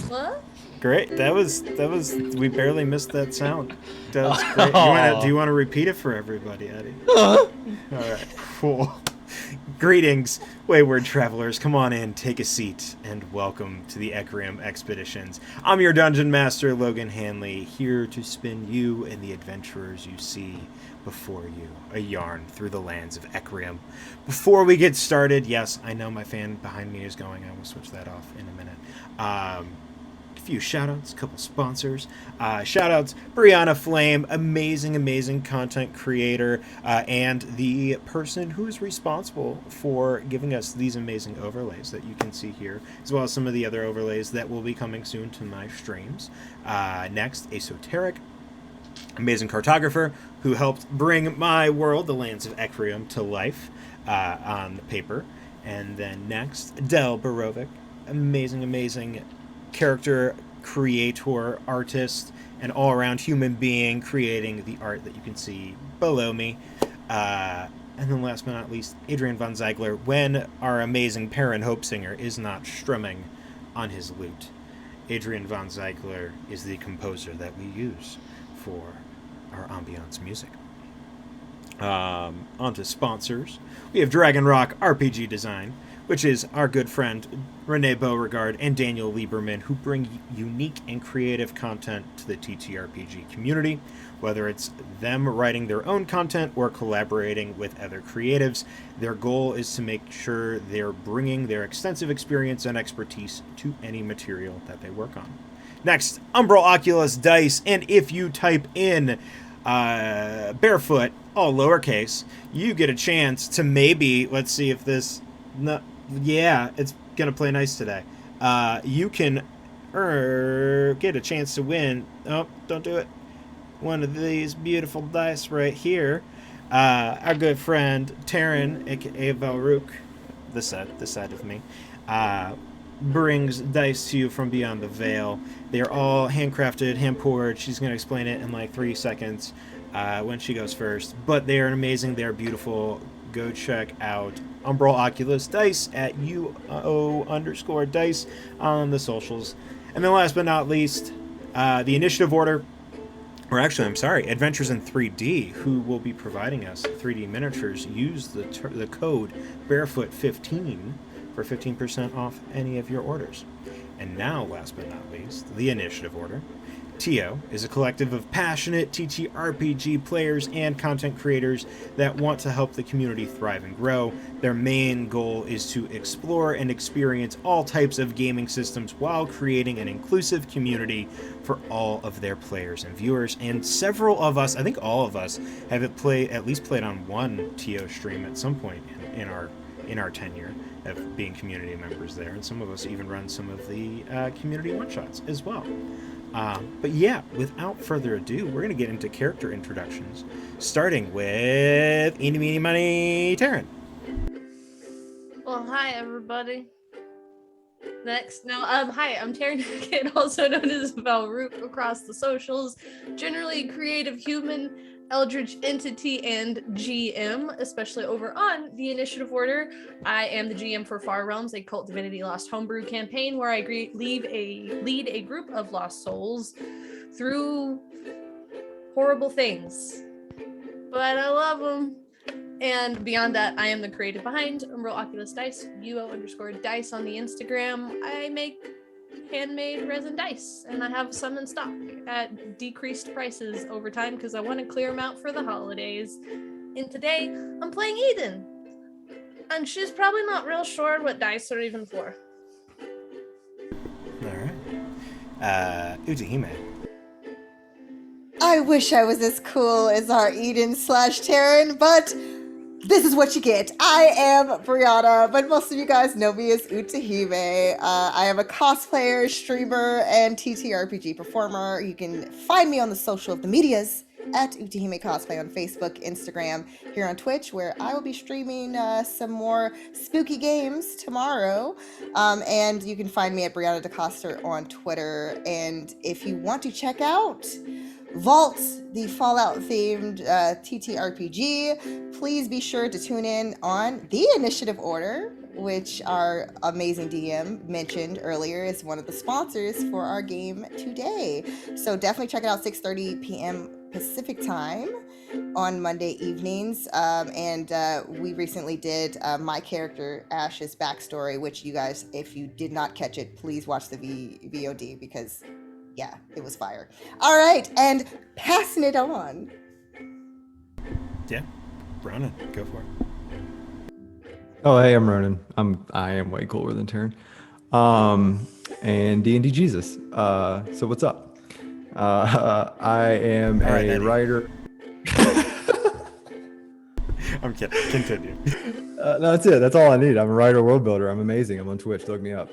What? Great. That was. We barely missed that sound. That was great. Do Oh. you want to repeat it for everybody, Eddie? All right. Cool. Greetings, wayward travelers. Come on in, take a seat, and welcome to the Ecriom Expeditions. I'm your dungeon master, Logan Hanley, here to spin you and the adventurers you see before you a yarn through the lands of Ecriom. Before we get started, yes, I know my fan behind me is going. I will switch that off in a minute. Few shout-outs, a couple sponsors. Shout-outs, Brianna Flame, amazing content creator, and the person who is responsible for giving us these amazing overlays that you can see here, as well as some of the other overlays that will be coming soon to my streams. Next, Esoteric, amazing cartographer who helped bring my world, the Lands of Ecriom, to life on paper. And then next, Del Barovic, amazing character creator, artist, and all-around human being creating the art that you can see below me. And then last but not least, Adrian von Ziegler, when our amazing Perrin Hope Singer is not strumming on his lute. Adrian von Ziegler is the composer that we use for our ambiance music. On to sponsors. We have Dragon Rock RPG Design, which is our good friend Renee Beauregard and Daniel Lieberman, who bring unique and creative content to the TTRPG community, whether it's them writing their own content or collaborating with other creatives. Their goal is to make sure they're bringing their extensive experience and expertise to any material that they work on. Next, Umbral Oculus Dice, and if you type in Barefoot, all lowercase, you get a chance to maybe, let's see if this... No, yeah, it's gonna play nice today. You can get a chance to win. Oh, don't do it. One of these beautiful dice right here. Our good friend Taryn, aka Valrook, this side of me, brings dice to you from beyond the veil. They are all handcrafted, hand poured. She's gonna explain it in like 3 seconds when she goes first. But they are amazing. They are beautiful. Go check out Umbral Oculus Dice at UO_dice on the socials. And then last but not least, the Initiative Order, or actually, I'm sorry, Adventures in 3D, who will be providing us 3D miniatures. Use the code Barefoot15 for 15% off any of your orders. And now, last but not least, the Initiative Order. TO is a collective of passionate TTRPG players and content creators that want to help the community thrive and grow. Their main goal is to explore and experience all types of gaming systems while creating an inclusive community for all of their players and viewers. And several of us, I think all of us, have at least played on one TO stream at some point in our tenure of being community members there, and some of us even run some of the community one-shots as well. But yeah, without further ado, we're going to get into character introductions, starting with Eeny, Meeny, Miny, Taryn. Well, hi, everybody. Next, hi, I'm Taryn, also known as Valrook across the socials, generally creative human, eldritch entity, and GM, especially over on the Initiative Order. I am the GM for Far Realms, a Cult Divinity Lost homebrew campaign where I lead a group of lost souls through horrible things. But I love them. And beyond that, I am the creative behind Umbral Oculus Dice, UO_dice on the Instagram. I make handmade resin dice, and I have some in stock at decreased prices over time because I want to clear them out for the holidays. And today, I'm playing Eden, and she's probably not real sure what dice are even for. All right. Utahime. I wish I was as cool as our Eden/Taryn, but this is what you get. I am Brianna, but most of you guys know me as Utahime. I am a cosplayer, streamer, and TTRPG performer. You can find me on the social of the medias at Utahime Cosplay on Facebook, Instagram, here on Twitch, where I will be streaming some more spooky games tomorrow. And you can find me at Brianna DeCoster on Twitter. And if you want to check out Vault, the Fallout-themed TTRPG, please be sure to tune in on the Initiative Order which our amazing DM mentioned earlier is one of the sponsors for our game today. So definitely check it out, 6:30 p.m. Pacific time on Monday evenings. And we recently did my character Ash's backstory, which you guys, if you did not catch it, please watch the VOD because yeah, it was fire. All right, and passing it on. Yeah, Ronan, go for it. Oh, hey, I'm Ronan. I am way cooler than Taryn. And D&D Jesus. So what's up? I am All right, a Eddie. writer. I'm kidding. Continue. No, that's it. That's all I need. I'm a writer, world builder. I'm amazing. I'm on Twitch. Look me up.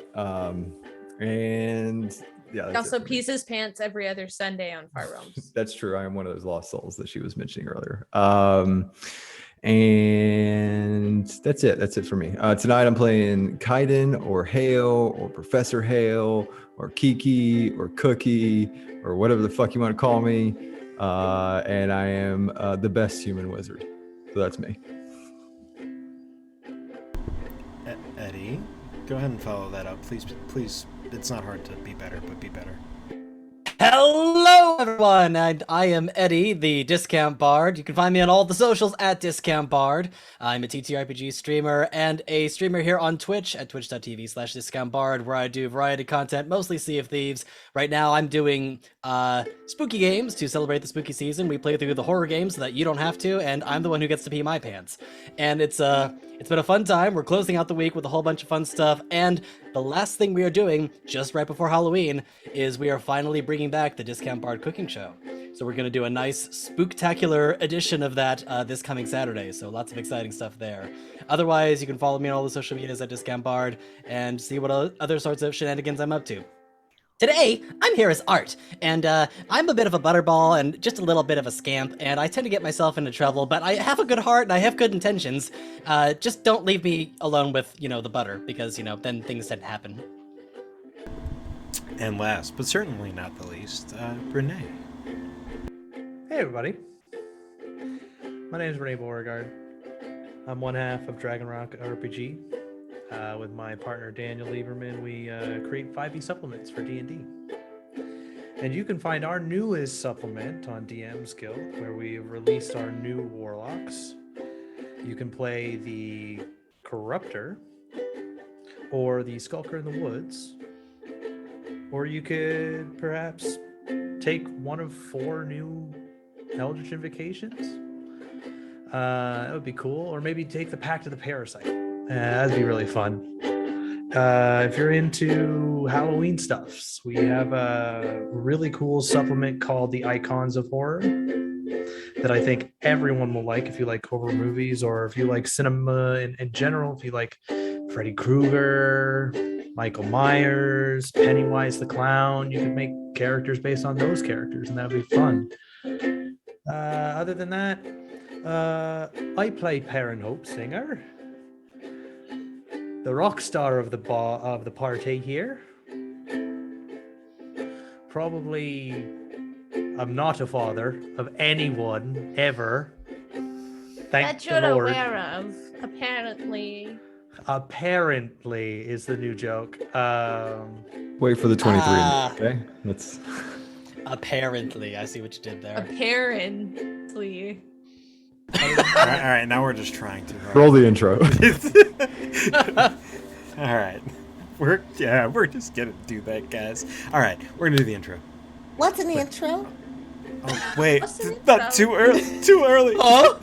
And yeah, He that's also it for me. pees his pants every other Sunday on Fire Realms. That's true. I am one of those lost souls that she was mentioning earlier. And that's it. That's it for me. Tonight I'm playing Kaiden or Hale or Professor Hale or Kiki or Cookie or whatever the fuck you want to call me. And I am the best human wizard. So that's me. Eddie, go ahead and follow that up. Please. It's not hard to be better, but be better. Hello, everyone, and I am Eddie, the Discount Bard. You can find me on all the socials at Discount Bard. I'm a TTRPG streamer and a streamer here on Twitch at twitch.tv/discountbard, where I do variety content, mostly Sea of Thieves. Right now, I'm doing spooky games to celebrate the spooky season. We play through the horror games so that you don't have to, and I'm the one who gets to pee my pants. And it's been a fun time. We're closing out the week with a whole bunch of fun stuff, and the last thing we are doing, just right before Halloween, is we are finally bringing back the Discount Bard cooking show. So we're going to do a nice spooktacular edition of that this coming Saturday, so lots of exciting stuff there. Otherwise, you can follow me on all the social medias at Discount Bard and see what other sorts of shenanigans I'm up to. Today, I'm here as Art, and I'm a bit of a butterball and just a little bit of a scamp, and I tend to get myself into trouble, but I have a good heart and I have good intentions. Just don't leave me alone with, the butter, because, then things tend to happen. And last, but certainly not the least, Renee. Hey everybody, my name is Renee Beauregard. I'm one half of Dragon Rock RPG. With my partner Daniel Lieberman, we create 5e supplements for D&D. And you can find our newest supplement on DM's Guild, where we've released our new warlocks. You can play the Corruptor, or the Skulker in the Woods, or you could perhaps take one of 4 new Eldritch Invocations. That would be cool. Or maybe take the Pact of the Parasite. That'd be really fun. If you're into Halloween stuffs, we have a really cool supplement called the Icons of Horror that I think everyone will like if you like horror movies, or if you like cinema in general, if you like Freddy Krueger, Michael Myers, Pennywise the Clown. You can make characters based on those characters, and that'd be fun. Other than that, I play Perrin Hope Singer, the rock star of the party here. Probably, I'm not a father of anyone ever. Thank That the you're Lord. aware of, apparently. Apparently is the new joke. Wait for the 23, Ah. okay? That's Apparently, I see what you did there. Apparently. All right, now we're just trying to. Right? roll the intro. All right, we're just gonna do that, guys. All right, we're gonna do the intro. What's in the intro? Oh wait, What's the not intro? too early. Too early. Oh!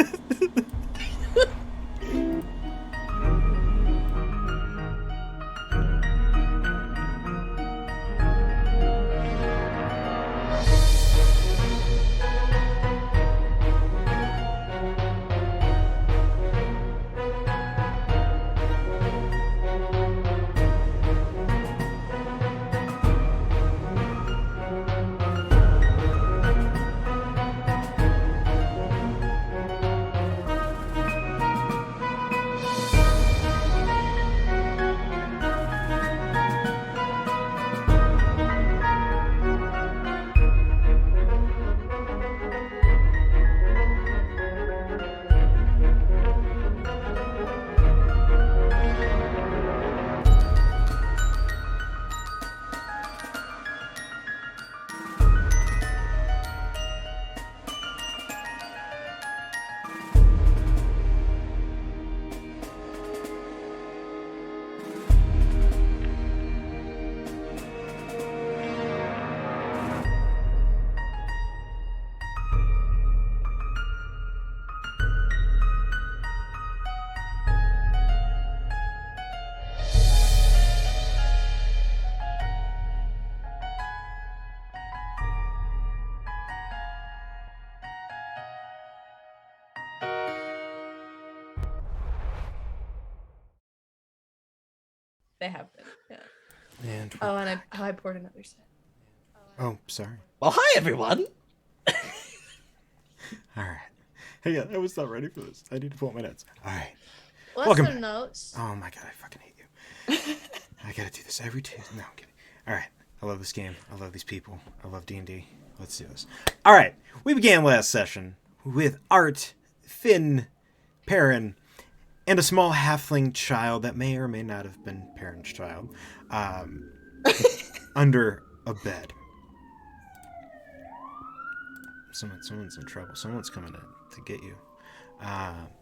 They have been. Yeah. And Oh, and I poured another set. oh, sorry. Well, hi everyone. All right. Hey, yeah, I was not ready for this. I need to pull up my notes. All right. What's Welcome the back. notes? Oh my god, I fucking hate you. I gotta do this every Tuesday. No, I'm kidding. All right. I love this game. I love these people. I love D&D. Let's do this. All right. We began last session with Art, Finn, Perrin, and a small halfling child that may or may not have been Perrin's child under a bed. Someone's in trouble. Someone's coming to get you.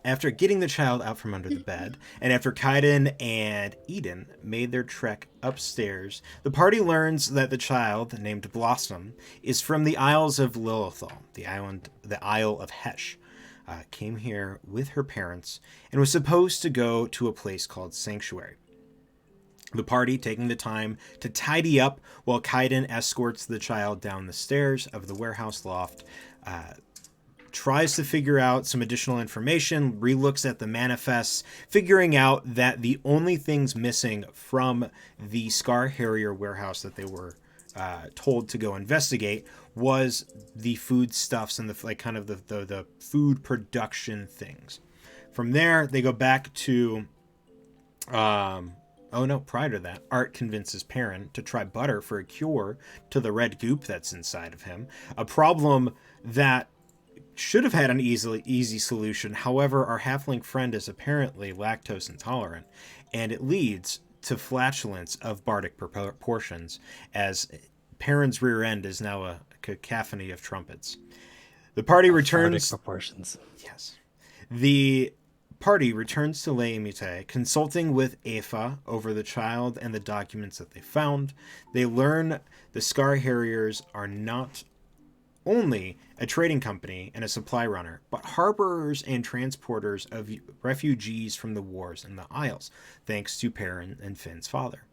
After getting the child out from under the bed, and after Kaiden and Eden made their trek upstairs, the party learns that the child, named Blossom, is from the Isles of Lilithal, the Isle of Hesh. Came here with her parents and was supposed to go to a place called Sanctuary. The party taking the time to tidy up while Kaiden escorts the child down the stairs of the warehouse loft, tries to figure out some additional information, relooks at the manifests, figuring out that the only things missing from the Scar Harrier warehouse that they were told to go investigate was the foodstuffs and the food production things. From there, they go back to prior to that, Art convinces Perrin to try butter for a cure to the red goop that's inside of him, a problem that should have had an easy solution. However, our halfling friend is apparently lactose intolerant, and it leads to flatulence of bardic proportions, as Perrin's rear end is now a cacophony of trumpets. The party returns... Bardic proportions. Yes. The party returns to Leimite, consulting with Aoife over the child and the documents that they found. They learn the Scar Harriers are not only a trading company and a supply runner, but harborers and transporters of refugees from the wars in the Isles, thanks to Perrin and Finn's father.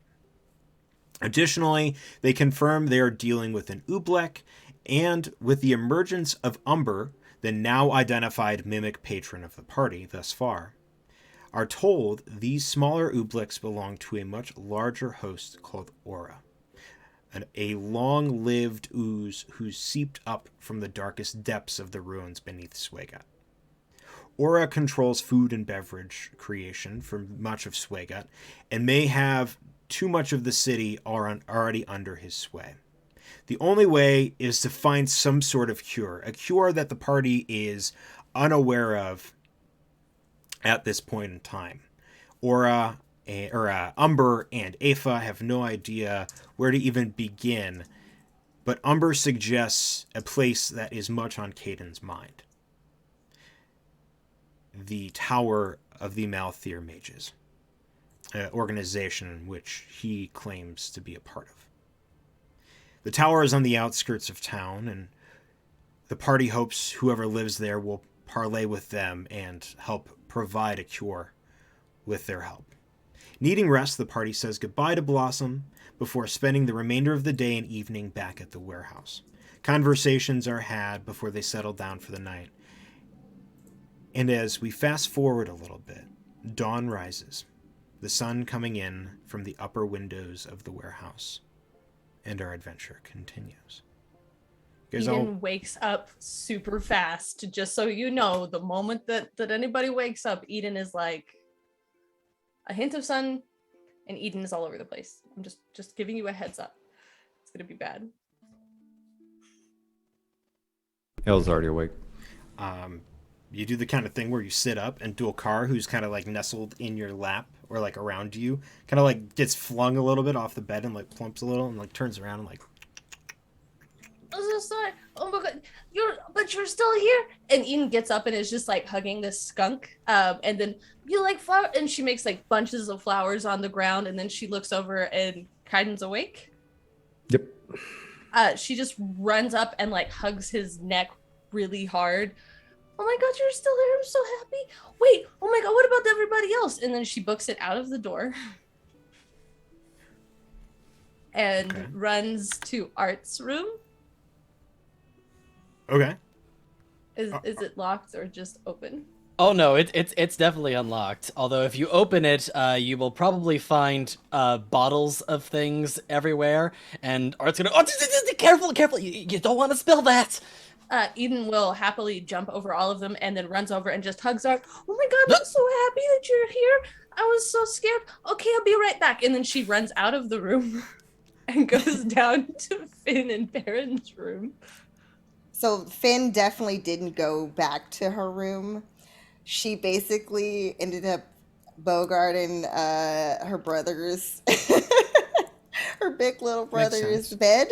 Additionally, they confirm they are dealing with an Oobleck, and with the emergence of Umber, the now identified mimic patron of the party thus far, are told these smaller Ooblecks belong to a much larger host called Aura, a long-lived ooze who's seeped up from the darkest depths of the ruins beneath Swaygut. Aura controls food and beverage creation for much of Swaygut, and may have too much of the city already under his sway. The only way is to find some sort of cure, a cure that the party is unaware of at this point in time. Umber and Aoife have no idea where to even begin, but Umber suggests a place that is much on Kaiden's mind. The Tower of the Malthir Mages, an organization in which he claims to be a part of. The tower is on the outskirts of town, and the party hopes whoever lives there will parlay with them and help provide a cure with their help. Needing rest, the party says goodbye to Blossom before spending the remainder of the day and evening back at the warehouse. Conversations are had before they settle down for the night. And as we fast forward a little bit, dawn rises, the sun coming in from the upper windows of the warehouse, and our adventure continues. Eden wakes up super fast. Just so you know, the moment that anybody wakes up, Eden is like a hint of sun, and Eden is all over the place. I'm just giving you a heads up. It's gonna be bad. Elle's already awake. You do the kind of thing where you sit up and Dulcar, who's kind of like nestled in your lap or like around you, kind of like gets flung a little bit off the bed and like plumps a little and like turns around and like, I'm so sorry. Oh my god, you're still here. And Eden gets up and is just like hugging this skunk. And then you like flower, and she makes like bunches of flowers on the ground, and then she looks over and Kaiden's awake. Yep. She just runs up and like hugs his neck really hard. Oh my god, you're still here. I'm so happy. Wait, oh my god, what about everybody else? And then she books it out of the door and runs to Art's room. Okay. Is it locked or just open? Oh no, it's definitely unlocked. Although if you open it, you will probably find bottles of things everywhere, and Art's gonna. Oh, careful, careful! You don't want to spill that. Eden will happily jump over all of them and then runs over and just hugs Art. Oh my god, I'm so happy that you're here. I was so scared. Okay, I'll be right back. And then she runs out of the room and goes down to Finn and Baron's room. So Finn definitely didn't go back to her room. She basically ended up bogarting her brother's, her big little brother's sense. bed.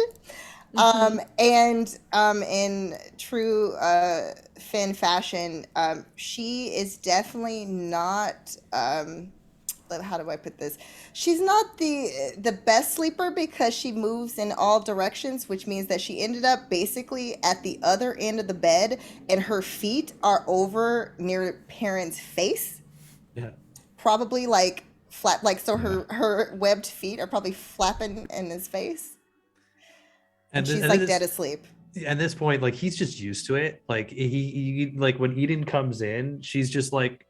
And in true Finn fashion, she is definitely not how do I put this? She's not the best sleeper because she moves in all directions, which means that she ended up basically at the other end of the bed, and her feet are over near Perrin's face. Yeah. Probably like flat, like so her webbed feet are probably flapping in his face, and she's like dead asleep. At this point, like he's just used to it. Like he like when Eden comes in, she's just like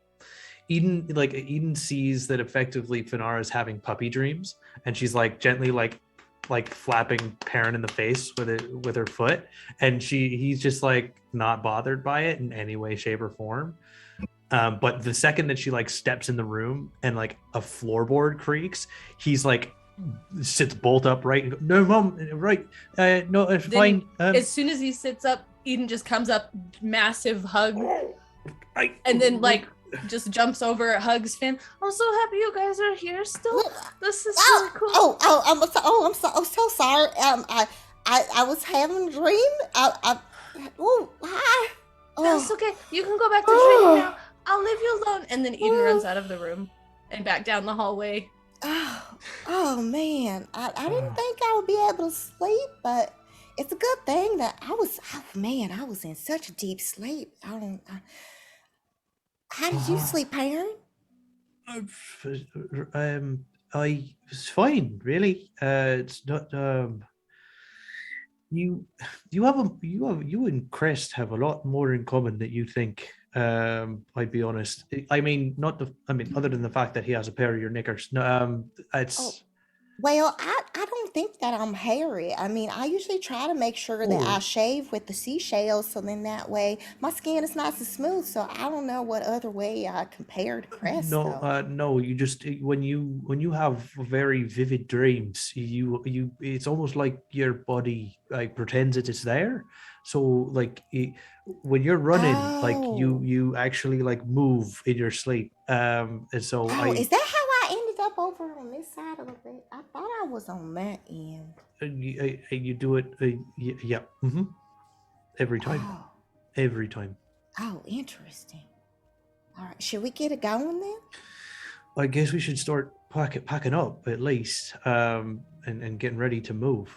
Eden sees that effectively Finara is having puppy dreams, and she's like gently like flapping Perrin in the face with her foot, and he's just like not bothered by it in any way, shape, or form. But the second that she like steps in the room and like a floorboard creaks, he's like sits bolt upright. No, mom, right? No, it's fine. As soon as he sits up, Eden just comes up, massive hug, and then like just jumps over, hugs Finn. I'm so happy you guys are here still. This is so cool. I'm so sorry. I was having a dream. Hi. That's okay. You can go back to training now. I'll leave you alone. And then Eden runs out of the room and back down the hallway. Oh man, I didn't think I would be able to sleep, but it's a good thing that I was in such a deep sleep. How did you sleep, Perrin? I was fine, really. It's not. You and Crest have a lot more in common than you think. I'd be honest. I mean, other than the fact that he has a pair of your knickers. No, it's. Well, I don't think that I'm hairy. I mean, I usually try to make sure that I shave with the seashells, so then that way my skin is nice and smooth. So I don't know what other way I compare to Crest. No. You just when you have very vivid dreams, it's almost like your body like pretends it is there. So like when you're running, like you actually like move in your sleep. And so is that how I ended up over on this side of the bed? I thought I was on that end. You do it, yeah. Mm-hmm. Every time. Every time. Oh, interesting. All right, should we get it going then? I guess we should start packing up at least, and getting ready to move.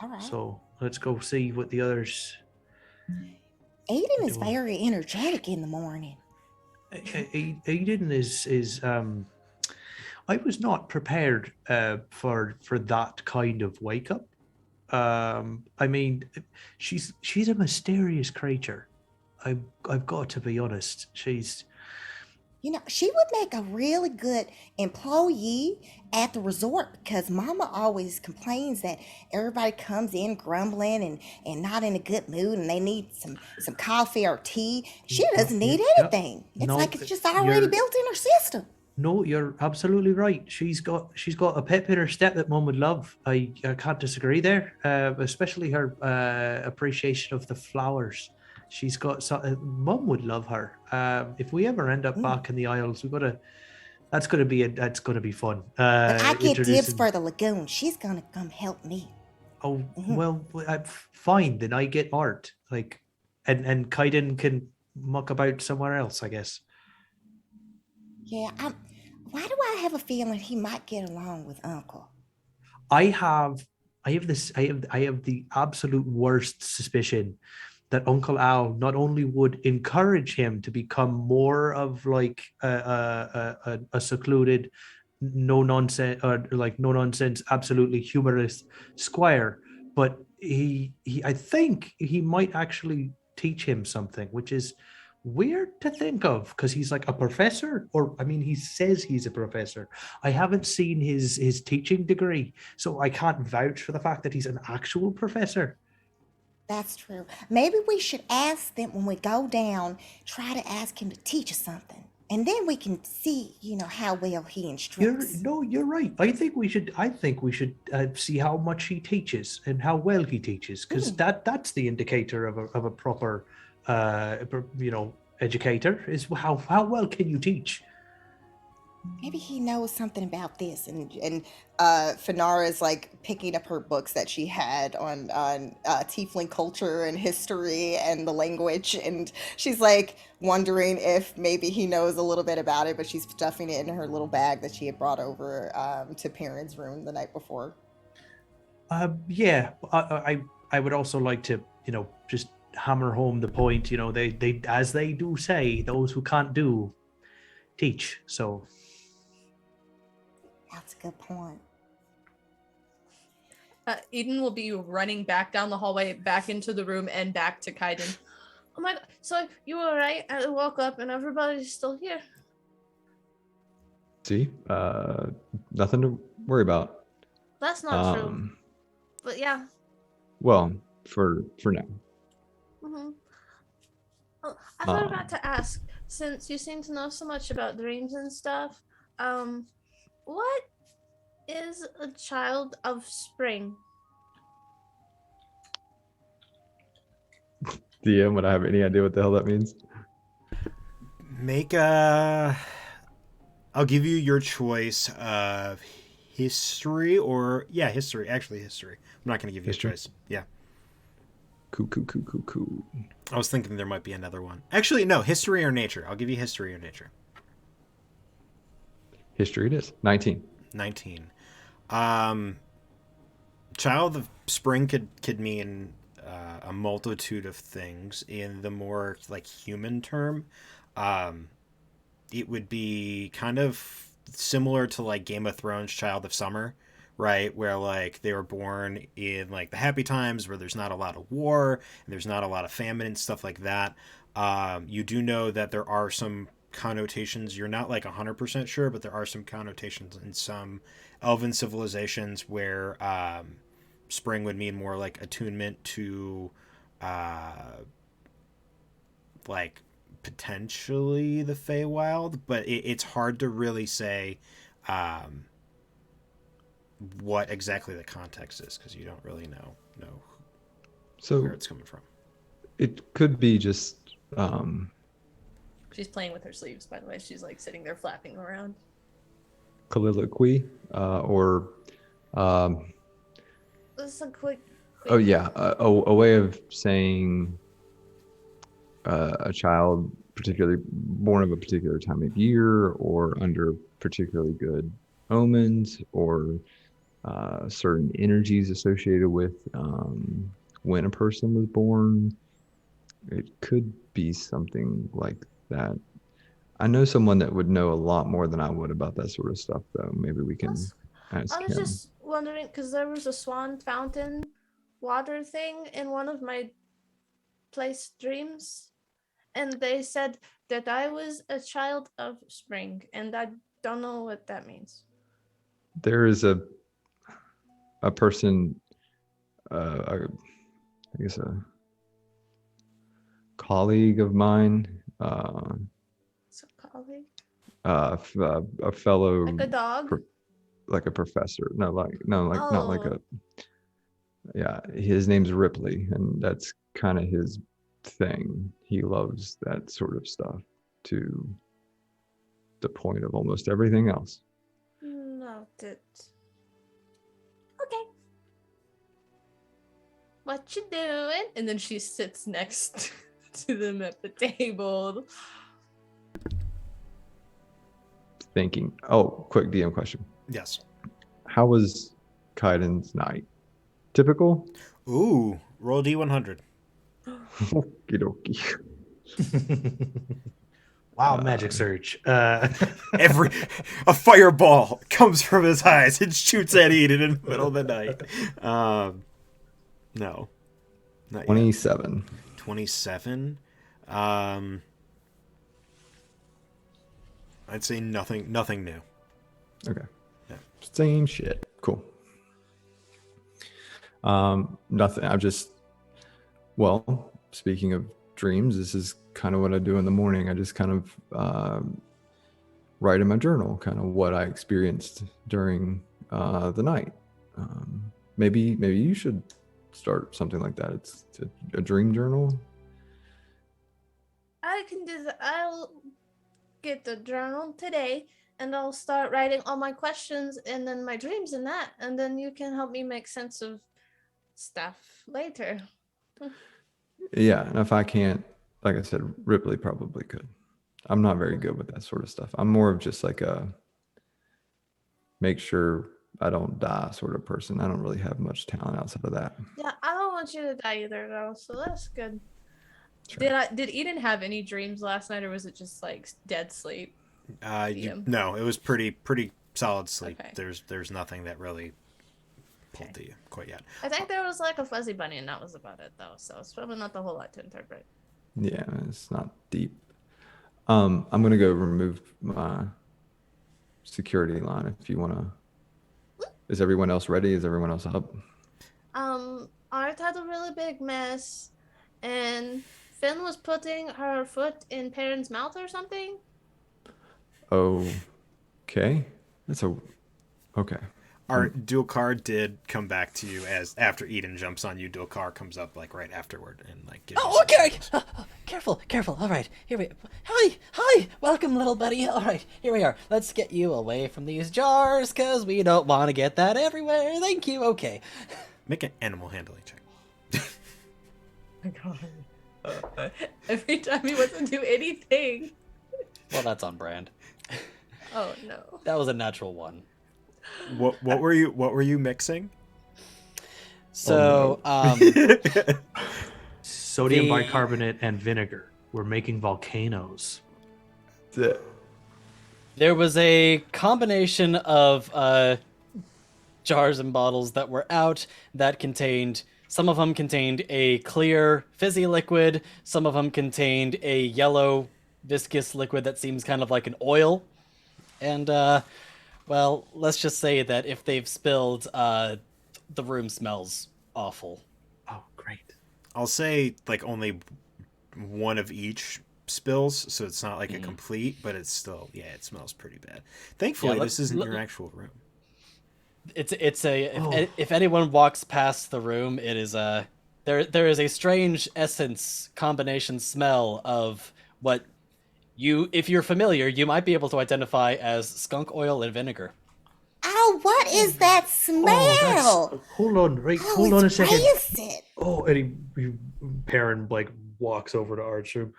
All right. So let's go see what the others. Aiden is very energetic in the morning. Aiden is I was not prepared for that kind of wake up. I mean, she's a mysterious creature. I've got to be honest. She's. You know, she would make a really good employee at the resort because Mama always complains that everybody comes in grumbling and not in a good mood and they need some coffee or tea. She doesn't need anything. It's just already built in her system. No, you're absolutely right. She's got a pep in her step that Mom would love. I can't disagree there, especially her appreciation of the flowers. She's got Mum would love her. If we ever end up back in the Isles, that's gonna be fun. But I get dibs for the lagoon. She's gonna come help me. Oh well, fine. Then I get Art. Like, and Kaiden can muck about somewhere else, I guess. Yeah. Why do I have a feeling he might get along with Uncle? I have the absolute worst suspicion that Uncle Al not only would encourage him to become more of like a secluded, no nonsense, absolutely humorous squire, but I think he might actually teach him something, which is weird to think of because he's like a professor, or I mean, he says he's a professor. I haven't seen his teaching degree, so I can't vouch for the fact that he's an actual professor. That's true. Maybe we should ask them when we go down, try to ask him to teach us something. And then we can see, how well he instructs. You're right. I think we should see how much he teaches and how well he teaches, because that's the indicator of a proper educator, is how well can you teach. Maybe he knows something about this, and Finara is like picking up her books that she had on tiefling culture and history and the language, and she's like wondering if maybe he knows a little bit about it, but she's stuffing it in her little bag that she had brought over to Perrin's room the night before. Yeah, I would also like to just hammer home the point. They as they do say, those who can't do teach. So. That's a good point. Eden will be running back down the hallway, back into the room, and back to Kaiden. Oh my god, so you were right? I woke up and everybody's still here. See? Nothing to worry about. That's not true. But yeah. Well, for now. Mm-hmm. Oh, I forgot to ask, since you seem to know so much about dreams and stuff, what is a child of spring? DM, would I have any idea what the hell that means? Make a... I'll give you your choice of history or... Yeah, history. Actually, history. I'm not going to give you history? A choice. Yeah. Cool. I was thinking there might be another one. Actually, no. History or nature. I'll give you history or nature. History it is. 19. Child of spring could mean a multitude of things. In the more like human term, it would be kind of similar to like Game of Thrones Child of Summer, right? Where like they were born in like the happy times where there's not a lot of war and there's not a lot of famine and stuff like that. You do know that there are some connotations, you're not like 100% sure, but there are some connotations in some elven civilizations where spring would mean more like attunement to like potentially the Feywild, but it's hard to really say what exactly the context is because you don't really know where it's coming from. It could be just She's playing with her sleeves, by the way. She's like sitting there flapping around. colloquy or This is a quick oh yeah, a way of saying a child particularly born of a particular time of year or under particularly good omens or certain energies associated with when a person was born. It could be something like that. I know someone that would know a lot more than I would about that sort of stuff, though. Maybe we can ask I was him. just wondering, because there was a swan fountain water thing in one of my place dreams, and they said that I was a child of spring, and I don't know what that means. There is a person, I guess a colleague of mine, So colleague, a fellow, like a dog. like a professor. Not like a. Oh. Yeah, his name's Ripley, and that's kind of his thing. He loves that sort of stuff to the point of almost everything else. Noted. Okay. What you doing? And then she sits next to them at the table. Thinking. Oh, quick DM question. Yes. How was Kaiden's night? Typical? Ooh, roll D100. Okie dokie. Wow, magic surge. A fireball comes from his eyes and shoots at Eden in the middle of the night. No. Not yet. 27. 27. I'd say nothing new. Okay. Yeah. Same shit. Cool. Nothing. Well, speaking of dreams, this is kind of what I do in the morning. I just kind of write in my journal kind of what I experienced during the night. Maybe you should start something like that. It's a dream journal. I can do that. I'll get the journal today and I'll start writing all my questions and then my dreams in that. And then you can help me make sense of stuff later. Yeah, and if I can't, like I said, Ripley probably could. I'm not very good with that sort of stuff. I'm more of just like a make sure I don't die sort of person. I don't really have much talent outside of that. Yeah, I don't want you to die either though, so that's good. Sure. Did Eden have any dreams last night or was it just like dead sleep? No, it was pretty solid sleep. Okay. There's nothing that really pulled to you quite yet. I think there was like a fuzzy bunny and that was about it though, so it's probably not the whole lot to interpret. Yeah, it's not deep. I'm gonna go remove my security line if you wanna. Is everyone else ready? Is everyone else up? Art had a really big mess and Finn was putting her foot in Perrin's mouth or something. Okay. Okay. Our Dulcar did come back to you as after Eden jumps on you. Dulcar comes up like right afterward and like. Gives you some Okay. space. Careful. All right, here we. Hi. Welcome, little buddy. All right, here we are. Let's get you away from these jars, cause we don't want to get that everywhere. Thank you. Okay. Make an animal handling check. Oh my god. Every time he wants to do anything. Well, that's on brand. Oh no. That was a natural one. What were you mixing? So, Sodium The- bicarbonate and vinegar. We're making volcanoes. there was a combination of jars and bottles that were out that contained. Some of them contained a clear fizzy liquid. Some of them contained a yellow viscous liquid that seems kind of like an oil. And well, let's just say that if they've spilled, the room smells awful. Oh, great. I'll say like only one of each spills, so it's not like a complete, but it's still it smells pretty bad. Thankfully, Yeah, this isn't your actual room. If anyone walks past the room, it is there is a strange essence combination smell of what if you're familiar, you might be able to identify as skunk oil and vinegar. Oh, what is that smell? Hold on, right? Oh, Hold on a it's second. rancid. Oh, and Perrin like walks over to Art's room.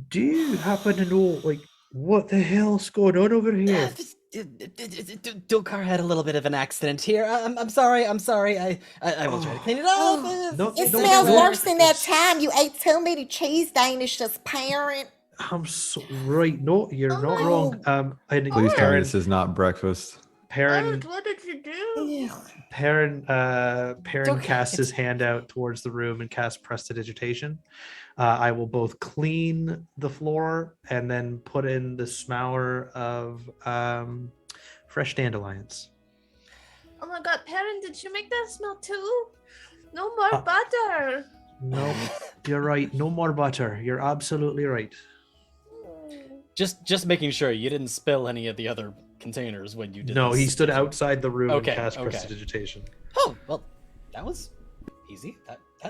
Do you happen to know like what the hell's going on over here? Dulcar had a little bit of an accident here. I'm sorry. I will try to clean it up. Oh, No, It no, smells no, worse than that it's- time you ate too many cheese Danishes, parent. I'm so right. No, you're Oh, not no. wrong. And Please tell me Perrin, this is not breakfast. Perrin, What did you do? Perrin Okay. casts his hand out towards the room and casts prestidigitation. I will both clean the floor and then put in the smour of fresh dandelions. Oh my god, Perrin, did you make that smell too? No more Uh, butter. No, you're right. No more butter. You're absolutely right. Just making sure you didn't spill any of the other containers when you did. No, this. he stood outside the room Okay, and cast okay. prestidigitation. Oh well, that was easy.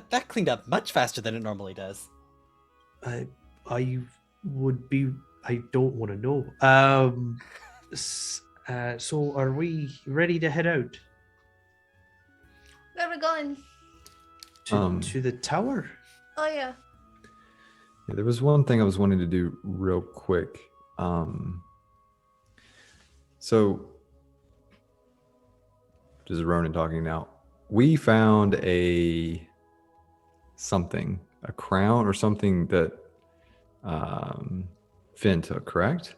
That cleaned up much faster than it normally does. I would be. I don't want to know. So are we ready to head out Where are we going? to the tower? Oh yeah. Yeah, there was one thing I was wanting to do real quick. So, this is Ronan talking now. We found a crown or something that Finn took, correct?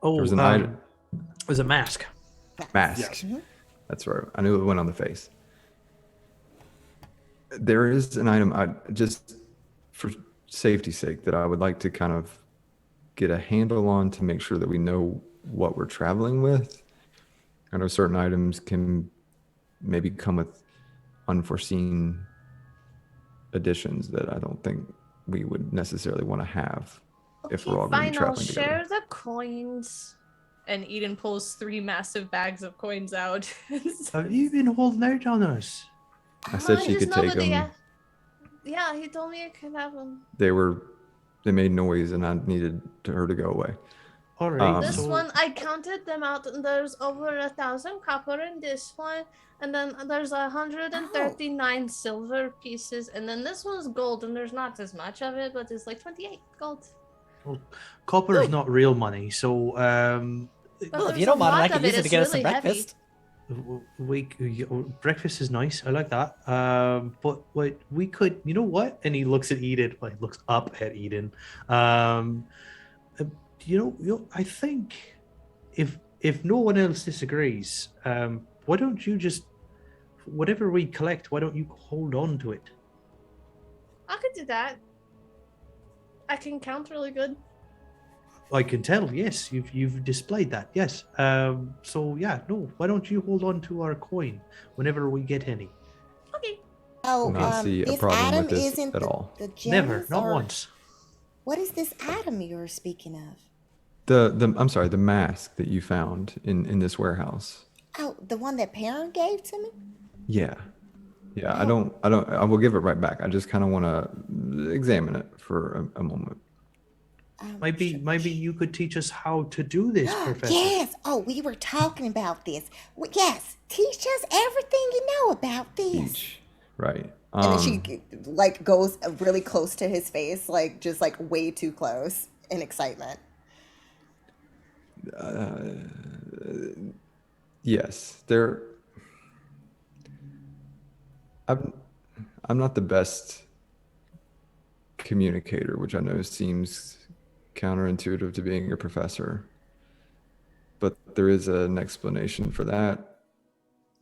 Oh, There was an item. it was a mask. Mask. That's right. I knew it went on the face. There is an item, I just for safety's sake, that I would like to kind of get a handle on to make sure that we know what we're traveling with. I know certain items can maybe come with unforeseen additions that I don't think we would necessarily want to have if we're all going to be fine, I'll traveling share together. the coins. And Eden pulls 3 massive bags of coins out. Have you been holding out on us? I said she could take them. Yeah, he told me I could have them. They made noise and I needed her to go away. All right. This so one, I counted them out, and there's over 1,000 copper in this one, and then there's 139 silver pieces, and then this one's gold, and there's not as much of it, but it's like 28 gold. well, copper is not real money, so But Well, if there's you a don't mind, I lot can of use it, it to it's get us some really heavy. breakfast. breakfast is nice. I like that. But what we could, you know what? And he looks at Eden. Like looks up at Eden. I think if no one else disagrees, why don't you just whatever we collect? Why don't you hold on to it? I could do that. I can count really good. I can tell. Yes, you've displayed that. Yes. So yeah, no. Why don't you hold on to our coin whenever we get any? Okay. Oh, Not see a this problem Adam with this isn't at all. the gems, Never, not or once. what is this Adam you're speaking of? I'm sorry, the mask that you found in this warehouse. Oh, the one that Perrin gave to me? Yeah. Yeah, I will give it right back. I just kind of want to examine it for a moment. Maybe you could teach us how to do this, Professor. Yes. Oh, we were talking about this. Yes. Teach us everything you know about this. Each. Right. And then she like goes really close to his face, like just like way too close in excitement. Yes, I'm not the best communicator, which I know seems counterintuitive to being a professor, but there is an explanation for that.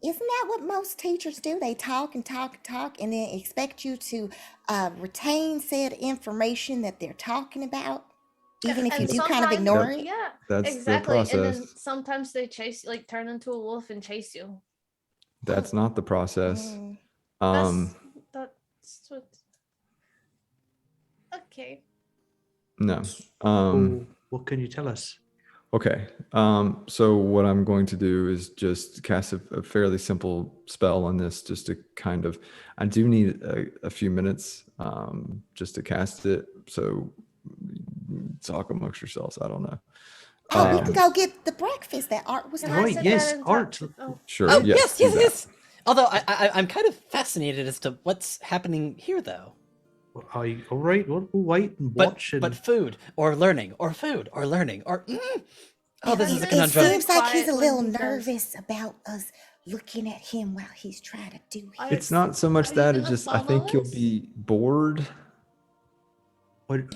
Isn't that what most teachers do? They talk and talk and talk and then expect you to retain said information that they're talking about, even if you And do kind of sometimes- ignore it. Yeah, That's the exactly. And then process. sometimes they chase, like turn into a wolf and chase you. That's not the process. Mm. That's what. Okay. No. What can you tell us? Okay. So what I'm going to do is just cast a fairly simple spell on this, just to kind of, I do need a few minutes just to cast it. So talk amongst yourselves. I don't know. Oh, we can go get the breakfast that Art was Can talking I Right, sit yes, there and Art. talk to- oh. Sure. Oh, yes. yes. do that. Although I'm kind of fascinated as to what's happening here, though. All right. We'll wait and But watch. but food or learning or food or learning or oh, this is a It conundrum. seems like he's a Quiet little when he does. nervous about us looking at him while he's trying to do his. It's not so much Are you that, it's gonna just, I follow think you'll us? be bored.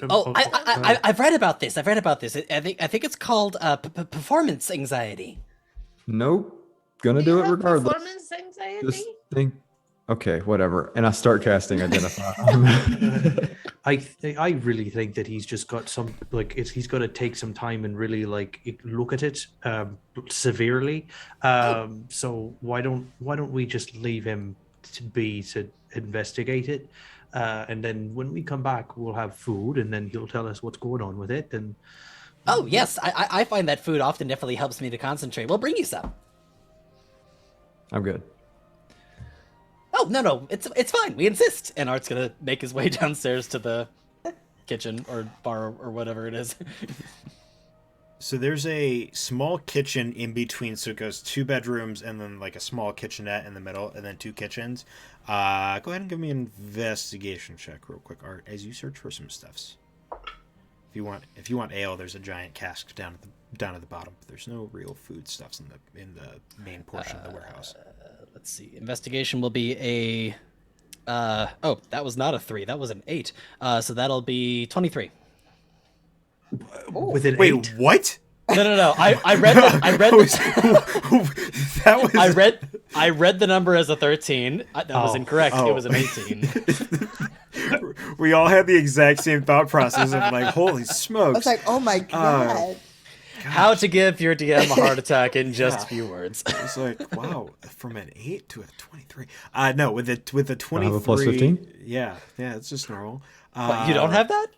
Oh, I've read about this. I've read about this. I think it's called performance anxiety. Nope. Gonna Do you do it have regardless. performance anxiety? Just think, okay, whatever. And I start casting Identify. I really think that he's just got some he's got to take some time and really look at it severely. So why don't we just leave him to investigate it, and then when we come back we'll have food and then he'll tell us what's going on with it. And Oh yes, I find that food often definitely helps me to concentrate. We'll bring you some. I'm good. Oh no, it's fine. We insist. And Art's gonna make his way downstairs to the kitchen or bar or whatever it is. So there's a small kitchen in between, so it goes 2 bedrooms and then like a small kitchenette in the middle and then 2 kitchens. Go ahead and give me an investigation check real quick, Art, as you search for some stuffs. If you want ale, there's a giant cask down at the bottom. But there's no real food stuffs in the main portion of the warehouse. Let's see. Investigation will be a oh, that was not a 3, that was an 8. So that'll be 23. with an Wait, 8. what? No. I read That was I read the number as a 13. That was incorrect. It was an 18. We all had the exact same thought process of like, holy I smokes. was like, oh my god. How to give your DM a heart attack in just a few words. It's like, wow, from an 8 to a 23. No, with the 23. have a plus 15? Yeah, it's just normal. What, you don't have that?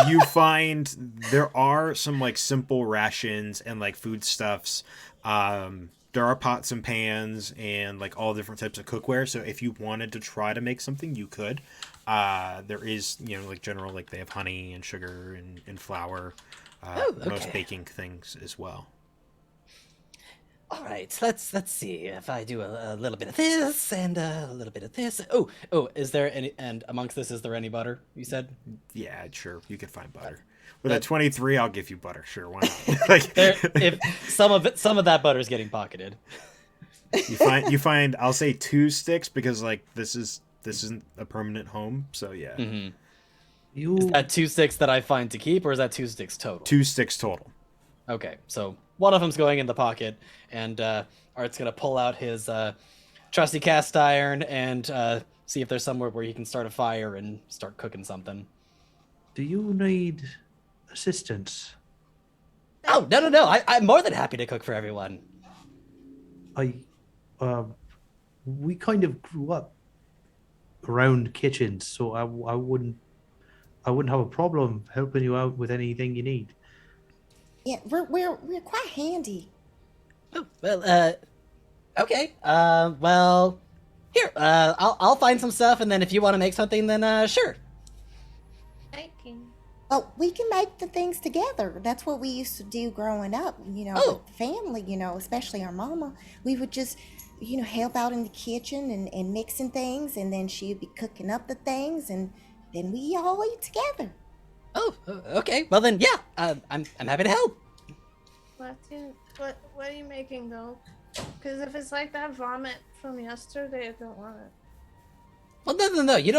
You find there are some like simple rations and like foodstuffs. There are pots and pans and like all different types of cookware. So if you wanted to try to make something, you could. There is, like general, like they have honey and sugar and flour. Most baking things as well. All right, let's see if I do a little bit of this and a little bit of this. Oh, is there any? And amongst this, is there any butter? You said. Yeah, sure. You can find butter. With a 23, I'll give you butter. Sure, why not? If some of that butter is getting pocketed. You find. I'll say 2 sticks because like this isn't a permanent home. So yeah. Mm-hmm. Is that 2 sticks that I find to keep, or is that 2 sticks total? 2 sticks total. Okay, so one of them's going in the pocket, and Art's gonna pull out his trusty cast iron and see if there's somewhere where he can start a fire and start cooking something. Do you need assistance? Oh, no. I'm more than happy to cook for everyone. We kind of grew up around kitchens, so I wouldn't have a problem helping you out with anything you need. Yeah, we're quite handy. Oh, well, okay. Well, here, I'll find some stuff, and then if you want to make something, then sure. Thank you. Well, we can make the things together. That's what we used to do growing up, with the family, especially our mama. We would just, help out in the kitchen and mixing things, and then she'd be cooking up the things, and then we all eat together. Oh, okay. Well then, yeah, I'm happy to help. What are you making though? Because if it's like that vomit from yesterday, I don't want it. Well, no. You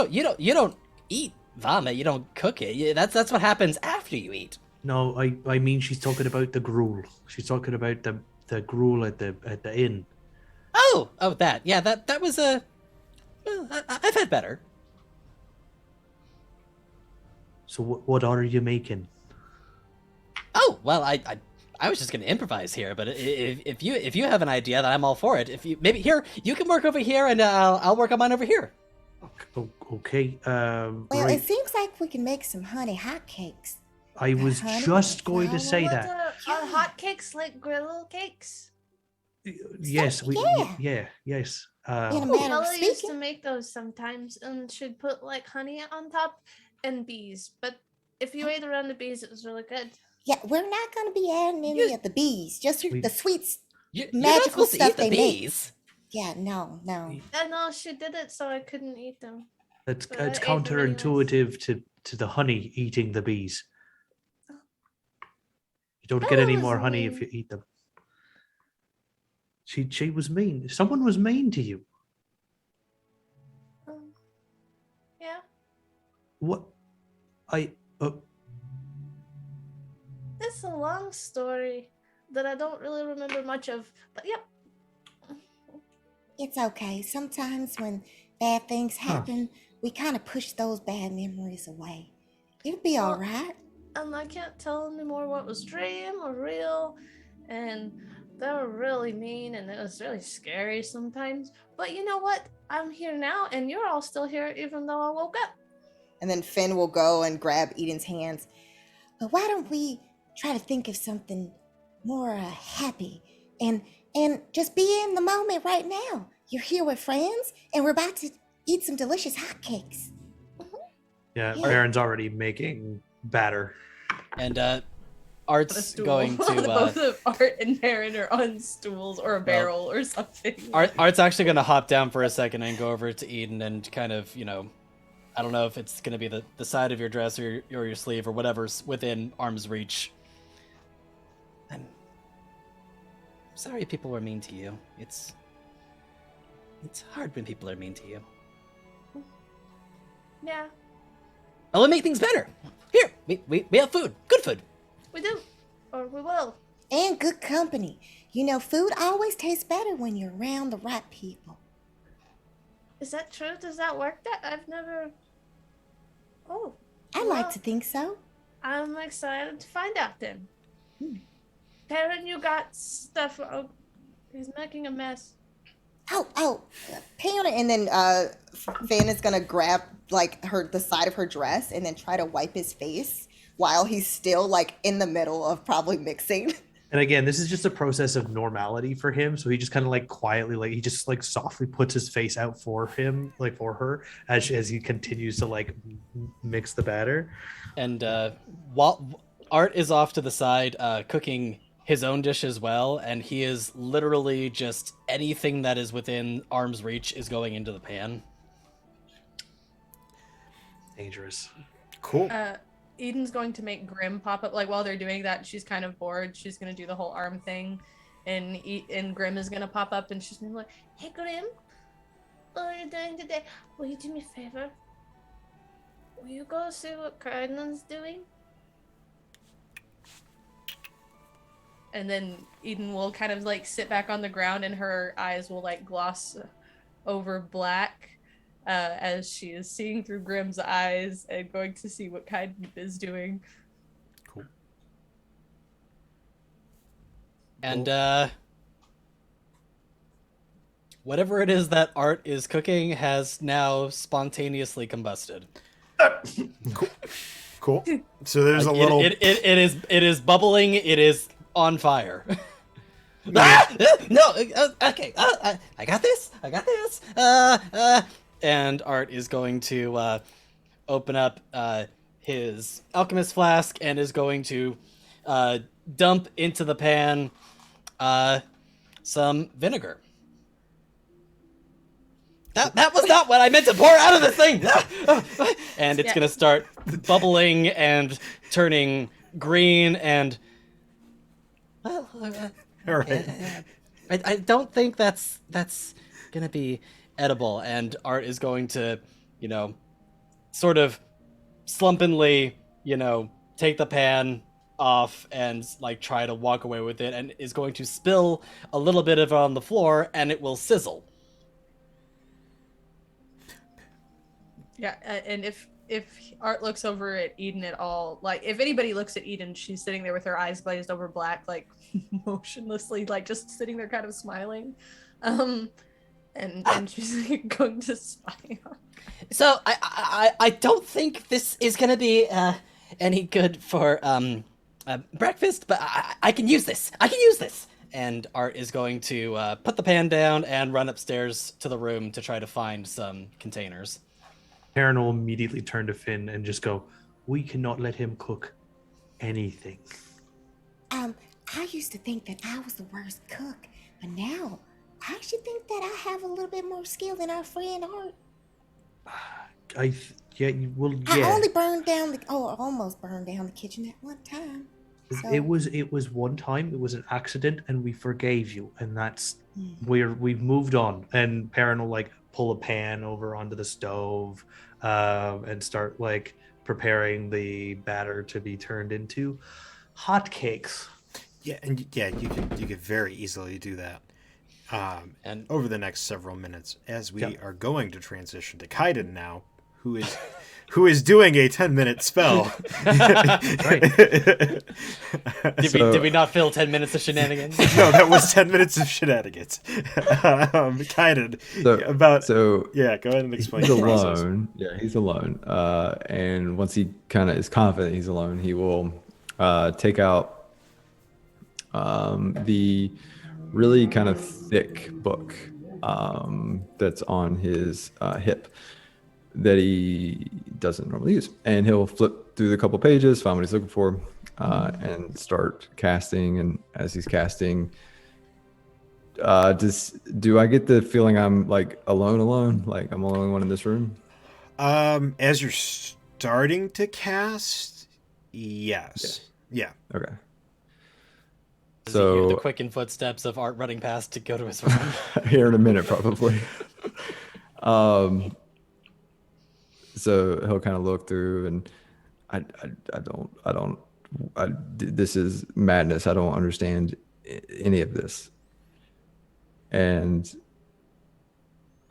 don't eat vomit. You don't cook it. That's what happens after you eat. No, I mean she's talking about the gruel. She's talking about the gruel at the inn. Oh, that. Yeah, that was a. Well, I've had better. So what are you making? Oh, well, I was just gonna improvise here, but if you have an idea, then I'm all for it. If you maybe here, you can work over here, and I'll work on mine over here. Okay. Well, right. It seems like we can make some honey hotcakes. I was honey just going to flour. say What that. are hot cakes like griddle cakes? Yes, yeah. yes. In a matter of Ella used to speaking. make those sometimes, and she'd put like honey on top and bees. But if you ate around the bees, it was really good. Yeah, we're not going to be adding any of the bees, just the sweets. You're Magical not supposed to stuff eat the they make. bees. Yeah, no. I know she did it, so I couldn't eat them. It's But I ate them counterintuitive to the honey eating the bees. You don't get That any was more honey if mean. you eat them. She was mean. Someone was mean to you. Yeah, What? it's a long story that I don't really remember much of. But yep. It's okay. Sometimes when bad things happen, we kind of push those bad memories away. It'll be all right. And I can't tell anymore what was dream or real, and they were really mean, and it was really scary sometimes. But you know what? I'm here now, and you're all still here, even though I woke up. And then Finn will go and grab Eden's hands. But why don't we try to think of something more happy and just be in the moment right now? You're here with friends, and we're about to eat some delicious hotcakes. Yeah, Yeah. Baron's already making batter. And Art's going to. Both of Art and Baron are on stools or a barrel or something. Art's actually going to hop down for a second and go over to Eden and kind of, I don't know if it's going to be the side of your dress or your sleeve or whatever's within arm's reach. I'm sorry people were mean to you. It's hard when people are mean to you. Yeah, Oh, we'll make things better. Here, we have food. Good food. we do. Or we will. And good company. Food always tastes better when you're around the right people. Is that true? Does that work? I've never Oh, I like to think so. I'm excited to find out then. Taryn, you got stuff. Oh, he's making a mess. Oh, parent, and then Fan is gonna grab like the side of her dress and then try to wipe his face while he's still like in the middle of probably mixing. And again, this is just a process of normality for him. So he just kind of like quietly, like he just like softly puts his face out for him, like for her, as he continues to like mix the batter. And while Art is off to the side, cooking his own dish as well, and he is literally just anything that is within arm's reach is going into the pan. Dangerous. Cool. Eden's going to make Grim pop up. Like while they're doing that, she's kind of bored. She's gonna do the whole arm thing, and Grim is gonna pop up, and she's gonna be like, "Hey, Grim, what are you doing today? Will you do me a favor? Will you go see what Cardinal's doing?" And then Eden will kind of like sit back on the ground, and her eyes will like gloss over black. As she is seeing through Grim's eyes and going to see what Kaiden is doing. Cool. And whatever it is that Art is cooking has now spontaneously combusted. Cool. So there's a Like, little. It is bubbling. It is on fire. No. Okay. I got this. And Art is going to open up his alchemist flask and is going to dump into the pan some vinegar. That was not what I meant to pour out of this thing. And it's gonna start bubbling and turning green and. All right. I don't think that's gonna be edible, and Art is going to, sort of slumpingly, take the pan off and like try to walk away with it, and is going to spill a little bit of it on the floor, and it will sizzle. Yeah, and if Art looks over at Eden at all, like if anybody looks at Eden, she's sitting there with her eyes glazed over black, like motionlessly, like just sitting there kind of smiling. And she's going to spy on. So I don't think this is gonna be any good for breakfast, but I can use this. And Art is going to put the pan down and run upstairs to the room to try to find some containers. Karen will immediately turn to Finn and just go, "We cannot let him cook anything." I used to think that I was the worst cook, but now I actually think that I have a little bit more skill than our friend Art. I only burned down almost burned down the kitchen at one time. So. It was one time. It was an accident, and we forgave you, and that's we've moved on. And Perrin will like pull a pan over onto the stove, and start like preparing the batter to be turned into hot cakes. Yeah, and you could very easily do that. And over the next several minutes, as we are going to transition to Kaiden now, who is doing a 10-minute spell. Did we not fill 10 minutes of shenanigans? No, that was 10 minutes of shenanigans. Kaiden, go ahead and explain. He's the process. alone. Yeah, he's alone. And once he kind of is confident he's alone, he will take out the really kind of thick book that's on his hip that he doesn't normally use, and he'll flip through the couple pages, find what he's looking for, and start casting. And as he's casting, do I get the feeling I'm like alone, like I'm the only one in this room? As you're starting to cast, yes. Yeah. Okay. Does he hear the quickened footsteps of Art running past to go to his room? Here in a minute, probably. So he'll kind of look through, and this is madness. I don't understand any of this. And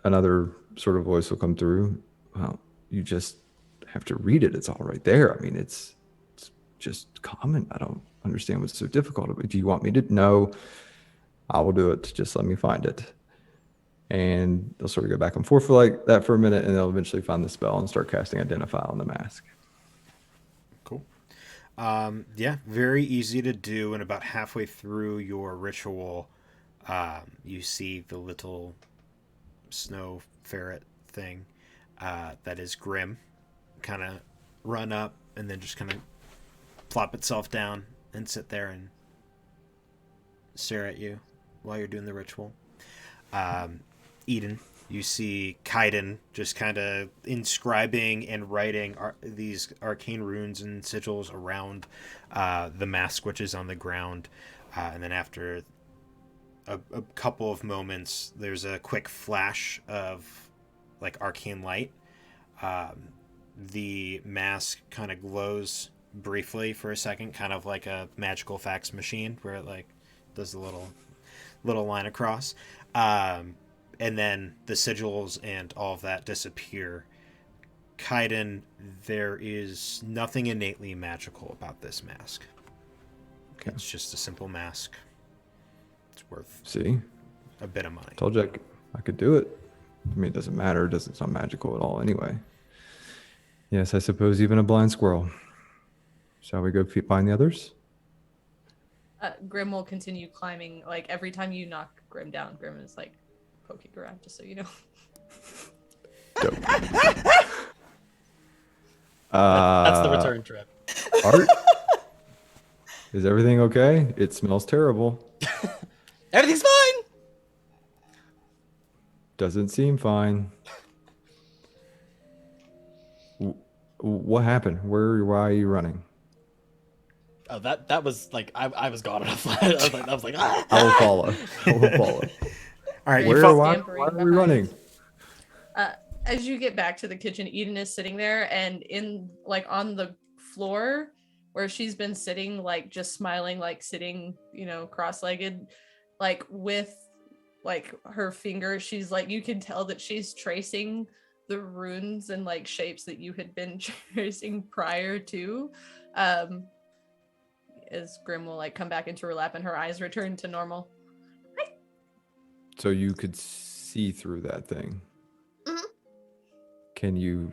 another sort of voice will come through. Well, you just have to read it. It's all right there. I mean, it's just common. I don't understand what's so difficult about it. Do you want me to? No, I will do it. Just let me find it. And they'll sort of go back and forth for like that for a minute, and they'll eventually find the spell and start casting Identify on the mask. Cool. Yeah, very easy to do. And about halfway through your ritual, you see the little snow ferret thing that is Grim kind of run up and then just kind of plop itself down and sit there and stare at you while you're doing the ritual. Eden, you see Kaiden just kind of inscribing and writing these arcane runes and sigils around the mask, which is on the ground. And then after a couple of moments, there's a quick flash of like arcane light. The mask kind of glows briefly for a second, kind of like a magical fax machine where it like does a little line across. And then the sigils and all of that disappear. Kaiden, there is nothing innately magical about this mask. Okay. It's just a simple mask. It's worth See? a bit of money. Told you I could do it. I mean, it doesn't matter. It's not magical at all anyway. Yes, I suppose even a blind squirrel. Shall we go find the others? Grim will continue climbing. Like every time you knock Grim down, Grim is like poking around, just so you know. Dope. That's the return trip. Art? Is everything okay? It smells terrible. Everything's fine. Doesn't seem fine. What happened? Why are you running? Oh, that was like I was gone enough. I was like ah. I will follow. I will follow. All right, Why are we running? As you get back to the kitchen, Eden is sitting there, and in like on the floor where she's been sitting, like just smiling, like sitting, cross-legged, like with like her finger, she's like, you can tell that she's tracing the runes and like shapes that you had been tracing prior to. As Grim will like come back into her lap and her eyes return to normal. So you could see through that thing. Mm-hmm. Can you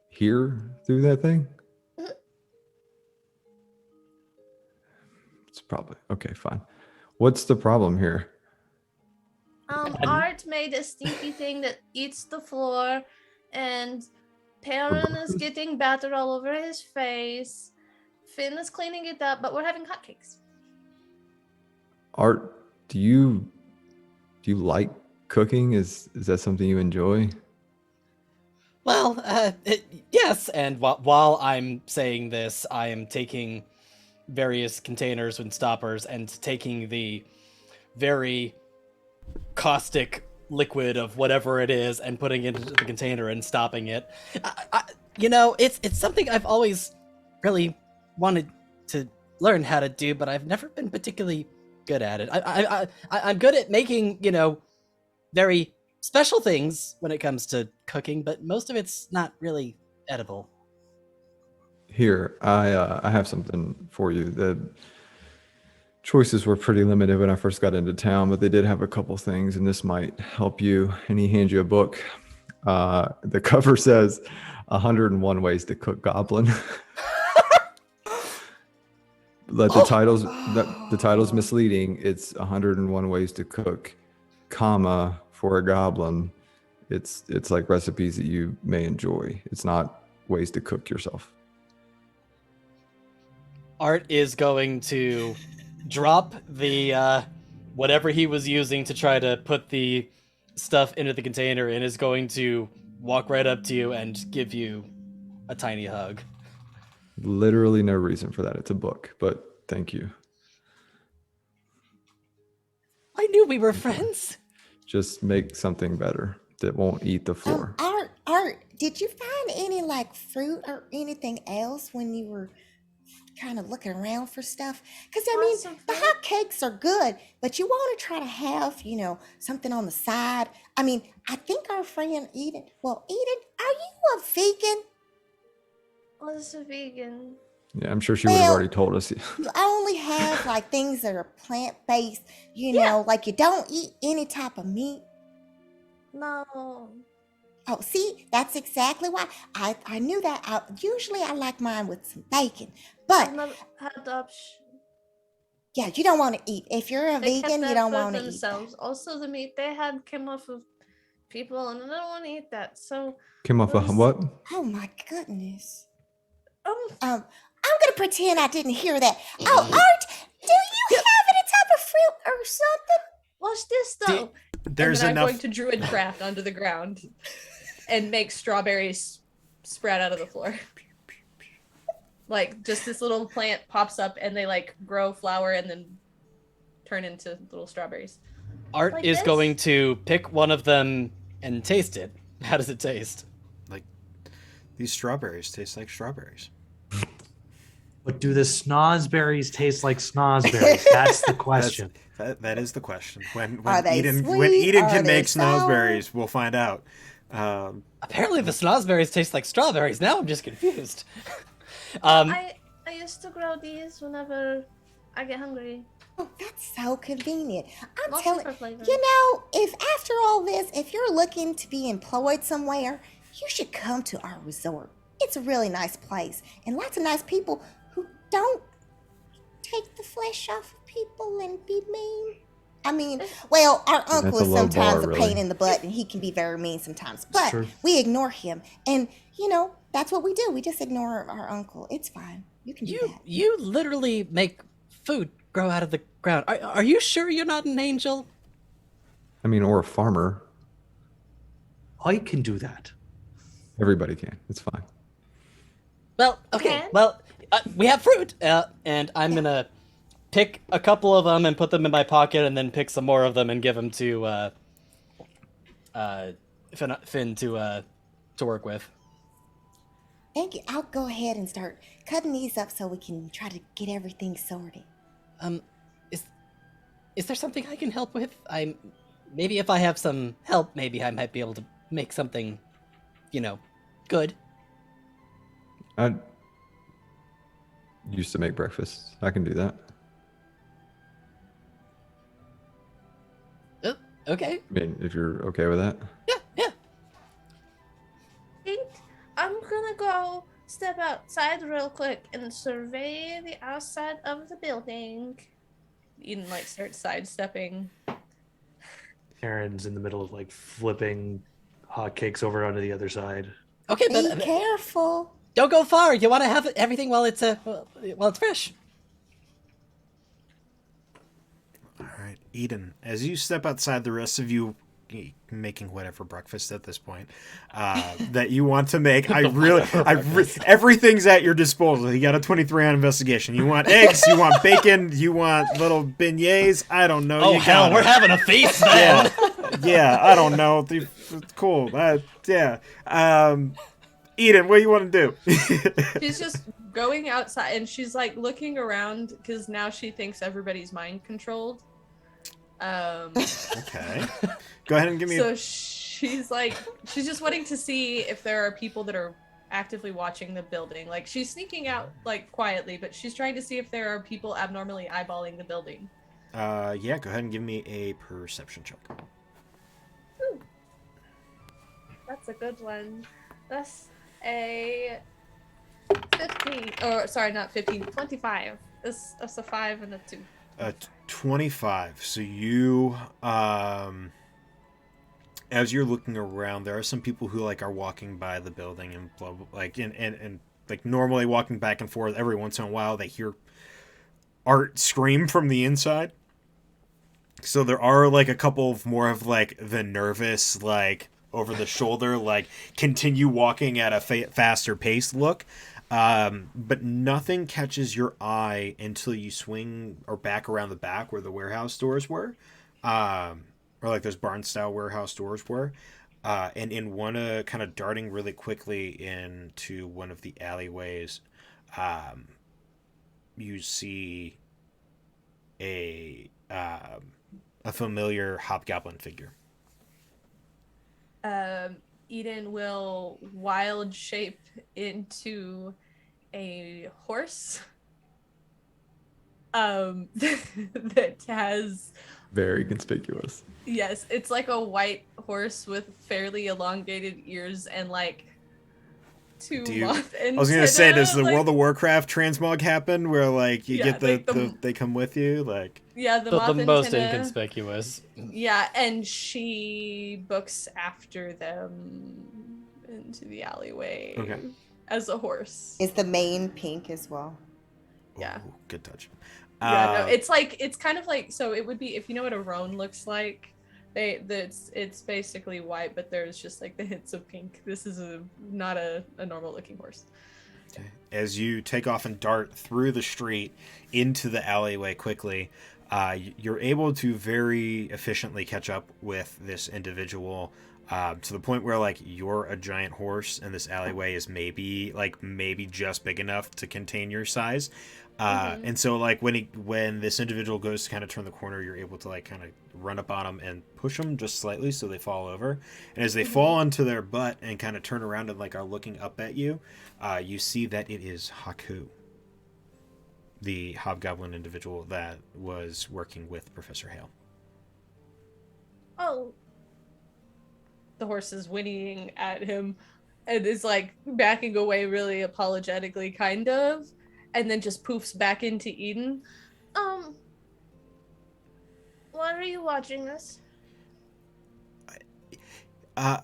hear through that thing? Mm-hmm. It's probably okay. Fine. What's the problem here? Art made a stinky thing that eats the floor, and Perrin is getting batter all over his face. Finn is cleaning it up, but we're having hotcakes. Art, do you like cooking? Is that something you enjoy? Well, yes. And while I'm saying this, I am taking various containers and stoppers and taking the very caustic liquid of whatever it is and putting it into the container and stopping it. It's something I've always really wanted to learn how to do, but I've never been particularly good at it. I'm good at making, very special things when it comes to cooking, but most of it's not really edible. Here, I have something for you. The choices were pretty limited when I first got into town, but they did have a couple things, and this might help you. And he hands you a book. The cover says 101 Ways to Cook Goblin. But the title's misleading. It's 101 Ways to Cook, comma, for a goblin. It's like recipes that you may enjoy. It's not ways to cook yourself. Art is going to drop the whatever he was using to try to put the stuff into the container, and is going to walk right up to you and give you a tiny hug. Literally no reason for that. It's a book, but thank you. I knew we were friends. Just make something better that won't eat the floor. Art, did you find any like fruit or anything else when you were kind of looking around for stuff? Because I mean, the hot cakes are good, but you want to try to have, something on the side. I mean, I think our friend Eden, are you a vegan? was a vegan. Yeah, I'm sure she would have Well, already told us. You only have like things that are plant-based, Yeah. know, like you don't eat any type of meat. No. Oh, see, that's exactly why I knew that. Usually I like mine with some bacon, but I've never had the option. yeah, you don't want to eat. If you're a They kept vegan, you that don't for want to eat themselves. that. Also, the meat they had came off of people, and I don't want to eat that. So, Came off of was- what? Oh my goodness. oh, I'm gonna pretend I didn't hear that. Oh, Art, do you have any type of fruit or something? watch this though. There's and then enough. I'm going to druidcraft onto the ground and make strawberries sprout out of the floor. Like just this little plant pops up and they like grow, flower, and then turn into little strawberries. Art Like is this? going to pick one of them and taste it. How does it taste? These strawberries taste like strawberries. But do the snozberries taste like snozberries? That's the question. That is the question. When Are they Eden sweet? can Are they make sour? snozberries, we'll find out. Apparently the snozberries taste like strawberries. Now I'm just confused. Um, I used to grow these whenever I get hungry. Oh, that's so convenient. I'm Mostly telling for flavor. you know, if after all this, if you're looking to be employed somewhere, you should come to our resort. It's a really nice place and lots of nice people who don't take the flesh off of people and be mean. I mean, well, our uncle That's a is low sometimes bar, a really. pain in the butt and he can be very mean sometimes, but True. we ignore him. And, you know, that's what we do. We just ignore our uncle. It's fine. You can do that. you literally make food grow out of the ground. Are you sure you're not an angel? I mean, or a farmer. I can do that. Everybody can. It's fine. Well, okay. Can? Well, we have fruit, and I'm gonna pick a couple of them and put them in my pocket, and then pick some more of them and give them to Finn to work with. Thank you. I'll go ahead and start cutting these up so we can try to get everything sorted. Is there something I can help with? Maybe if I have some help, maybe I might be able to make something, good. I used to make breakfast. I can do that. Oh, okay. I mean, if you're okay with that. Yeah. think I'm gonna go step outside real quick and survey the outside of the building. Eden like starts sidestepping. Karen's in the middle of like flipping hotcakes over onto the other side. Okay, Be but careful. don't go far. You want to have everything while it's fresh. All right, Eden. As you step outside, the rest of you making whatever breakfast at this point that you want to make. Everything's at your disposal. You got a 23 on investigation. You want eggs, you want bacon, you want little beignets. I don't know. Oh You hell, got we're it. having a feast, man. Yeah, I don't know. Cool. Yeah. Eden, what do you want to do? She's just going outside and she's like looking around because now she thinks everybody's mind controlled. Okay. Go ahead and give me So she's just wanting to see if there are people that are actively watching the building. Like she's sneaking out like quietly, but she's trying to see if there are people abnormally eyeballing the building. yeah, go ahead and give me a perception check. Ooh. That's a good one. That's a 15. Or sorry, not 15. 25. That's a 5 and a 2. 25. So you, as you're looking around, there are some people who like are walking by the building and blah, blah, like and like normally walking back and forth. Every once in a while, they hear Art scream from the inside. So there are like a couple of more of like the nervous, like over the shoulder, like continue walking at a faster pace look. But nothing catches your eye until you swing or back around the back where the warehouse doors were, or like those barn style warehouse doors were. And in one, kind of darting really quickly into one of the alleyways, you see a familiar hobgoblin figure. Eden will wild shape into a horse that has, Very conspicuous. yes, it's like a white horse with fairly elongated ears and like two moth I was gonna say, does the like, World of Warcraft transmog happen where like you get like they come with you? Like, yeah, the The moth most antenna. inconspicuous. Yeah, and she books after them into the alleyway Okay. as a horse. Is the mane pink as well? Yeah. ooh, good touch. Yeah, no, it's kind of like, so it would be, if you know what a roan looks like, it's basically white, but there's just like the hints of pink. This is not a normal looking horse. Okay. As you take off and dart through the street into the alleyway quickly, you're able to very efficiently catch up with this individual, to the point where like you're a giant horse and this alleyway is maybe just big enough to contain your size. And so like when this individual goes to kind of turn the corner, you're able to like kind of run up on them and push them just slightly so they fall over. And as they fall onto their butt and kind of turn around and like are looking up at you, you see that it is Haku, the hobgoblin individual that was working with Professor Hale. Oh. The horse is whinnying at him and is like backing away really apologetically, kind of, and then just poofs back into Eden. Why are you watching us? I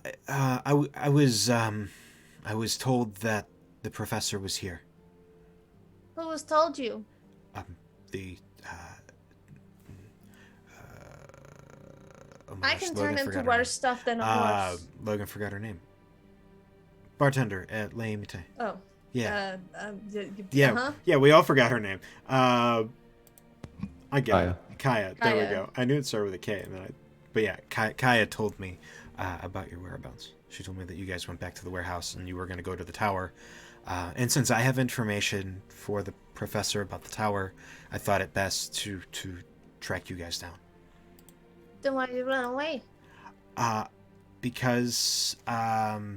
was told that the professor was here. Who was told you? The oh my I gosh, can Logan turn into forgot her worse stuff than a horse. Logan forgot her name. Bartender at Les Mite. Oh. Yeah. Yeah. Yeah, we all forgot her name. I get it. Kaya. There we Kaya. go. I knew it started with a K, and then but yeah, Kaya told me about your whereabouts. She told me that you guys went back to the warehouse and you were going to go to the tower. And since I have information for the professor about the tower, I thought it best to track you guys down. Then why did you run away? Because I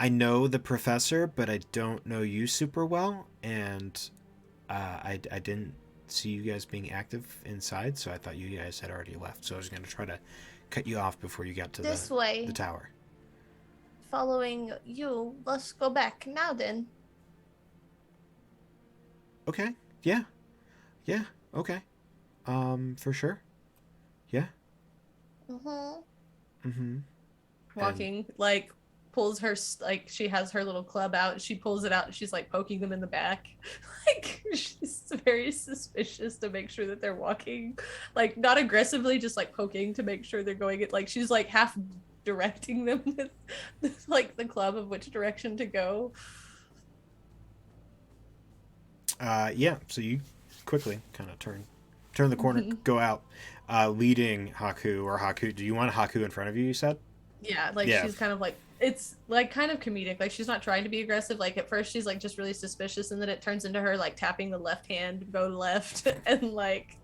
know the professor, but I don't know you super well, and I didn't see you guys being active inside, so I thought you guys had already left. So I was going to try to cut you off before you got to This way. the tower. Following you. Let's go back now then. Okay. Yeah. Yeah. Okay. For sure. Yeah. Walking, like, pulls her, like, she has her little club out. She pulls it out and she's, like, poking them in the back. Like, she's very suspicious to make sure that they're walking. Like, not aggressively, just, like, poking to make sure they're going it. Like, she's, like, half directing them with, like, the club of which direction to go. Yeah. So you quickly kind of turn the corner, go out, leading Haku or Haku. Do you want Haku in front of you? You said. Yeah, like she's kind of like, it's like kind of comedic. Like she's not trying to be aggressive. Like at first she's like just really suspicious, and then it turns into her like tapping the left hand, go left, and like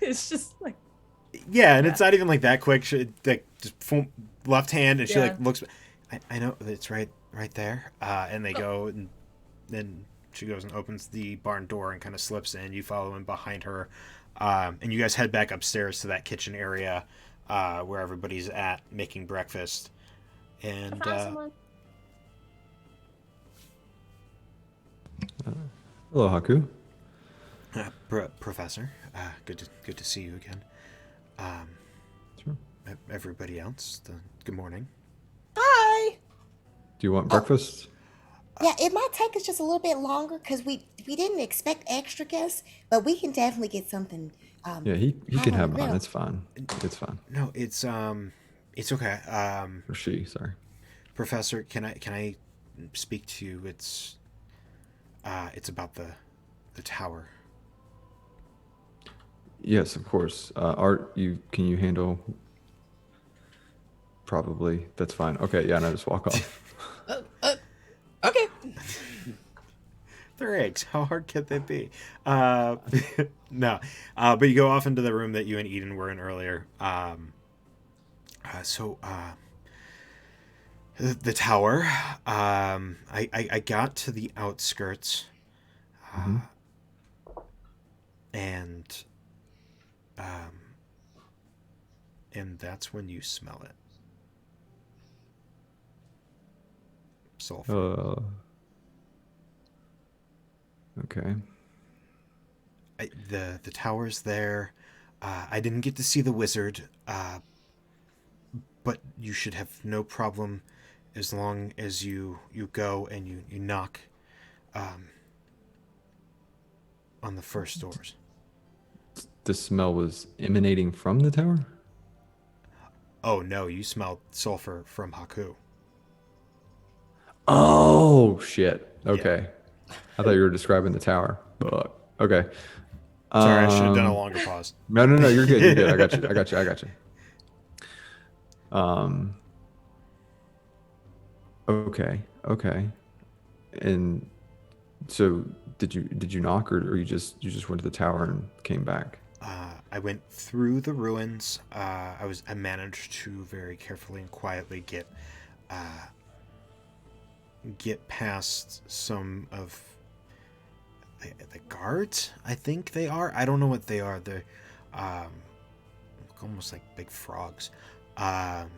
it's just like. Yeah, and it's not even like that quick. She like just left hand, and she like looks. I know it's right there. And they go, and then she goes and opens the barn door and kind of slips in. You follow in behind her, and you guys head back upstairs to that kitchen area. Where everybody's at making breakfast, and hello, Haku. Professor, good to see you again. Sure. Everybody else, good morning. Hi. Do you want breakfast? Yeah, it might take us just a little bit longer because we didn't expect extra guests, but we can definitely get something. Yeah, he can have mine. It's fine. It's fine. No, it's okay. Or she, sorry. Professor, can I speak to you? It's about the tower. Yes, of course. Art, can you handle? Probably. That's fine. Okay, yeah, and I just walk off. Okay. They're eggs. How hard could they be? No. But you go off into the room that you and Eden were in earlier. So The tower. I got to the outskirts, Mhm. and um, and that's when you smell it. Sulfur. Okay. The tower's there. I didn't get to see the wizard, but you should have no problem as long as you go and you knock um, on the first doors. The smell was emanating from the tower? Oh no, you smelled sulfur from Haku. Oh shit. Yeah. Okay. I thought you were describing the tower. But okay. Sorry, I should have done a longer pause. No, you're good. You're good. I got you. Okay. And so did you knock, or you just went to the tower and came back? I went through the ruins. I managed to very carefully and quietly get past some of the guards. I think they are. I don't know what they are. They're almost like big frogs. And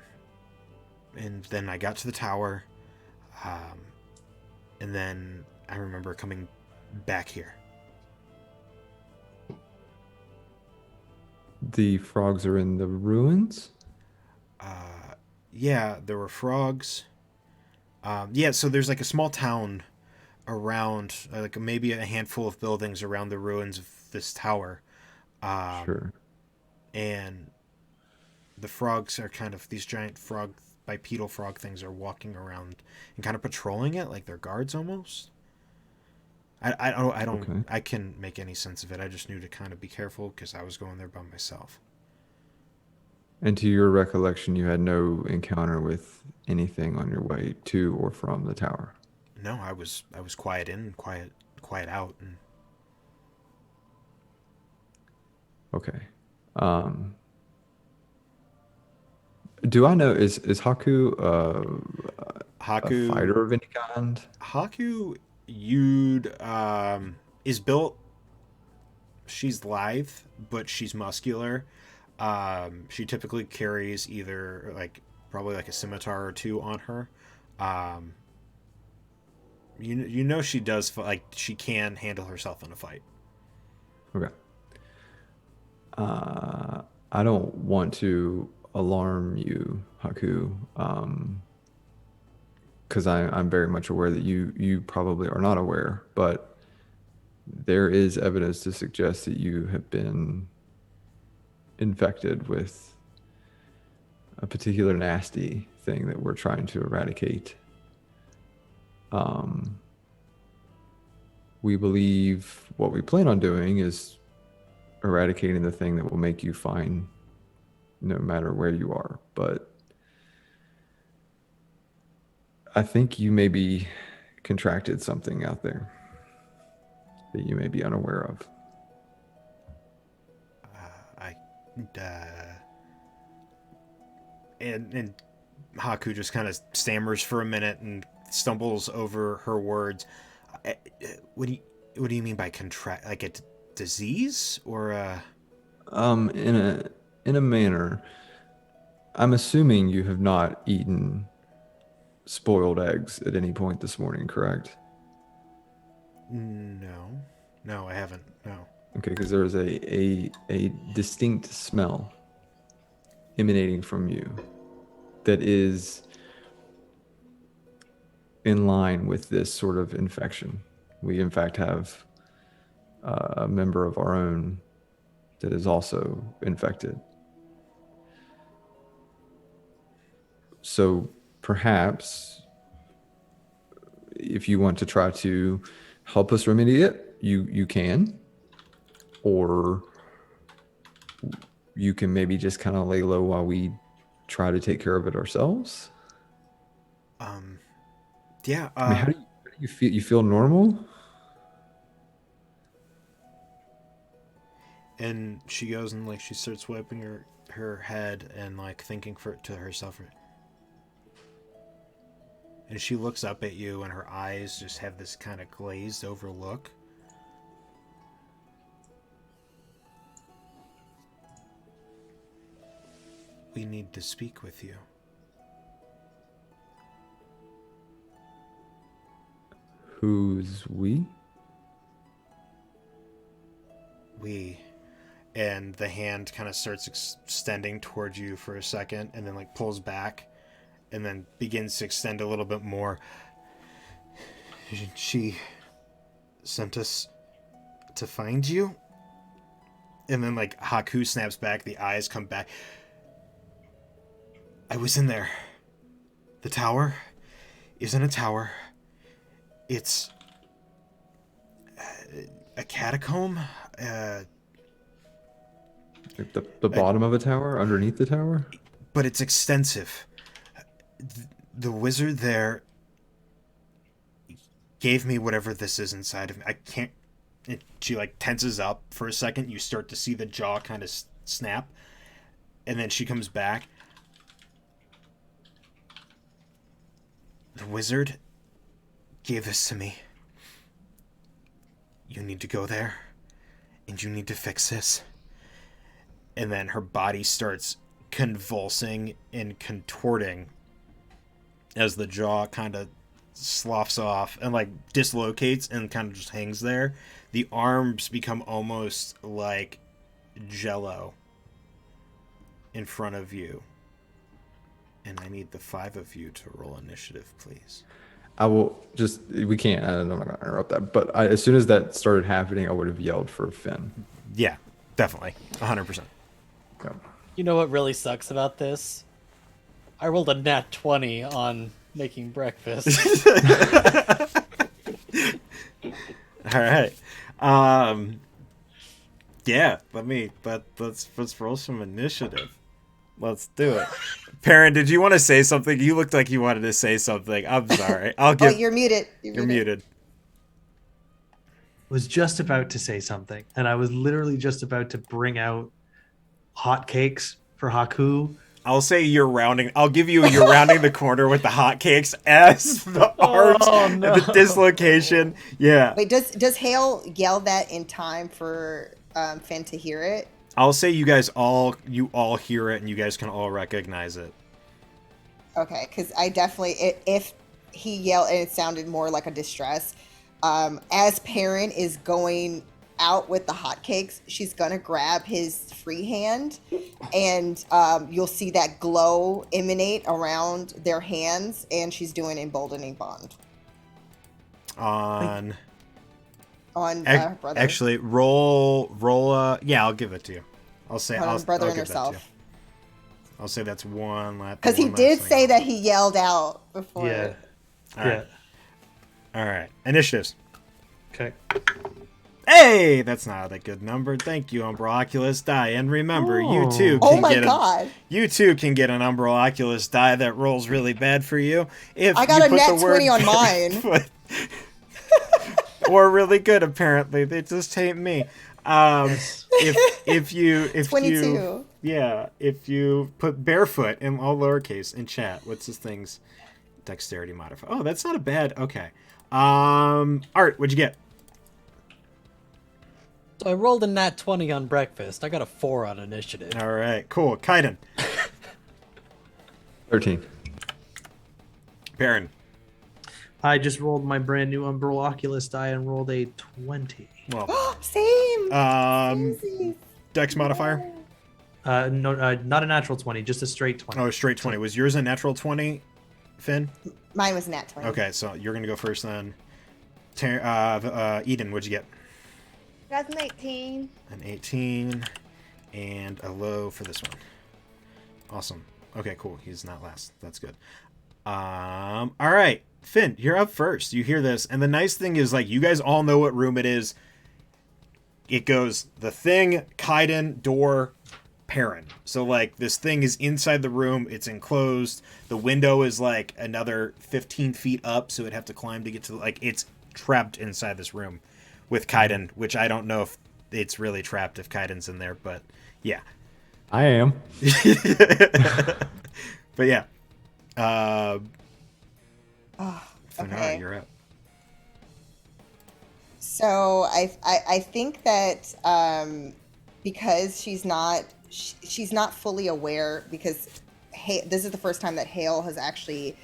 then I got to the tower, and then I remember coming back here. The frogs are in the ruins? Yeah, there were frogs. Yeah, so there's like a small town around, like maybe a handful of buildings around the ruins of this tower. Sure. And the frogs are kind of, these giant bipedal frog things are walking around and kind of patrolling it like they're guards almost. I don't Okay. I can make any sense of it. I just knew to kind of be careful because I was going there by myself. And to your recollection, you had no encounter with anything on your way to or from the tower? No, I was quiet in and quiet out, and Okay. Do I know, is Haku a Haku fighter of any kind? Haku you'd is built. She's lithe, but she's muscular. She typically carries either probably like a scimitar or two on her. Um, you know she does she can handle herself in a fight. Okay. I don't want to alarm you, Haku, because I'm very much aware that you probably are not aware, but there is evidence to suggest that you have been infected with a particular nasty thing that we're trying to eradicate. We believe what we plan on doing is eradicating the thing that will make you fine no matter where you are. But I think you maybe contracted something out there that you may be unaware of. And Haku just kind of stammers for a minute and stumbles over her words. What do you mean by contract? Like a disease or a? In a manner, I'm assuming you have not eaten spoiled eggs at any point this morning, correct? No, I haven't. No. Okay, because there is a distinct smell emanating from you that is in line with this sort of infection. We, in fact, have a member of our own that is also infected. So perhaps if you want to try to help us remedy it, you can, or you can maybe just kind of lay low while we try to take care of it ourselves. Yeah. I mean, how do you feel? You feel normal? And she goes and she starts wiping her head and thinking to herself. And she looks up at you, and her eyes just have this kind of glazed over look. We need to speak with you. Who's we? We. And the hand kind of starts extending towards you for a second, and then like pulls back, and then begins to extend a little bit more. She sent us to find you? And then like Haku snaps back, the eyes come back. I was in there. The tower isn't a tower. It's a catacomb. The bottom of a tower, underneath the tower? But it's extensive. The wizard there gave me whatever this is inside of me. I can't... She like tenses up for a second. You start to see the jaw kind of snap. And then she comes back. The wizard gave this to me. You need to go there. And you need to fix this. And then her body starts convulsing and contorting as the jaw kind of sloughs off and like dislocates and kind of just hangs there. The arms become almost like jello in front of you. And I need the 5 of you to roll initiative, please. I will just, we can't, I'm not going to interrupt that, but as soon as that started happening, I would have yelled for Finn. Yeah, definitely. 100%. Yeah. You know what really sucks about this? I rolled a nat 20 on making breakfast. All right. Yeah, let's roll some initiative. Let's do it. Perrin, did you want to say something? You looked like you wanted to say something. I'm sorry. I'll give. Oh, you're muted. You're muted. Was just about to say something, and I was literally just about to bring out hotcakes for Haku. I'll say you're rounding. I'll give you. You're rounding the corner with the hotcakes as the arms and the dislocation. Yeah. Wait, does Hale yell that in time for Finn to hear it? I'll say you all hear it and you guys can all recognize it. Okay, because I definitely, if he yelled and it sounded more like a distress, as Perrin is going out with the hotcakes, she's gonna grab his free hand, and you'll see that glow emanate around their hands, and she's doing emboldening bond on her brother. Actually, roll. Yeah, I'll give it to you. I'll say I'll brother I'll and give that to you. herself. I'll say that's one last. Because he did say that he yelled out before. Yeah. All right. All right. Initiatives. Okay. Hey, that's not a good number. Thank you, Umbral Oculus die. And remember, you too Oh can my get God. You too can get an Umbral Oculus die that rolls really bad for you. If I got you a put nat the word 20 on mine. or really good, apparently. They just hate me. If you 22. if you put barefoot in all lowercase in chat, what's this thing's dexterity modifier? Oh, that's not a bad. Okay. Art, what'd you get? So I rolled a nat 20 on breakfast. I got a 4 on initiative. All right, cool. Kaiden. 13. Perrin. I just rolled my brand new Umbral Oculus die and rolled a 20. Well, Same. dex modifier? No, not a natural 20, just a straight 20. Oh, straight 20. Was yours a natural 20, Finn? Mine was nat 20. Okay, so you're going to go first then. Eden, what'd you get? That's an 18. An 18. And a low for this one. Awesome. Okay, cool. He's not last. That's good. All right. Finn, you're up first. You hear this. And the nice thing is, like, you guys all know what room it is. It goes the thing, Kaiden, door, Perrin. So, like, this thing is inside the room. It's enclosed. The window is, like, another 15 feet up, so it'd have to climb to get to, like, it's trapped inside this room with Kaiden, which I don't know if it's really trapped if Kaiden's in there, but yeah. I am. But yeah. Oh, Fenara, okay. you're up. So I think that because she's not fully aware, because this is the first time that Hale has actually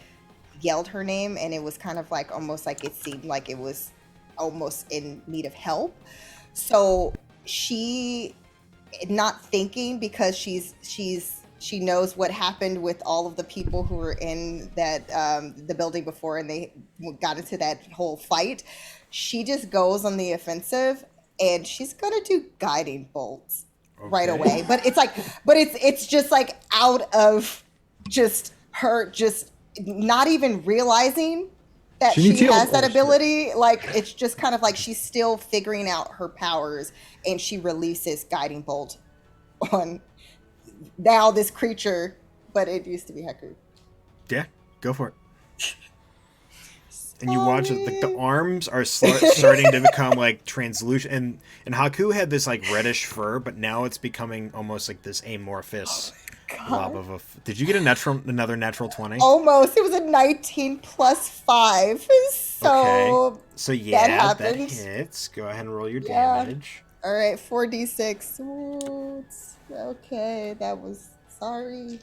yelled her name, and it was kind of like almost like it seemed like it was almost in need of help. So she, not thinking, because she knows what happened with all of the people who were in that the building before, and they got into that whole fight. She just goes on the offensive, and she's gonna do guiding bolts right Okay. away. But it's just like out of just her just not even realizing that She she needs help. has that Oh, shit. ability. Like, it's just kind of like she's still figuring out her powers, and she releases guiding bolt on now this creature, but it used to be Heku. Yeah, go for it. And you watch it, like the arms are starting to become like translucent, and Haku had this like reddish fur, but now it's becoming almost like this amorphous blob of a. Did you get another natural 20? Almost. It was a 19 plus 5. So Okay. So yeah, that happened. hits. Go ahead and roll your Yeah. damage. All right, 4d6. Ooh, okay, that was sorry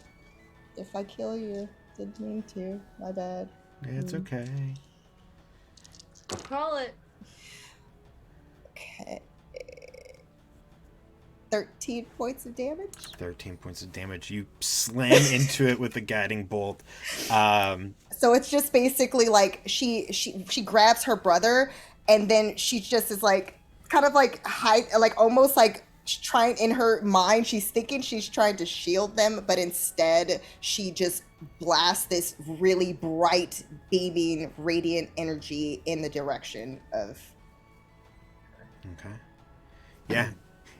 if I kill you. Didn't mean to. My bad. Yeah, it's okay. Call it. Okay. 13 points of damage. 13 points of damage. You slam into it with the guiding bolt. So it's just basically like she grabs her brother, and then she just is like kind of like like almost like trying, in her mind she's thinking she's trying to shield them, but instead she just blasts this really bright, beaming, radiant energy in the direction of. Okay. Yeah.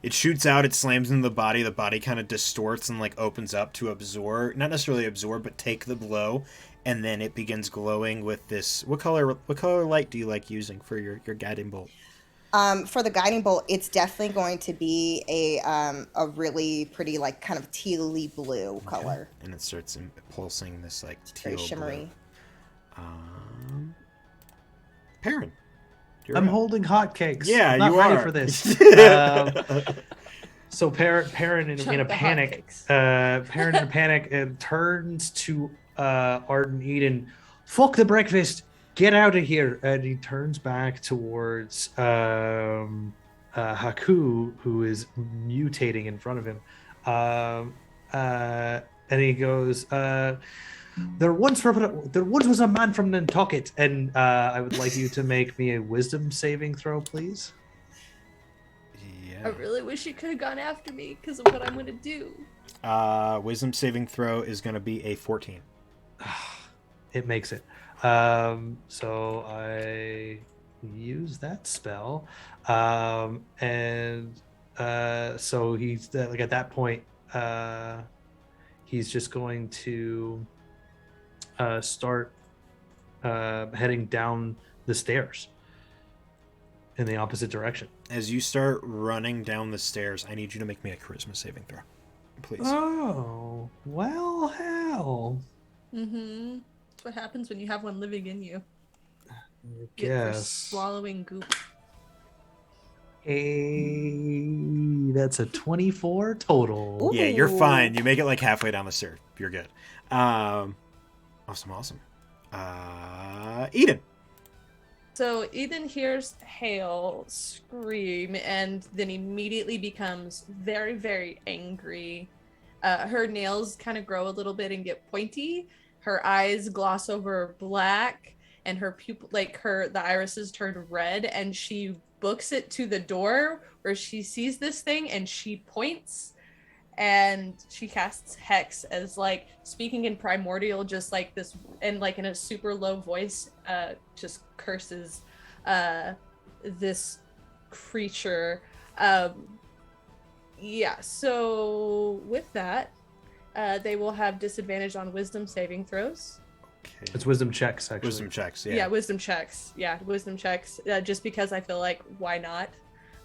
It shoots out, it slams into the body kind of distorts and like opens up to absorb, not necessarily absorb, but take the blow, and then it begins glowing with this. What color light do you like using for your guiding bolt? For the guiding bolt, it's definitely going to be a really pretty, like, kind of teal-y blue color. And it starts pulsing this like Very teal shimmery. blue. Perrin, you're I'm up. holding hotcakes. Yeah, I'm not you ready are. for this. So Perrin in Chunk a the panic, hotcakes. Perrin in a panic turns to Arden Eden. Fuck the breakfast. Get out of here. And he turns back towards Haku, who is mutating in front of him. And he goes, there once was a man from Nantucket, and I would like you to make me a wisdom saving throw, please. I really wish you could have gone after me because of what I'm going to do. Wisdom saving throw is going to be a 14. It makes it. So I use that spell. So he's like at that point, he's just going to start heading down the stairs in the opposite direction. As you start running down the stairs, I need you to make me a charisma saving throw, please. Oh, well, hell. Mm-hmm. That's what happens when you have one living in you. Get for Yes. swallowing goop. Hey, that's a 24 total. Yeah, you're Ooh. fine. You make it like halfway down the stairs. You're good. Awesome. Eden. So Eden hears Hale scream and then immediately becomes very, very angry. Her nails kind of grow a little bit and get pointy. Her eyes gloss over black, and her pupil, the irises turn red, and she books it to the door where she sees this thing, and she points, and she casts Hex as like speaking in primordial, just like this, and like in a super low voice, just curses this creature. So with that, they will have disadvantage on wisdom saving throws. Okay. It's wisdom checks, actually. Wisdom checks, yeah. Yeah, wisdom checks. Just because I feel like, why not?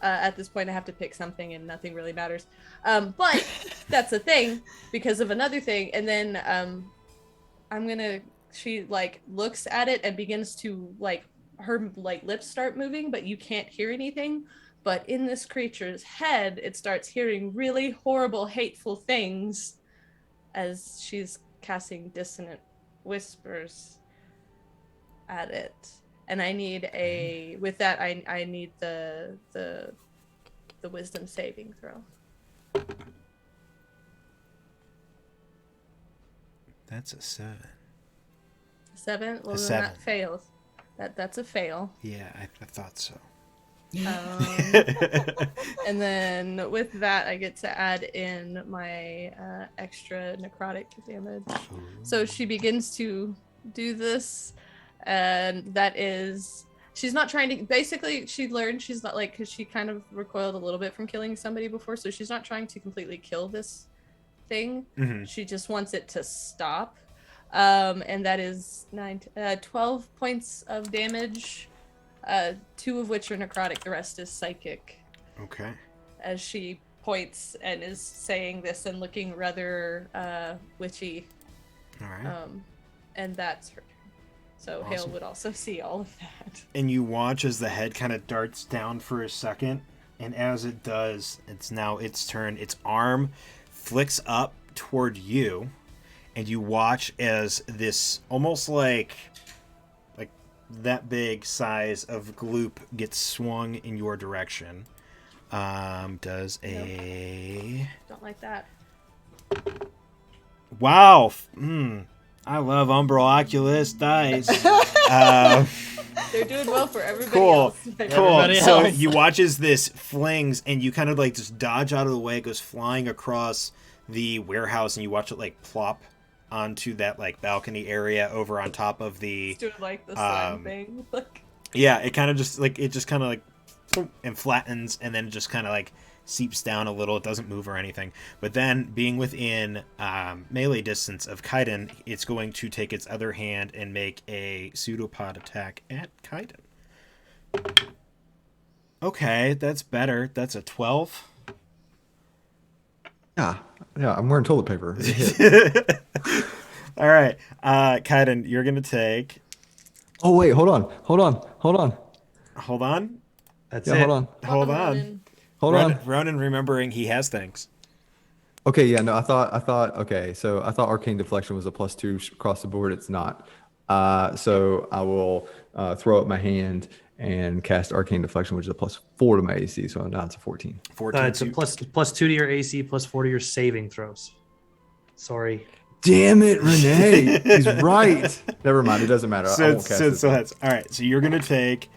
At this point, I have to pick something and nothing really matters. But that's the thing, because of another thing. And then I'm going to she like looks at it and begins to like her like lips start moving, but you can't hear anything. But in this creature's head, it starts hearing really horrible, hateful things as she's casting dissonant whispers at it. And I need with that I need the wisdom saving throw. That's a 7. 7? Well, A then 7. that fails. That's a fail. Yeah, I thought so. And then with that, I get to add in my extra necrotic damage. So she begins to do this, and that is, she's not trying to, basically she learned she's not like, because she kind of recoiled a little bit from killing somebody before, so she's not trying to completely kill this thing. She just wants it to stop. And that is 12 points of damage, 2 of which are necrotic, the rest is psychic. Okay. As she points and is saying this and looking rather witchy. All right. And that's her turn. So Awesome. Hale would also see all of that. And you watch as the head kind of darts down for a second, and as it does, it's now its turn. Its arm flicks up toward you, and you watch as this almost like that big size of gloop gets swung in your direction. Does a... Don't like that. Wow. I love Umbral Oculus dice. They're doing well for everybody Cool. else. Cool. Everybody So else. you watch as this flings, and you kind of like just dodge out of the way. It goes flying across the warehouse, and you watch it like plop onto that like balcony area over on top of the. It's doing like the slime thing. Like, Yeah, it kind of just like boom, and flattens, and then it just kind of like seeps down a little. It doesn't move or anything. But then, being within melee distance of Kaiden, it's going to take its other hand and make a pseudopod attack at Kaiden. Okay, that's better. That's a 12. Yeah, I'm wearing toilet paper. It hit. All right, Kaiden, you're gonna take. Oh wait, hold on. Hold on. That's Yeah, it. Hold on. Ronan. Hold on. Ronan remembering he has things. Okay, yeah, no, I thought. Okay, so I thought arcane deflection was a +2 across the board. It's not. So I will throw up my hand and cast arcane deflection, which is a +4 to my AC. So now it's a 14. 14. It's a plus 2 to your AC, +4 to your saving throws. Sorry. Damn it, Renee. He's right. Never mind. It doesn't matter. I So won't cast it. that's all right. So you're gonna take.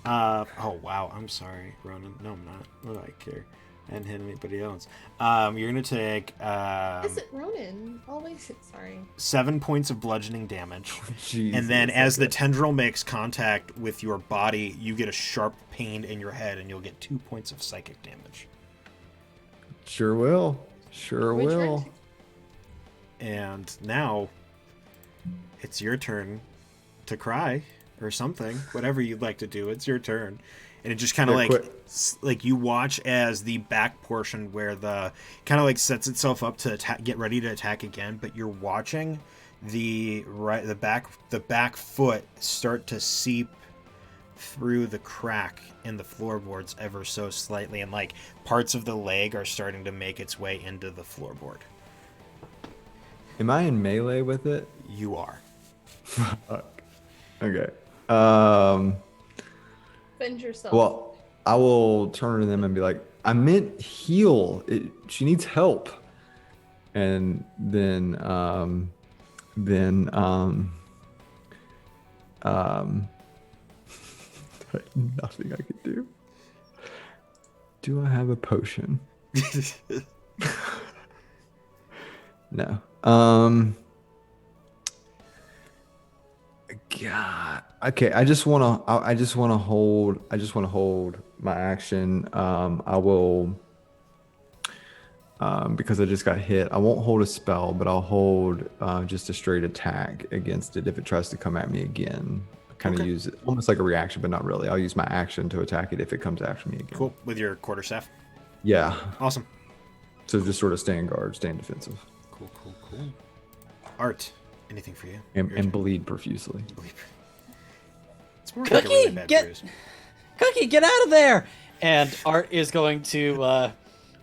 Oh wow, I'm sorry, Ronan. No, I'm not. What do I care? I hadn't hit anybody else. You're gonna take Is it Ronan? Always. Sorry. 7 points of bludgeoning damage, Jesus, and then that's as so the good. tendril makes contact with your body, you get a sharp pain in your head, and you'll get 2 points of psychic damage. Sure will. Sure Which will. hurts. And now it's your turn to cry or something, whatever you'd like to do. It's your turn. And it just kind of Yeah, like you watch as the back portion where the kind of like sets itself up to attack, get ready to attack again, but you're watching the back foot start to seep through the crack in the floorboards ever so slightly, and like parts of the leg are starting to make its way into the floorboard. Am I in melee with it? You are. Okay. Defend yourself. Well, I will turn to them and be like, I meant heal. She needs help. And then nothing I could do. Do I have a potion? No. God. Okay. I just want to hold my action. I will. Because I just got hit, I won't hold a spell, but I'll hold just a straight attack against it if it tries to come at me again. Kind of use it almost like a reaction, but not really. I'll use my action to attack it if it comes after me again. Cool. With your quarterstaff. Yeah. Awesome. So just sort of stand guard, stand defensive. Cool. Art. Anything for you? And bleed profusely. It's more like a really bad bruise. Cookie, get out of there! And Art is going to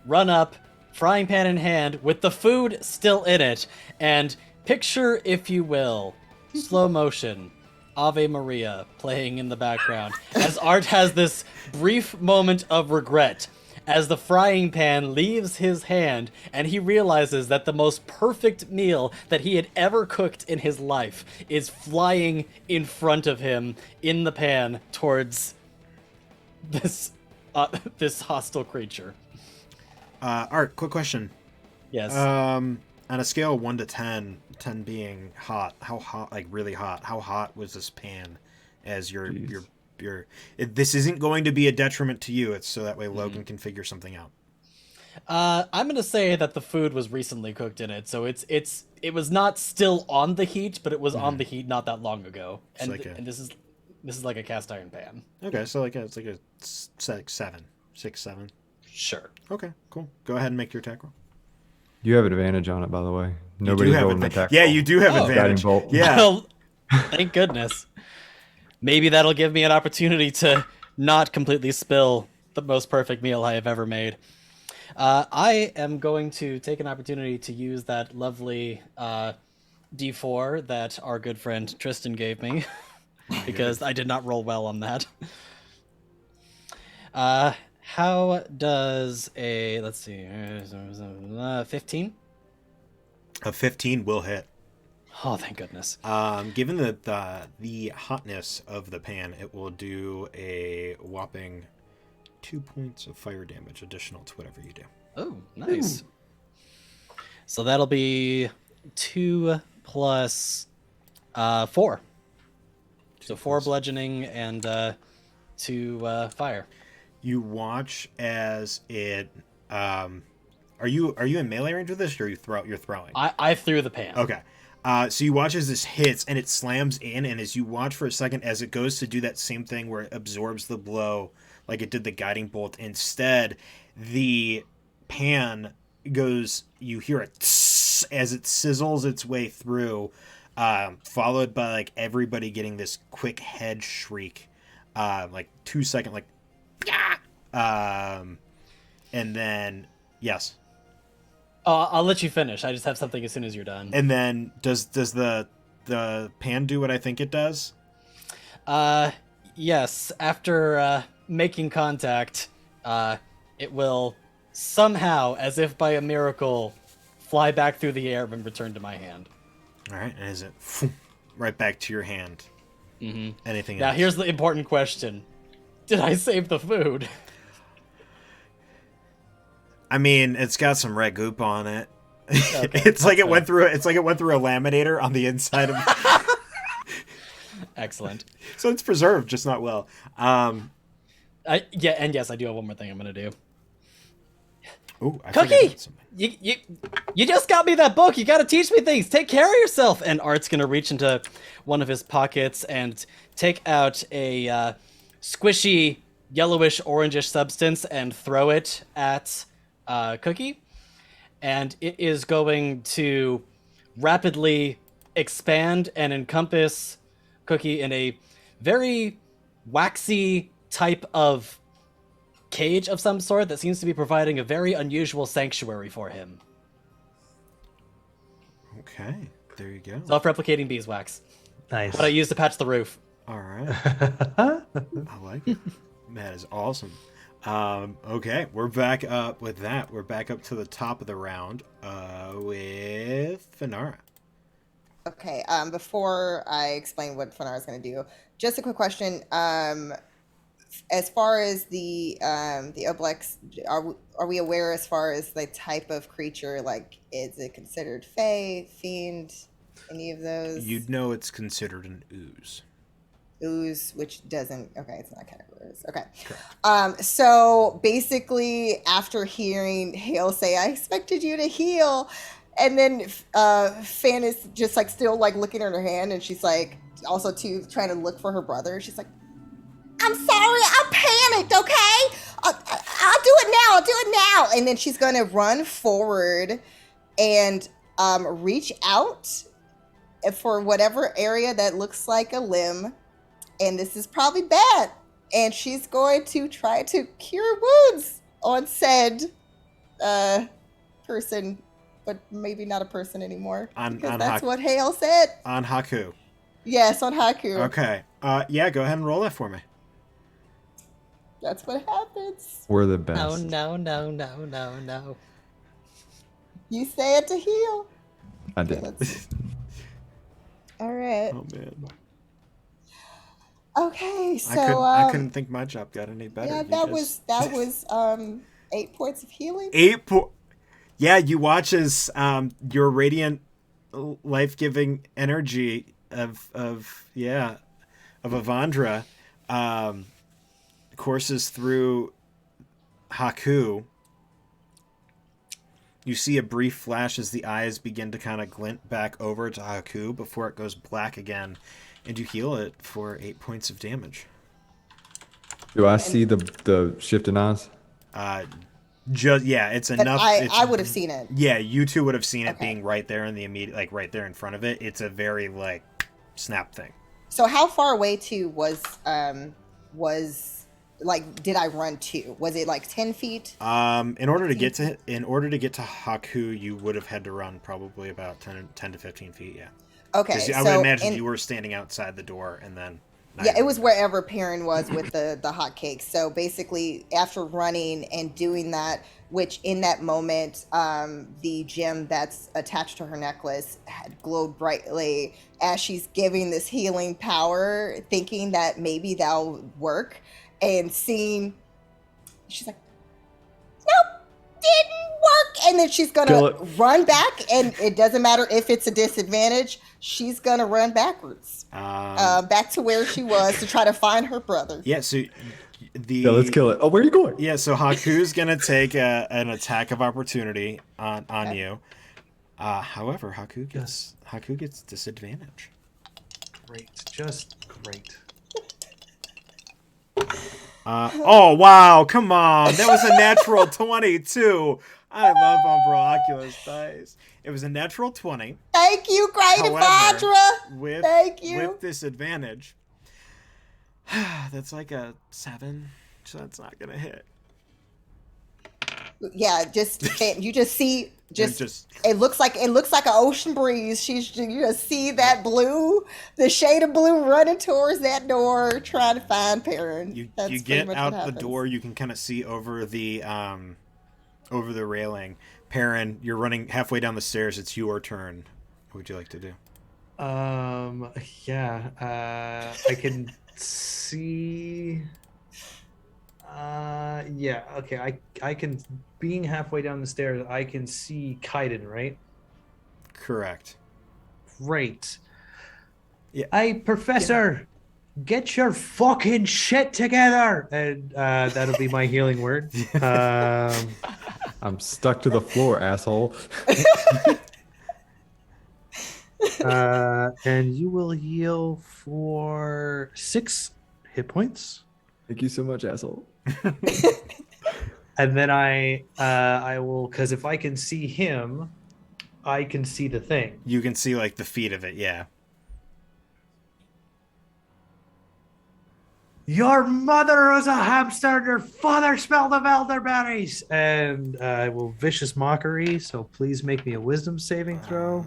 run up, frying pan in hand, with the food still in it, and picture, if you will, slow motion, Ave Maria playing in the background, as Art has this brief moment of regret as the frying pan leaves his hand and he realizes that the most perfect meal that he had ever cooked in his life is flying in front of him in the pan towards this hostile creature. Art, quick question. Yes. On a scale of 1 to 10, 10 being hot, how hot, like really hot, how hot was this pan as this isn't going to be a detriment to you. It's so that way Logan can figure something out. I'm gonna say that the food was recently cooked in it, so it was not still on the heat, but it was on the heat not that long ago. And, and this is like a cast iron pan. Okay, so it's like a 6, 7. Sure. Okay, cool. Go ahead and make your attack roll. You have advantage on it, by the way. Nobody's rolling an attack. Yeah, you do have advantage. Bolt. Yeah. Well, thank goodness. Maybe that'll give me an opportunity to not completely spill the most perfect meal I have ever made. I am going to take an opportunity to use that lovely D4 that our good friend Tristan gave me, because I did not roll well on that. How does let's see, 15? A 15 will hit. Oh, thank goodness. Given the hotness of the pan, it will do a whopping 2 points of fire damage additional to whatever you do. Oh, nice. Ooh. So that'll be 2 plus 4. So 4 bludgeoning and 2 fire. You watch as it. Are you in melee range with this, or you're throwing? I threw the pan. Okay. So you watch as this hits and it slams in, and as you watch for a second as it goes to do that same thing where it absorbs the blow like it did the guiding bolt, instead the pan goes, you hear it as it sizzles its way through, followed by like everybody getting this quick head shriek, like 2 second, like yeah, and then yes. I'll let you finish. I just have something as soon as you're done. And then does the pan do what I think it does? Yes. After making contact, it will somehow, as if by a miracle, fly back through the air and return to my hand. All right, and is it right back to your hand? Mm-hmm. Anything now, else? here's the important question. Did I save the food? I mean, it's got some red goop on it. Okay, it's like it went through. It's like it went through a laminator on the inside of. Excellent. So it's preserved, just not well. Yeah, and yes, I do have one more thing I'm gonna do. Ooh, Cookie, you just got me that book. You got to teach me things. Take care of yourself. And Art's gonna reach into one of his pockets and take out a squishy yellowish orangish substance and throw it at Cookie, and it is going to rapidly expand and encompass Cookie in a very waxy type of cage of some sort that seems to be providing a very unusual sanctuary for him. Okay, there you go. Self-replicating beeswax. Nice. What I use to patch the roof. All right, I like it. That is awesome. Okay, we're back up with that. We're back up to the top of the round with Finara. Okay, before I explain what Fanara is going to do, just a quick question. As far as the Oblex, are we aware as far as the type of creature? Like, is it considered Fae, Fiend, any of those? You'd know it's considered an ooze. Ooze, which doesn't, okay, it's not categorized. Okay. Correct. So basically, after hearing Hale say, I expected you to heal, and then Fan is just like still like looking at her hand, and she's like also too trying to look for her brother. She's like, I'm sorry, I panicked, okay? I'll do it now. And then she's going to run forward and reach out for whatever area that looks like a limb, and this is probably bad. And she's going to try to cure wounds on said person, but maybe not a person anymore. Because that's what Hale said. On Haku. Yes, on Haku. Okay. Yeah, go ahead and roll that for me. That's what happens. We're the best. No. You say it to heal. I did. All right. Oh man. Okay, so I couldn't think my job got any better. Yeah, that was 8 points of healing. Yeah, you watch as your radiant, life-giving energy of Avandra courses through Haku. You see a brief flash as the eyes begin to kind of glint back over to Haku before it goes black again, and you heal it for 8 points of damage. Do I see the shift in eyes? It's enough. I would have seen it. Yeah, you two would have seen it being right there in the immediate, like right there in front of it. It's a very like snap thing. So how far away to was like, did I run to? Was it like 10 feet? In order to get to Haku, you would have had to run probably about 10 to 15 feet. Yeah. Okay. I would imagine you were standing outside the door and then. Yeah, it was wherever Perrin was with the hot cakes. So basically, after running and doing that, which in that moment, the gem that's attached to her necklace had glowed brightly as she's giving this healing power, thinking that maybe that'll work, and seeing, she's like, nope, didn't work. And then she's gonna run back, and it doesn't matter if it's a disadvantage, she's gonna run backwards. Back to where she was to try to find her brother. Yeah, so let's kill it. Oh, where are you going? Yeah, so Haku's gonna take an attack of opportunity on you. However, Haku gets disadvantage. Great, just great. Oh wow! Come on, that was a natural 22. I love Umbral dice. It was a natural 20. Thank you, great Avandra. Thank you. With disadvantage, that's like a 7, so that's not gonna hit. Yeah, you just see it looks like an ocean breeze. You just see that blue, the shade of blue running towards that door, trying to find Perrin. You get out the door. You can kind of see over the railing. Perrin, you're running halfway down the stairs. It's your turn. What would you like to do? Yeah. I can see. Yeah. Okay. I can. Being halfway down the stairs, I can see Kaiden, right? Correct. Great. Yeah. Hey, Professor, get your fucking shit together, and that'll be my healing word. I'm stuck to the floor, asshole. And you will heal for 6 hit points. Thank you so much, asshole. And then I will, because if I can see him, I can see the thing. You can see like the feet of it, yeah. Your mother was a hamster and your father smelled of elderberries. And I will vicious mockery, so please make me a wisdom saving throw.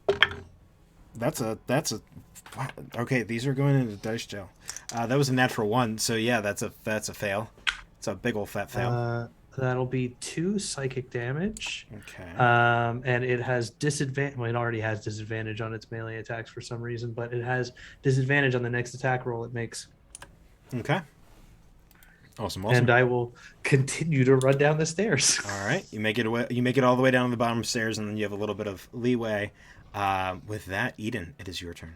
Okay. That's a okay, these are going into dice jail. That was a natural 1, so yeah, that's a fail. It's a big old fat fail. That'll be 2 psychic damage. Okay. And it has disadvantage. Well, it already has disadvantage on its melee attacks for some reason, but it has disadvantage on the next attack roll it makes. Okay. Awesome. And I will continue to run down the stairs. All right. You make it away. You make it all the way down to the bottom stairs, and then you have a little bit of leeway. With that, Eden, it is your turn.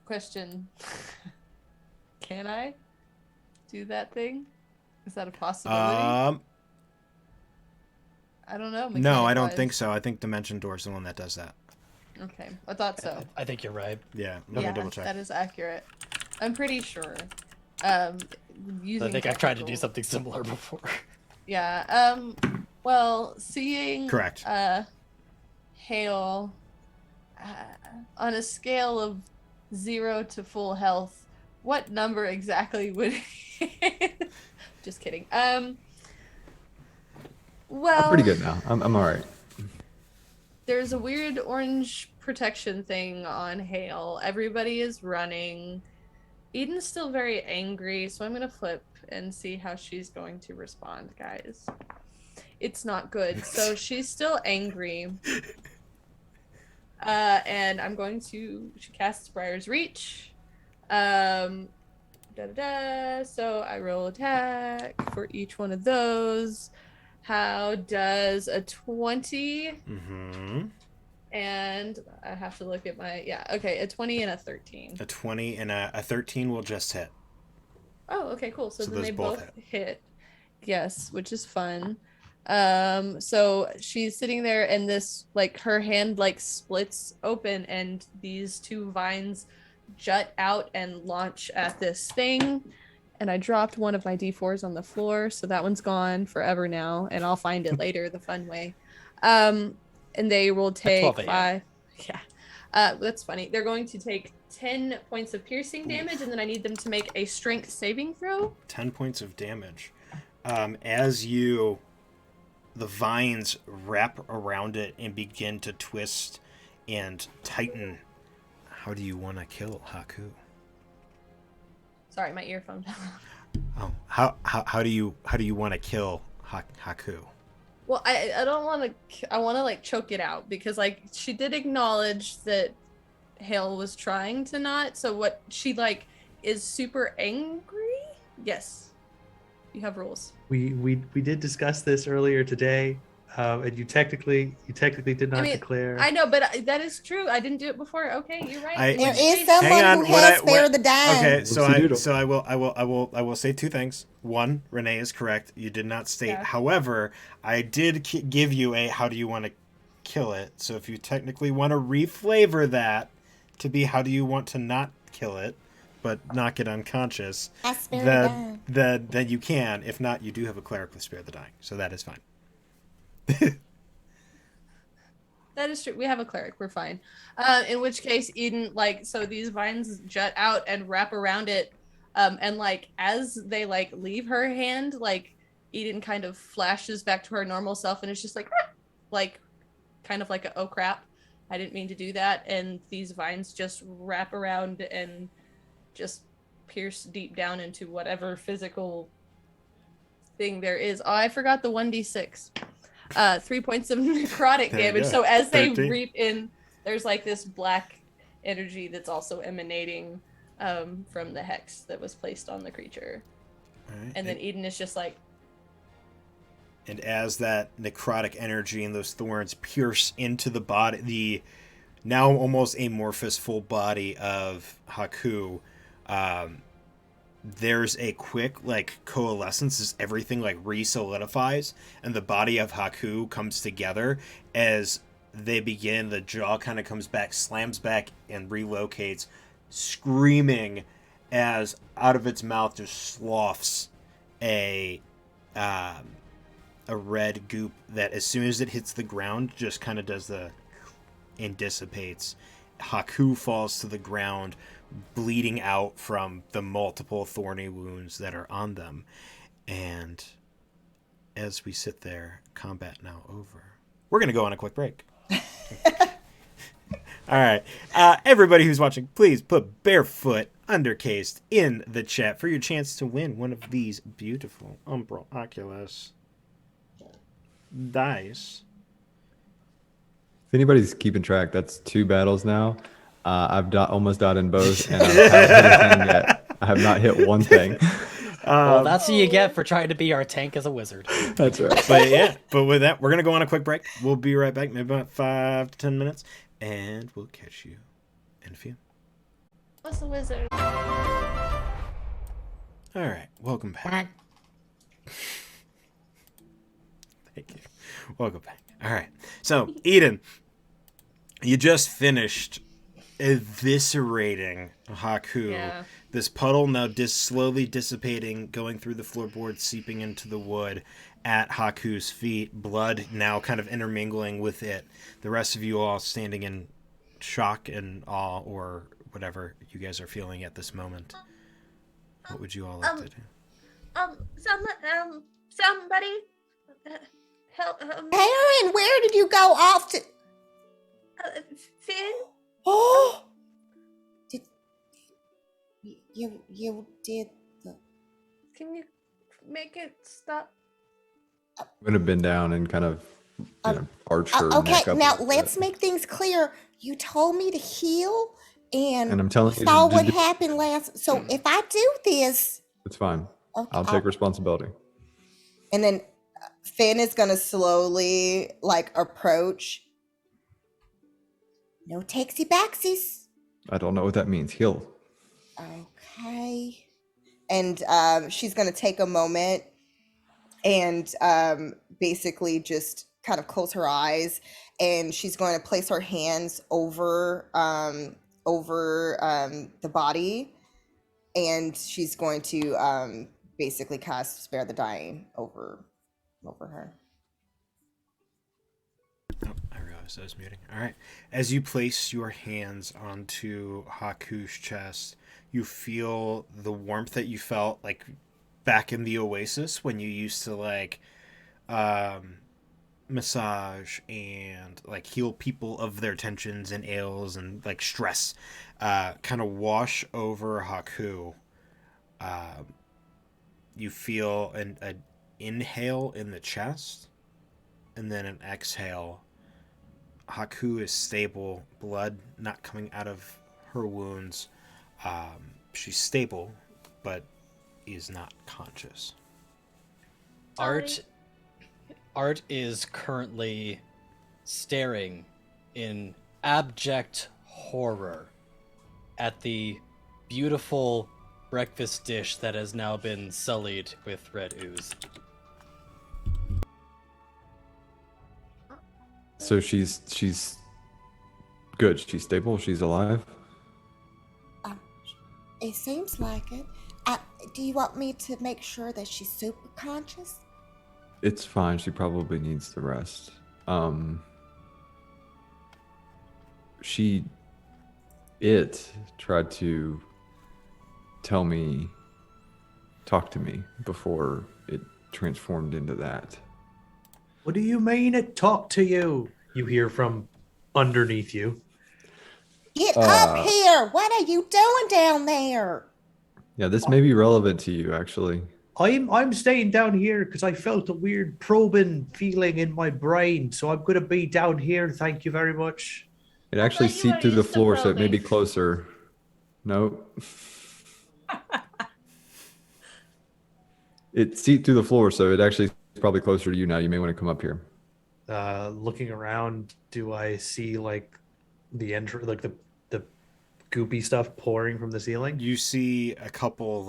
Question. Can I do that thing? Is that a possibility? I don't know. No, I don't think so. I think Dimension Door is the one that does that. Okay, I thought so. I think you're right. Yeah, let me double check. That is accurate. I'm pretty sure. I think I've tried to do something similar before. Yeah. Well, seeing Correct. Hale on a scale of 0 to full health, what number exactly would just kidding. Well, I'm pretty good now. I'm all right. there's a weird orange protection thing on Hale. Everybody is running. Eden's still very angry, so I'm gonna flip and see how she's going to respond, guys. It's not good. So she's still angry. And I'm going to cast Briar's Reach. So I roll attack for each one of those. How does a 20? Mm-hmm. And I have to look at my a 20 and a 13. A 20 and a 13 will just hit. Oh, okay, cool. So then those they both both hit. Yes, which is fun. So she's sitting there and this like her hand like splits open and these two vines jut out and launch at this thing. And I dropped one of my D4s on the floor, so that one's gone forever now, and I'll find it later the fun way. And they will take 12 a.m. 5. Yeah. That's funny. They're going to take 10 points of piercing damage, and then I need them to make a strength saving throw. 10 points of damage. As the vines wrap around it and begin to twist and tighten, how do you want to kill Haku? Sorry, my earphone. Oh, how do you want to kill Haku? Well, I don't want to. I want to like choke it out because like she did acknowledge that Hale was trying to not. So what she like is super angry. Yes, you have rules. We did discuss this earlier today, and you technically did not declare. I know, but that is true. I didn't do it before. Okay, you're right. There is someone who has spared the dime. Okay, so I will say two things. One, Renee is correct. You did not state. Yeah. However, I did give you a how do you want to kill it. So if you technically want to reflavor that to be how do you want to not kill it, but not get unconscious, then you can. If not, you do have a cleric with spare the dying, so that is fine. That is true. We have a cleric. We're fine. In which case, Eden, like, so these vines jut out and wrap around it. And like, as they like leave her hand, like Eden kind of flashes back to her normal self and it's just like kind of like a, oh crap, I didn't mean to do that. And these vines just wrap around and just pierce deep down into whatever physical thing there is. Oh, I forgot the 1d6. 3 points of necrotic damage. So as they 13. reap in, there's like this black energy that's also emanating from the hex that was placed on the creature. Right. And then Eden is just like, and as that necrotic energy and those thorns pierce into the body, the now almost amorphous full body of Haku, there's a quick like coalescence as everything like re-solidifies and the body of Haku comes together as they begin. The jaw kind of comes back, slams back, and relocates, screaming as out of its mouth just sloughs a red goop that as soon as it hits the ground just kind of does the and dissipates. Haku falls to the ground, bleeding out from the multiple thorny wounds that are on them. And as we sit there, combat now over, we're going to go on a quick break. All right. Everybody who's watching, please put barefoot undercased in the chat for your chance to win one of these beautiful Umbral Oculus dice. If anybody's keeping track, that's 2 battles now. I've almost died in both, and I haven't hit anything yet. I have not hit one thing. Well, that's what you get for trying to be our tank as a wizard. That's right. But with that, we're going to go on a quick break. We'll be right back, maybe about 5 to 10 minutes, and we'll catch you in a few. what's the wizard? All right, welcome back. Thank you. Welcome back. All right. So, Eden, you just finished eviscerating Haku. Yeah. This puddle now slowly dissipating, going through the floorboards, seeping into the wood at Haku's feet. Blood now kind of intermingling with it. The rest of you all standing in shock and awe, or whatever you guys are feeling at this moment. What would you all like to do? Somebody, help, Aaron, where did you go off to? Finn. Oh, did you did the? Can you make it stop? I'm gonna bend down and kind of arch her Okay, neck up. now let's make things clear. You told me to heal, and I'm telling you, saw what just do- happened last. So if I do this, it's fine. okay, I'll take responsibility. And then Finn is gonna slowly approach. No takesy backsies. I don't know what that means. Heal. Okay. And she's gonna take a moment and basically just kind of close her eyes, and she's going to place her hands over the body, and she's going to basically cast Spare the Dying over her. Oh, I realized I was muting. All right. As you place your hands onto Haku's chest, you feel the warmth that you felt back in the Oasis when you used to massage and heal people of their tensions and ails and stress kind of wash over Haku. You feel an inhale in the chest and then an exhale. Haku is stable, blood not coming out of her wounds. She's stable, but is not conscious. Art is currently staring in abject horror at the beautiful breakfast dish that has now been sullied with red ooze. So she's good. She's stable. She's alive. It seems like it. Do you want me to make sure that she's super conscious? It's fine. She probably needs the rest. It tried to talk to me before it transformed into that. What do you mean it talked to you? You hear from underneath you. Get up here! What are you doing down there? Yeah, this may be relevant to you, actually. I'm staying down here because I felt a weird probing feeling in my brain, so I'm gonna be down here. Thank you very much. It actually thought you were seeped through the used to floor, so it may be probing. closer. Nope. It seeped through the floor, so it actually is probably closer to you now. You may want to come up here. Looking around, do I see the the goopy stuff pouring from the ceiling? You see a couple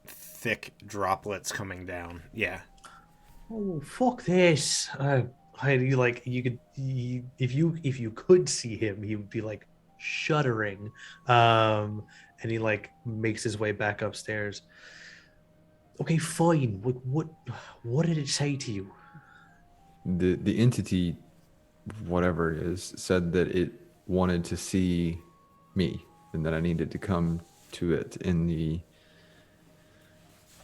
thick droplets coming down. Yeah. Oh, fuck this! If you could see him, he would be shuddering. And he makes his way back upstairs. Okay, fine. What did it say to you? The entity, whatever it is, said that it wanted to see me and that I needed to come to it in the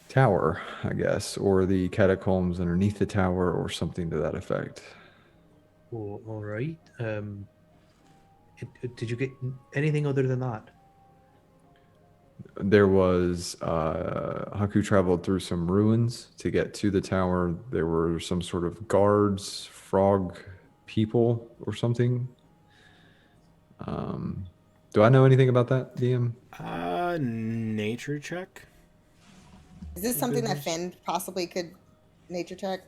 tower, I guess, or the catacombs underneath the tower, or something to that effect. Oh, all right. Did you get anything other than that? There was Haku traveled through some ruins to get to the tower. There were some sort of guards, frog people, or something. Do I know anything about that, DM? Nature check. Is this something that Finn possibly could nature check?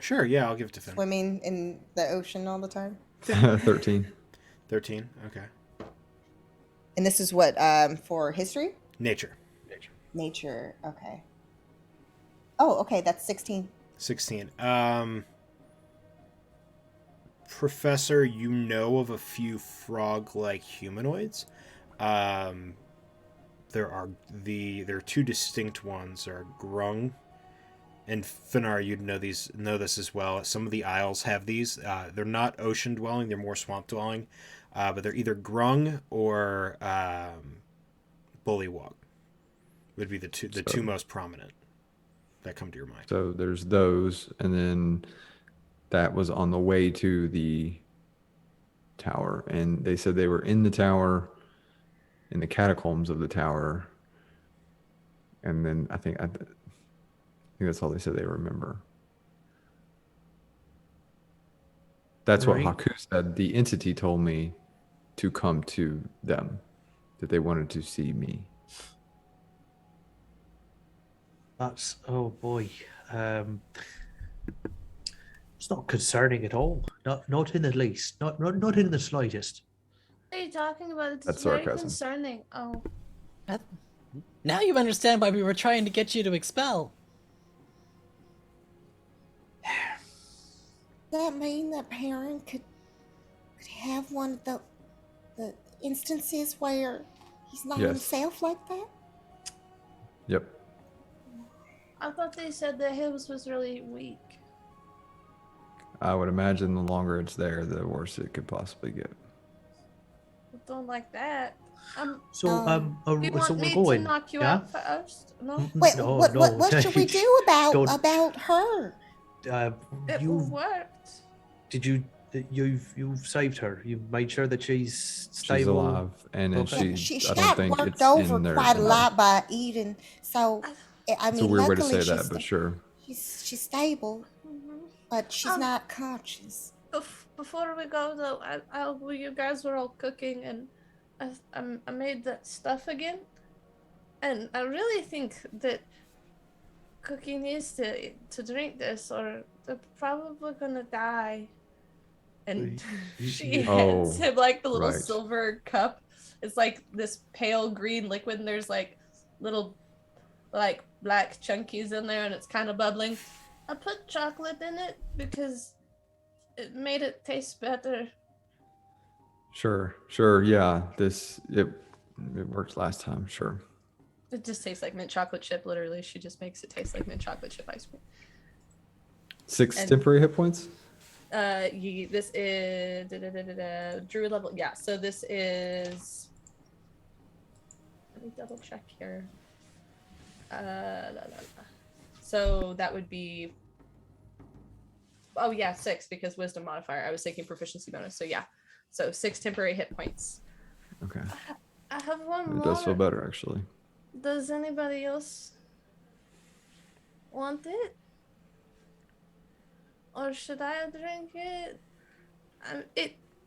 Sure, yeah, I'll give it to Finn. Swimming in the ocean all the time? 13. 13, okay. And this is what, for history? Nature. Nature, okay. Oh, okay, that's 16. 16. Professor, you know of a few frog-like humanoids. There are two distinct ones. There are Grung and Finar. You'd know this as well. Some of the isles have these. They're not ocean dwelling. They're more swamp dwelling. But they're either Grung or Bullywog. Would be the two most prominent that come to your mind. So there's those, and then that was on the way to the tower, and they said they were in the tower, in the catacombs of the tower, and then I think that's all they said they remember. That's Right. what Haku said. The entity told me to come to them, that they wanted to see me. That's, oh boy. It's not concerning at all. Not in the least. Not in the slightest. What are you talking about? It's That's very sarcasm. concerning. Oh, Now you understand why we were trying to get you to expel. Does that mean that Perrin could have one of the instances where he's not Yes. himself like that? Yep. I thought they said that his was really weak. I would imagine the longer it's there, the worse it could possibly get. I don't like that. So, Do you want so me we're going. to knock you yeah? out first? No. Wait, No, what should we do Don't- about her? It worked. Did you've saved her? You've made sure that she's stable. She's alive, and then Okay. She I don't got think worked it's over in there quite a somewhere. lot by Eden, so I It's mean, a weird way to luckily say that, she's but sure. she's stable, but she's not conscious. Before we go though, you guys were all cooking, and I made that stuff again, and I really think that Cookie needs to drink this, or they're probably gonna die. And she hands him like the little right. silver cup. It's like this pale green liquid, and there's like little like black chunkies in there, and it's kind of bubbling. I put chocolate in it because it made it taste better. Sure, yeah. It worked last time, sure. It just tastes like mint chocolate chip. Literally, she just makes it taste like mint chocolate chip ice cream. 6 And- temporary hit points? This is Druid level. Yeah, so this is. Let me double check here. So that would be. Oh yeah, 6 because wisdom modifier. I was thinking proficiency bonus. So yeah, so 6 temporary hit points. Okay. I have one It more. does feel better, actually. Does anybody else want it? Or should I drink it?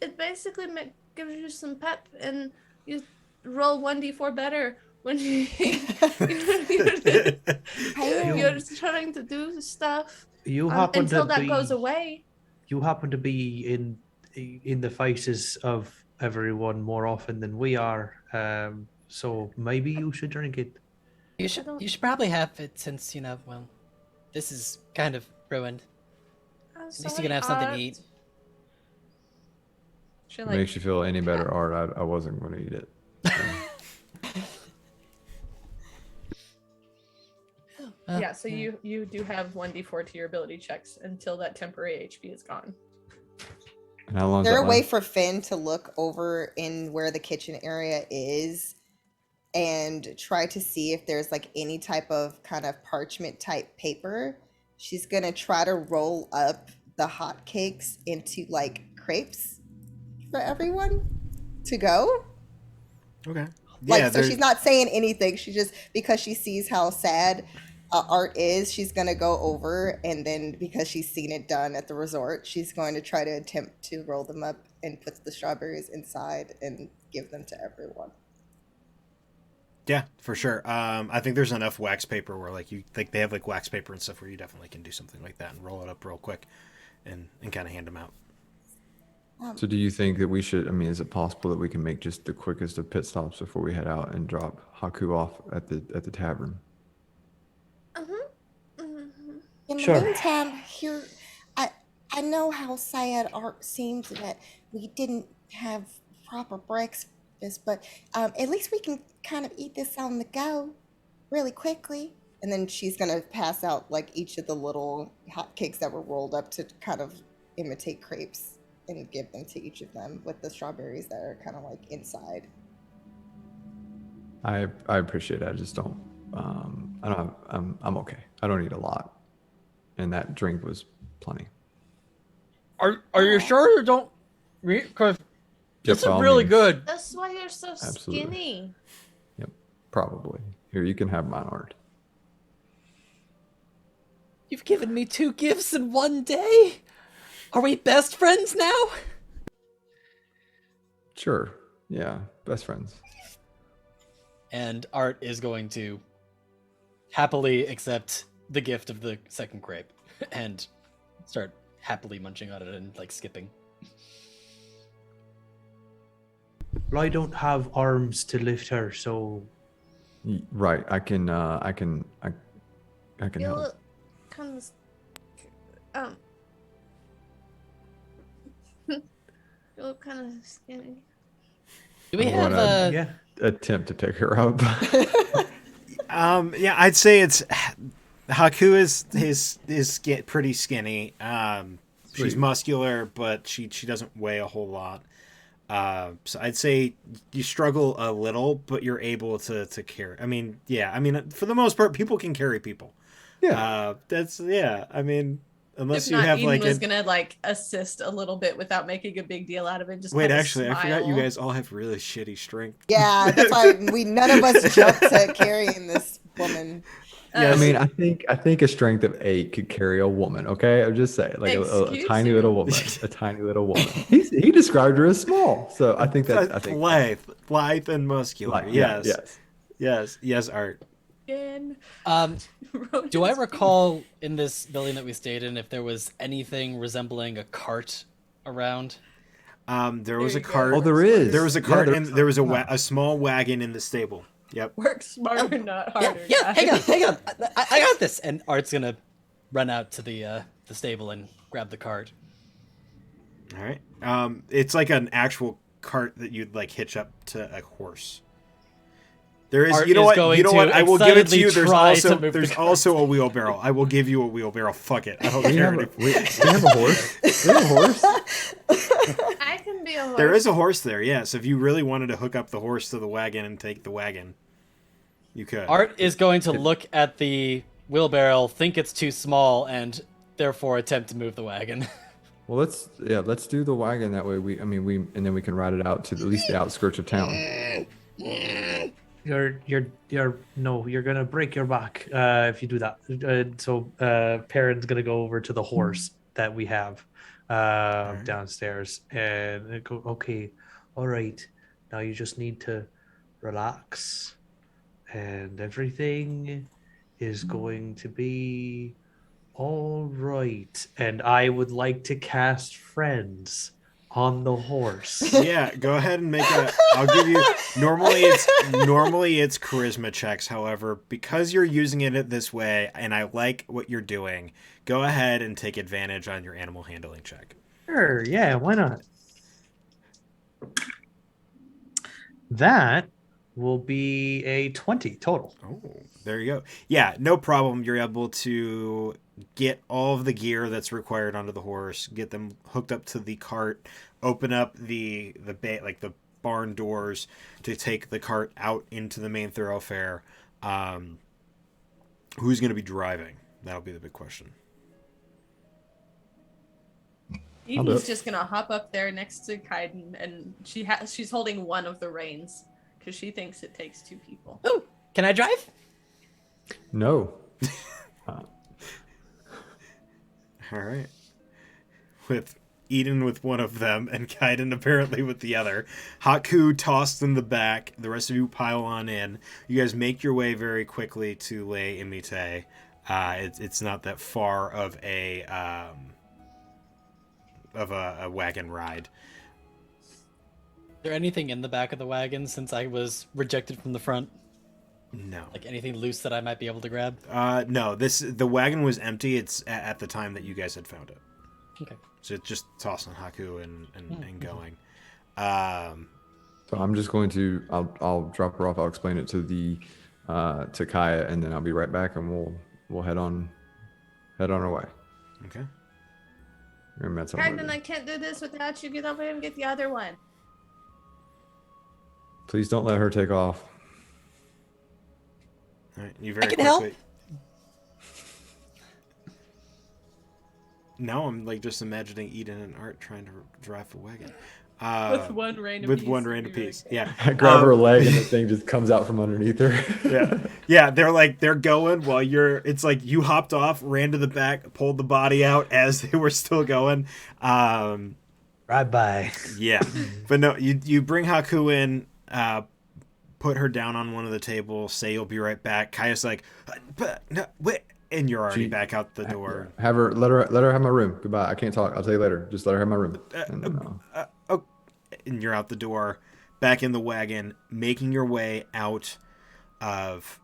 It basically gives you some pep, and you roll 1d4 better when you're trying to do stuff. You happen until to that be, goes away. You happen to be in the faces of everyone more often than we are. So maybe you should drink it. You should probably have it since, well, this is kind of ruined. I'm At least you sorry, can have something to Art. eat. She It makes you feel any better, Art. I wasn't going to eat it. yeah, so you do have 1d4 to your ability checks until that temporary HP is gone. And how long Is does there that a way last? for Finn to look over in where the kitchen area is and try to see if there's like any type of kind of parchment type paper? She's gonna try to roll up the hotcakes into like crepes for everyone to go. Okay. Like, Yeah, so she's not saying anything. She just, because she sees how sad Art is, she's gonna go over, and then because she's seen it done at the resort, she's going to try to attempt to roll them up and put the strawberries inside and give them to everyone. Yeah, for sure. I think there's enough wax paper where they have like wax paper and stuff where you definitely can do something like that and roll it up real quick and kind of hand them out. So do you think that we should, is it possible that we can make just the quickest of pit stops before we head out and drop Haku off at the tavern? In Sure. the meantime, here, I I know how sad art seems that we didn't have proper breakfast, but at least we can kind of eat this on the go really quickly. And then she's gonna pass out like each of the little hot cakes that were rolled up to kind of imitate crepes and give them to each of them with the strawberries that are kind of like inside. I appreciate it. I just don't. I don't. I'm okay. I don't need a lot, and that drink was plenty. Are you sure you don't? Because this is by all really means. good. That's why you're so Absolutely. skinny. Yep, probably. Here, you can have mine, Art. You've given me 2 gifts in one day. Are we best friends now? Sure. Yeah, best friends. And Art is going to happily accept the gift of the second grape and start happily munching on it and like skipping. Well, I don't have arms to lift her, so Right. I can You help. look kind of you look kind of skinny. Do we I have wanna- yeah. Attempt to pick her up. Yeah, I'd say it's Haku is pretty skinny. She's Sweet. muscular, but she doesn't weigh a whole lot. So I'd say you struggle a little, but you're able to carry. I mean, for the most part, people can carry people. Yeah. I mean, unless If you not, have Eden like was gonna like assist a little bit without making a big deal out of it. Just Wait, kinda actually, I forgot you smile. guys all have really shitty strength. Yeah, that's why none of us jumped to carrying this woman. Yeah, I mean, I think a strength of 8 could carry a woman. Okay, I'm just saying, like a Excuse tiny you? little woman, a tiny little woman. He described her as small, so I think that's Lithe and muscular. Like, Yes, Art. Again. do I recall in this building that we stayed in if there was anything resembling a cart around? There was There a you go. cart. Oh, there is. There was a Yeah, cart, there and was there was something. a small wagon in the stable. Yep. Work smarter, not harder. Yeah, guys. hang on. I got this. And Art's gonna run out to the stable and grab the cart. All right. It's like an actual cart that you'd like hitch up to a horse. There is, Art you know is what? going You know to what? I will give it to you. excitedly There's try to also move the a wheelbarrow. I will give you a wheelbarrow. Fuck it. I don't We care. have we have a horse. We have a horse. I can be a horse. There is a horse there. Yes. If you really wanted to hook up the horse to the wagon and take the wagon, you could. Art is going to look at the wheelbarrow, think it's too small, and therefore attempt to move the wagon. Well, let's do the wagon that way. And then we can ride it out to at least the outskirts of town. You're gonna break your back if you do that. So Perrin's gonna go over to the horse that we have downstairs and go, okay, all right, now you just need to relax and everything is going to be all right. And I would like to cast friends on the horse. Yeah, go ahead and make a. I'll give you. Normally it's charisma checks. However, because you're using it this way, and I like what you're doing, go ahead and take advantage on your animal handling check. Sure, yeah, why not? That will be a 20 total. Oh, there you go. Yeah, no problem. You're able to get all of the gear that's required onto the horse, get them hooked up to the cart, open up the barn doors to take the cart out into the main thoroughfare. Who's going to be driving? That'll be the big question. Eden's just gonna hop up there next to Kaiden, and she's holding one of the reins because she thinks it takes 2 people. Oh, can I drive? No. All right. With Eden with one of them and Kaiden apparently with the other. Haku tossed in the back. The rest of you pile on in. You guys make your way very quickly to Les Imites. It's not that far of a wagon ride. Is there anything in the back of the wagon since I was rejected from the front? No. Like anything loose that I might be able to grab? No. The wagon was empty. It's at the time that you guys had found it. Okay. So it's just tossing Haku and going. So I'm just going to. I'll drop her off. I'll explain it to the to Kaya, and then I'll be right back, and we'll head on our way. Okay. And that's what I'm Cagnan, gonna I can't do this without you. Get over here and get the other one. do. Please don't let her take off. All right. You very can quickly. help. No, I'm like just imagining Eden and Art trying to drive a wagon. With one random with piece. one random piece. Yeah. I grab her leg, and the thing just comes out from underneath her. Yeah. They're going while it's like you hopped off, ran to the back, pulled the body out as they were still going. Right by. Yeah. But no, you bring Haku in, put her down on one of the tables, say you'll be right back. Kaya's like, but no, wait. And you're already back out the door. Have her let her have my room. Goodbye. I can't talk. I'll tell you later. Just let her have my room. And you're out the door, back in the wagon, making your way out of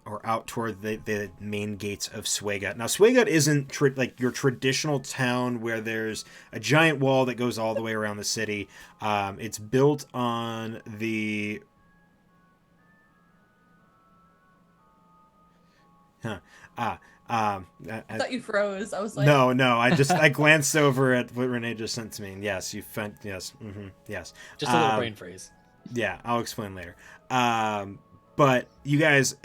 or out toward the main gates of Swaygut. Now, Swaygut isn't like your traditional town where there's a giant wall that goes all the way around the city. It's built on the I thought you froze. I was like, no. I glanced over at what Renee just sent to me. And yes, you found yes, yes. Just a little brain freeze. Yeah, I'll explain later. But you guys,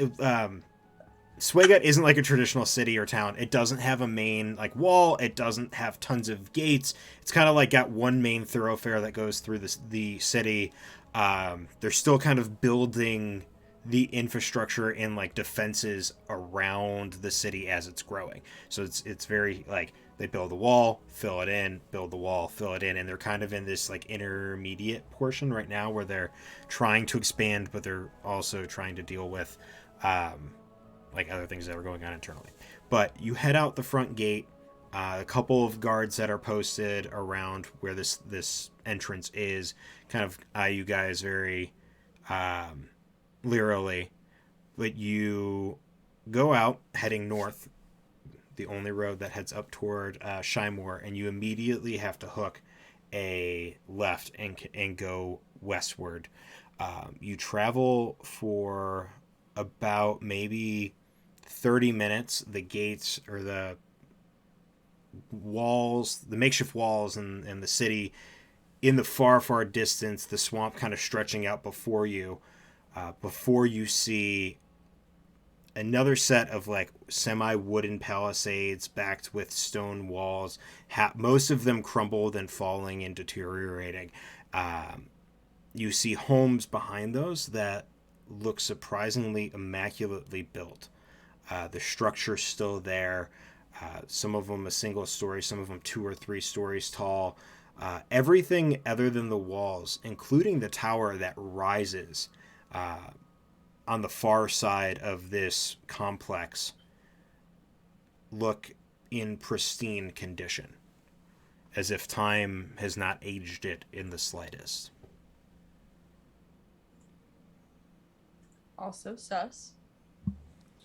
Swaygut isn't like a traditional city or town. It doesn't have a main like wall. It doesn't have tons of gates. It's kind of like got one main thoroughfare that goes through the city. They're still kind of building the infrastructure and like defenses around the city as it's growing. So it's very like they build a wall, fill it in, build the wall, fill it in, and they're kind of in this like intermediate portion right now where they're trying to expand, but they're also trying to deal with like other things that are going on internally. But you head out the front gate. A couple of guards that are posted around where this entrance is kind of eye you guys very leerily, but you go out heading north, the only road that heads up toward Shymore, and you immediately have to hook a left and go westward. You travel for about maybe 30 minutes. The gates or the walls, the makeshift walls and the city in the far distance, the swamp kind of stretching out before you see another set of like semi-wooden palisades backed with stone walls, most of them crumbled and falling and deteriorating. You see homes behind those that look surprisingly immaculately built. The structure's still there. Some of them a single story, some of them 2 or 3 stories tall. Everything other than the walls, including the tower that rises on the far side of this complex, look in pristine condition, as if time has not aged it in the slightest. also sus.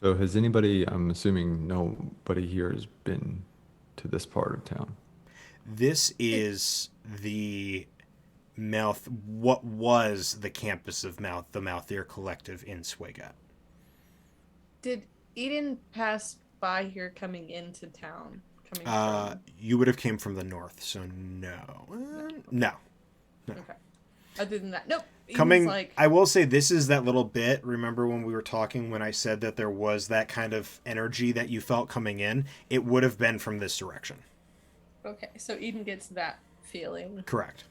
So has anybody? I'm assuming nobody here has been to this part of town. This is what was the campus of the Malthir Collective in Swaygut. Did Eden pass by here coming into town? From... You would have came from the north, so no. No. Okay. Other than that, nope. Coming, like... I will say this is that little bit. Remember when we were talking when I said that there was that kind of energy that you felt coming in? It would have been from this direction. Okay, so Eden gets that feeling. Correct.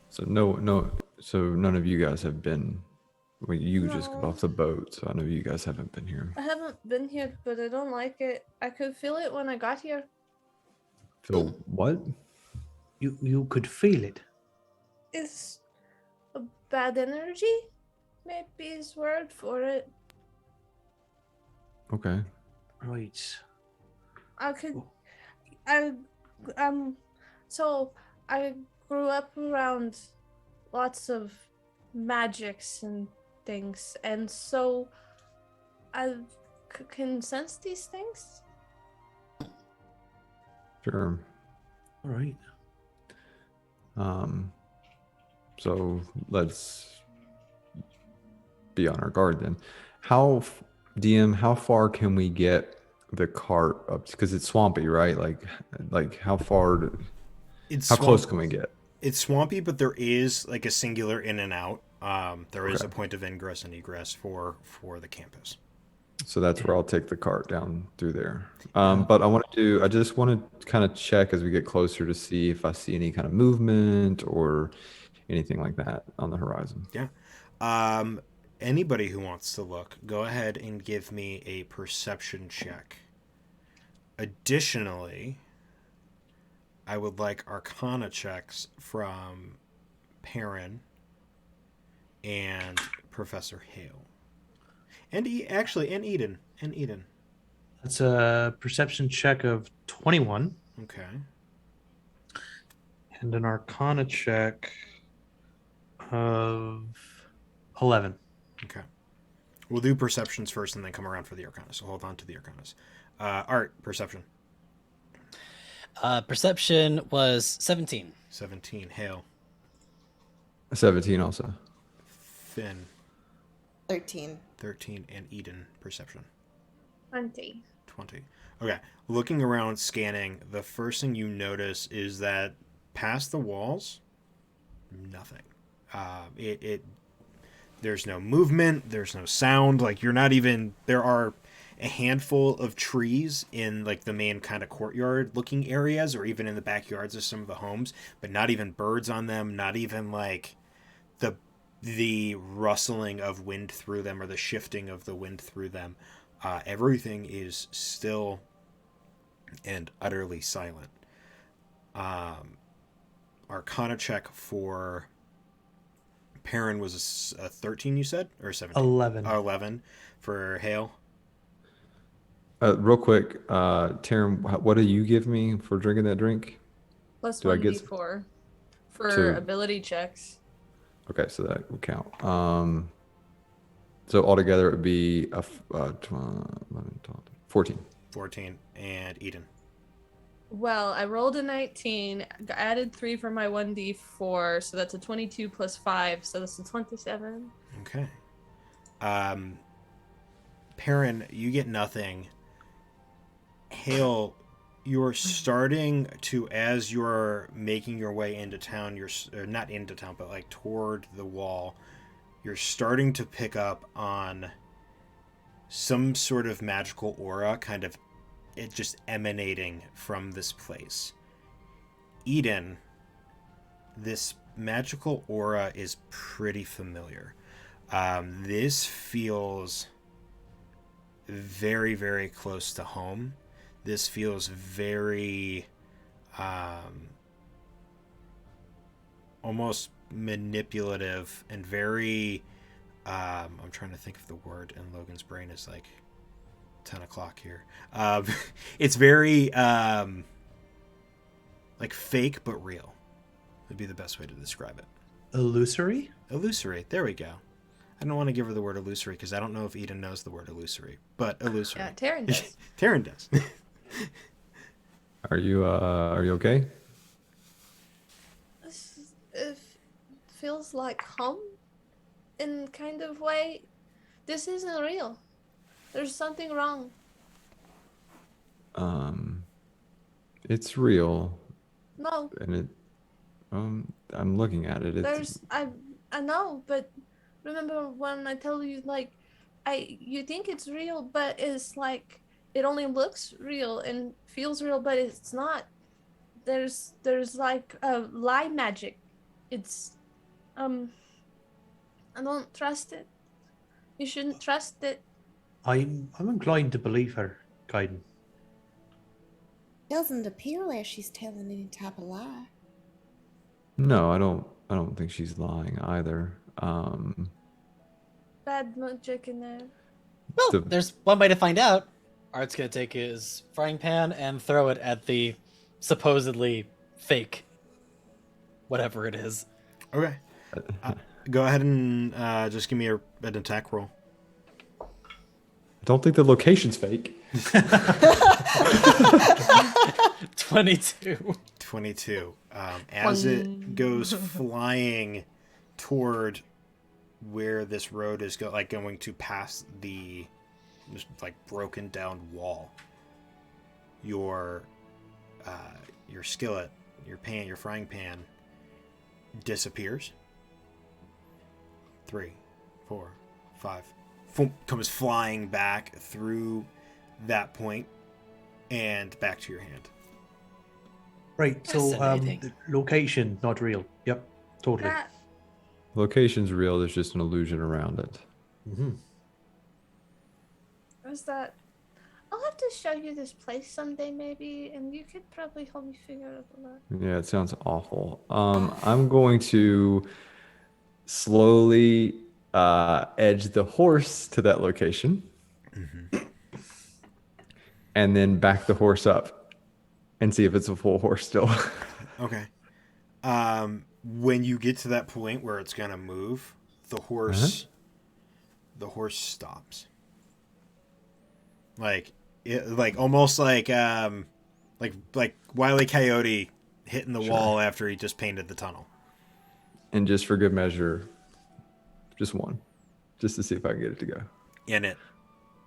So so none of you guys have been. Well, you just got off the boat, so I know you guys haven't been here. I haven't been here, but I don't like it. I could feel it when I got here. Feel what? You could feel it. It's a bad energy? Maybe is word for it. Okay. Right. So I grew up around lots of magics and things, and so I can sense these things. Sure. All right. So let's be on our guard then. How DM? How far can we get the cart up? Because it's swampy, right? Like how far? It's How close can we get? It's swampy, but there is like a singular in and out. There is Okay. a point of ingress and egress for the campus. So that's where I'll take the cart down through there. But I just want to kind of check as we get closer to see if I see any kind of movement or anything like that on the horizon. Yeah. Anybody who wants to look, go ahead and give me a perception check. Additionally, I would like Arcana checks from Perrin and Professor Hale. And Eden. That's a perception check of 21 Okay. and an Arcana check of 11. Okay. We'll do perceptions first and then come around for the Arcana. So hold on to the Arcanas. Art, perception. Perception was 17. 17. Hale. 17 also. Finn. 13. 13. And Eden, perception. 20. 20. Okay. Looking around, scanning, the first thing you notice is that past the walls, nothing. There's no movement. There's no sound. Like, you're not even... There are a handful of trees in, like, the main kind of courtyard-looking areas, or even in the backyards of some of the homes, but not even birds on them, not even, like, the rustling of wind through them or the shifting of the wind through them. Everything is still and utterly silent. Arcana check for Perrin was a 13, you said? Or 17? 11. 11 for Hale. Real quick, Taryn, what do you give me for drinking that drink? Plus Do I 1d4 get for to- ability checks. Okay, so that will count. So altogether it would be 11, 12, 14. 14. And Eden. Well, I rolled a 19, added 3 for my 1d4, so that's a 22 plus 5, so that's a 27. Okay. Perrin, you get nothing. Hale, you're starting to, as you're making your way into town, or not into town, but like toward the wall, you're starting to pick up on some sort of magical aura, kind of it just emanating from this place. Eden, this magical aura is pretty familiar. This feels very, very close to home. This feels very almost manipulative and very I'm trying to think of the word, and Logan's brain is like 10 o'clock here. It's very like fake but real would be the best way to describe it. Illusory? Illusory, there we go. I don't want to give her the word illusory because I don't know if Eden knows the word illusory, but illusory. Yeah, Taryn does. Taryn does. Are you okay? It feels like home in kind of way. This isn't real. There's something wrong. It's real, No, and it. I'm looking at it. It's, I know, but remember when I tell you like you think it's real, but it's like it only looks real and feels real, but it's not. There's like a lie magic. It's I don't trust it. You shouldn't trust it. I'm inclined to believe her, Kaiden. Doesn't appear like she's telling any type of lie. No, I don't think she's lying either. Bad magic in there. Well, The- there's one way to find out. Art's gonna take his frying pan and throw it at the supposedly fake whatever it is. Okay. Go ahead and just give me an attack roll. I don't think the location's fake. 22. 22. As it goes flying toward where this road is going to pass the broken down wall, your skillet, your frying pan disappears. 3, 4, 5, comes flying back through that point and back to your hand. Right, so Fascinating. the location, not real. Yep, totally. That, Location's real. There's just an illusion around it. Mm-hmm. was that. I'll have to show you this place someday, maybe, and you could probably help me figure out a lot. Yeah, it sounds awful. I'm going to slowly edge the horse to that location, and then back the horse up and see if it's a full horse still. Okay. When you get to that point where it's gonna move, the horse stops. Almost like Wile E. Coyote hitting the wall after he just painted the tunnel. And just for good measure, just one, just to see if I can get it to go. And it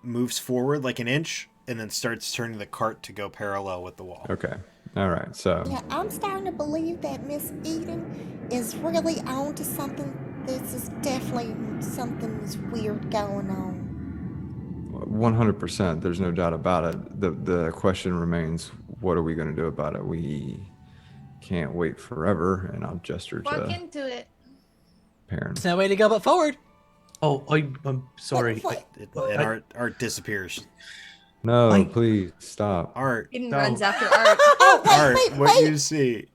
moves forward like an inch and then starts turning the cart to go parallel with the wall. Okay. All right. So Yeah, I'm starting to believe that Miss Eden is really on to something. This is definitely something's weird going on. 100%, there's no doubt about it. The question remains, what are we going to do about it? We can't wait forever. And I'll gesture Walk to into it. Perrin. There's no way to go but forward. Oh, I'm sorry. What? And Art disappears. No, please stop. Art, Eden No. runs after Art. Oh, Art, wait, what wait. you see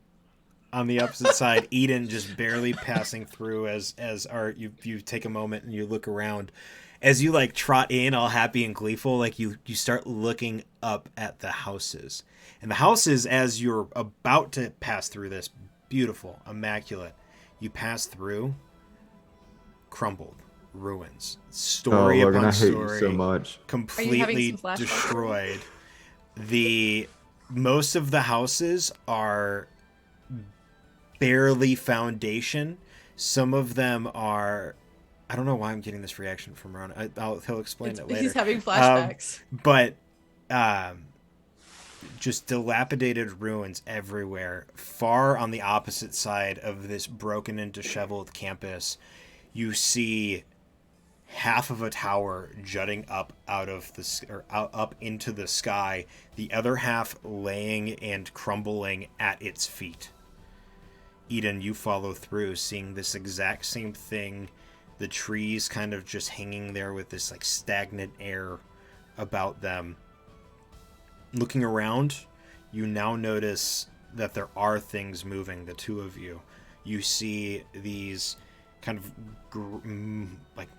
on the opposite side, Eden just barely passing through as Art, you take a moment and you look around. As you trot in all happy and gleeful, you start looking up at the houses. And the houses, as you're about to pass through this, beautiful, immaculate, you pass through, crumbled, ruins, story Logan, upon I hate story, you so much. completely some flashbacks? destroyed. Most of the houses are barely foundation. Some of them are. I don't know why I'm getting this reaction from Ron. He'll explain it later. He's having flashbacks. But just dilapidated ruins everywhere. Far on the opposite side of this broken and disheveled campus, you see half of a tower jutting up up into the sky, the other half laying and crumbling at its feet. Eden, you follow through, seeing this exact same thing. The trees kind of just hanging there with this stagnant air about them. Looking around, you now notice that there are things moving, the two of you. You see these kind of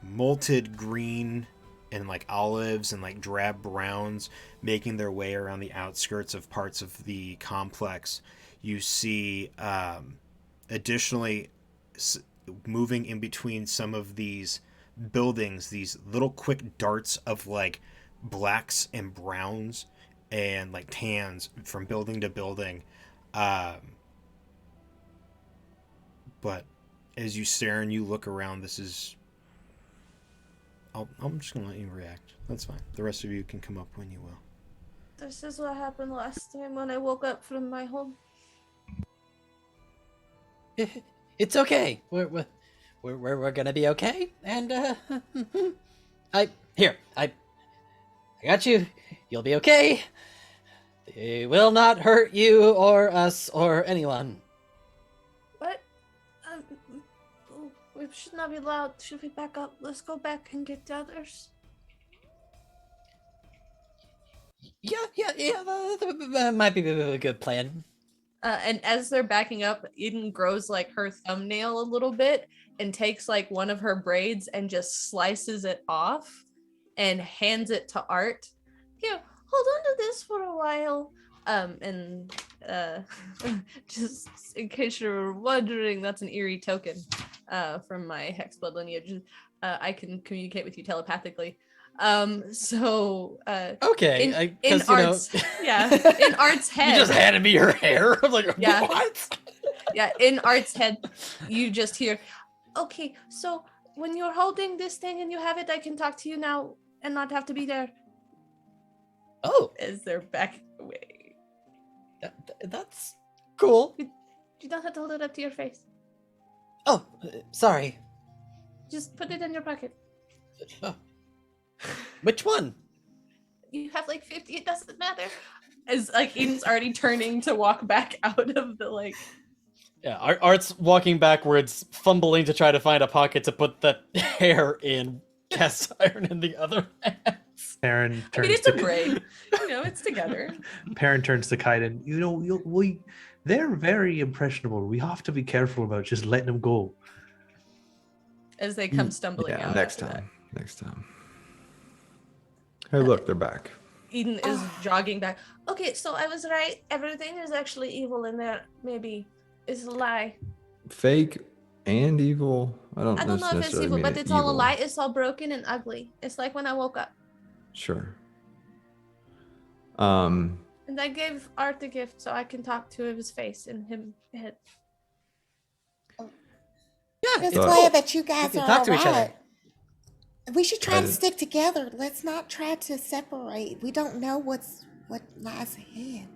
molted green and olives and drab browns making their way around the outskirts of parts of the complex. You see additionally moving in between some of these buildings, these little quick darts of blacks and browns and tans from building to building. But as you stare and you look around, I'm just gonna let you react. That's fine. The rest of you can come up when you will. This is what happened last time when I woke up from my home. It's okay. We're gonna be okay. And I got you. You'll be okay. They will not hurt you or us or anyone. What? We should not be loud. Should we back up? Let's go back and get the others. Yeah. That might be a good plan. And as they're backing up, Eden grows her thumbnail a little bit and takes one of her braids and just slices it off and hands it to Art. Here, hold on to this for a while. And just in case you're wondering, that's an eerie token from my Hexblood lineage. I can communicate with you telepathically. So Okay, in 'cause, you know, Art's yeah, in Art's you head. just handed me your hair. I'm like, Yeah. what? Yeah, in Art's head, you just hear, okay, so when you're holding this thing and you have it, I can talk to you now and not have to be there. Oh, As they're back away. that's cool. You don't have to hold it up to your face. Oh, sorry. Just put it in your pocket. Oh. Which one? You have like 50, it doesn't matter. As like Eden's already turning to walk back out of the like. Yeah, Art's walking backwards, fumbling to try to find a pocket to put the hair in, cast iron in the other hands. Perrin I turns mean, it's to a braid. You know, it's together. Perrin turns to Kaiden. You know, they're very impressionable. We have to be careful about just letting them go. As they come stumbling Yeah, out. next after that. time. Next time. Hey, look, they're back. Eden is jogging back. Okay, so I was right. Everything is actually evil in there. Maybe it's a lie. Fake and evil. I don't I don't know if it's necessarily evil, mean but it's all a lie. It's all broken and ugly. It's like when I woke up. Sure. And I gave Art a gift so I can talk to his face and him head. Yeah, Just it's So- glad that you guys can are talk to each other. alright. We should try to Kaiden. stick together. Let's not try to separate. We don't know what lies ahead.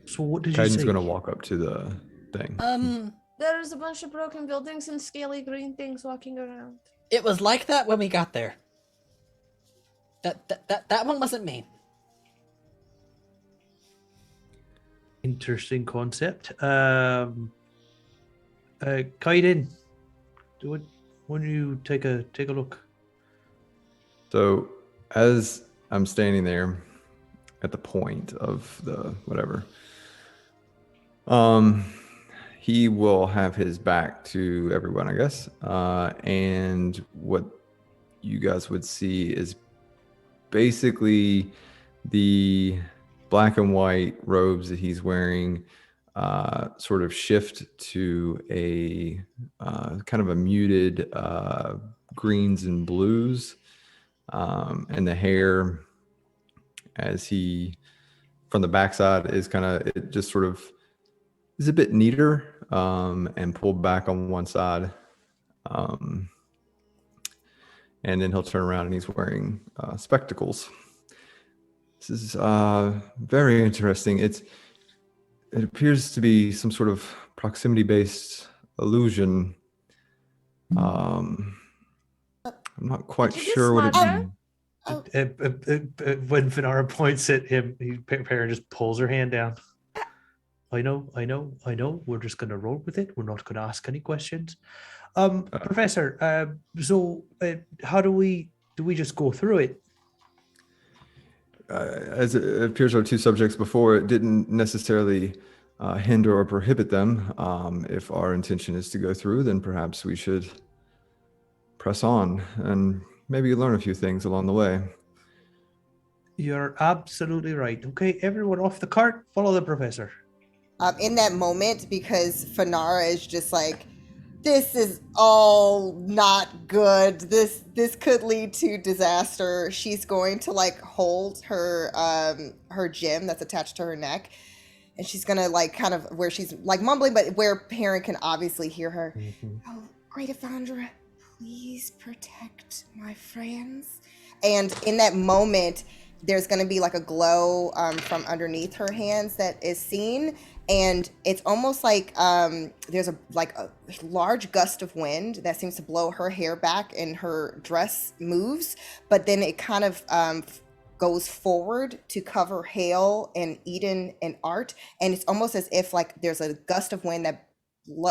So what did you Kaiden's say? gonna walk up to the thing. There's a bunch of broken buildings and scaly green things walking around. It was like that when we got there. That one wasn't me. Interesting concept. Kaiden, when you take a look. So as I'm standing there at the point of the whatever, he will have his back to everyone, I guess. And what you guys would see is basically the black and white robes that he's wearing sort of shift to a kind of a muted greens and blues. And the hair, as he from the backside, is kind of, it just sort of is a bit neater and pulled back on one side. And then he'll turn around and he's wearing spectacles. This is very interesting. It appears to be some sort of proximity-based illusion. I'm not quite Did you get sure what it smarter? Oh, When Finara points at him, Perrin just pulls her hand down. I know. We're just gonna roll with it. We're not gonna ask any questions. Professor, so how do we just go through it? as it appears our two subjects before, it didn't necessarily hinder or prohibit them. If our intention is to go through, then perhaps we should press on and maybe learn a few things along the way. You're absolutely right. Okay, everyone off the cart, follow the professor. in that moment, because Fanara is just like, this is all not good. This could lead to disaster. She's going to like hold her her gem that's attached to her neck, and she's gonna like kind of where she's like mumbling, but where Perrin can obviously hear her. Oh, Great Evandra, please protect my friends. And in that moment, there's going to be like a glow from underneath her hands that is seen, and it's almost like there's a large gust of wind that seems to blow her hair back and her dress moves, but then it kind of goes forward to cover Hale and Eden and Art, and it's almost as if like there's a gust of wind that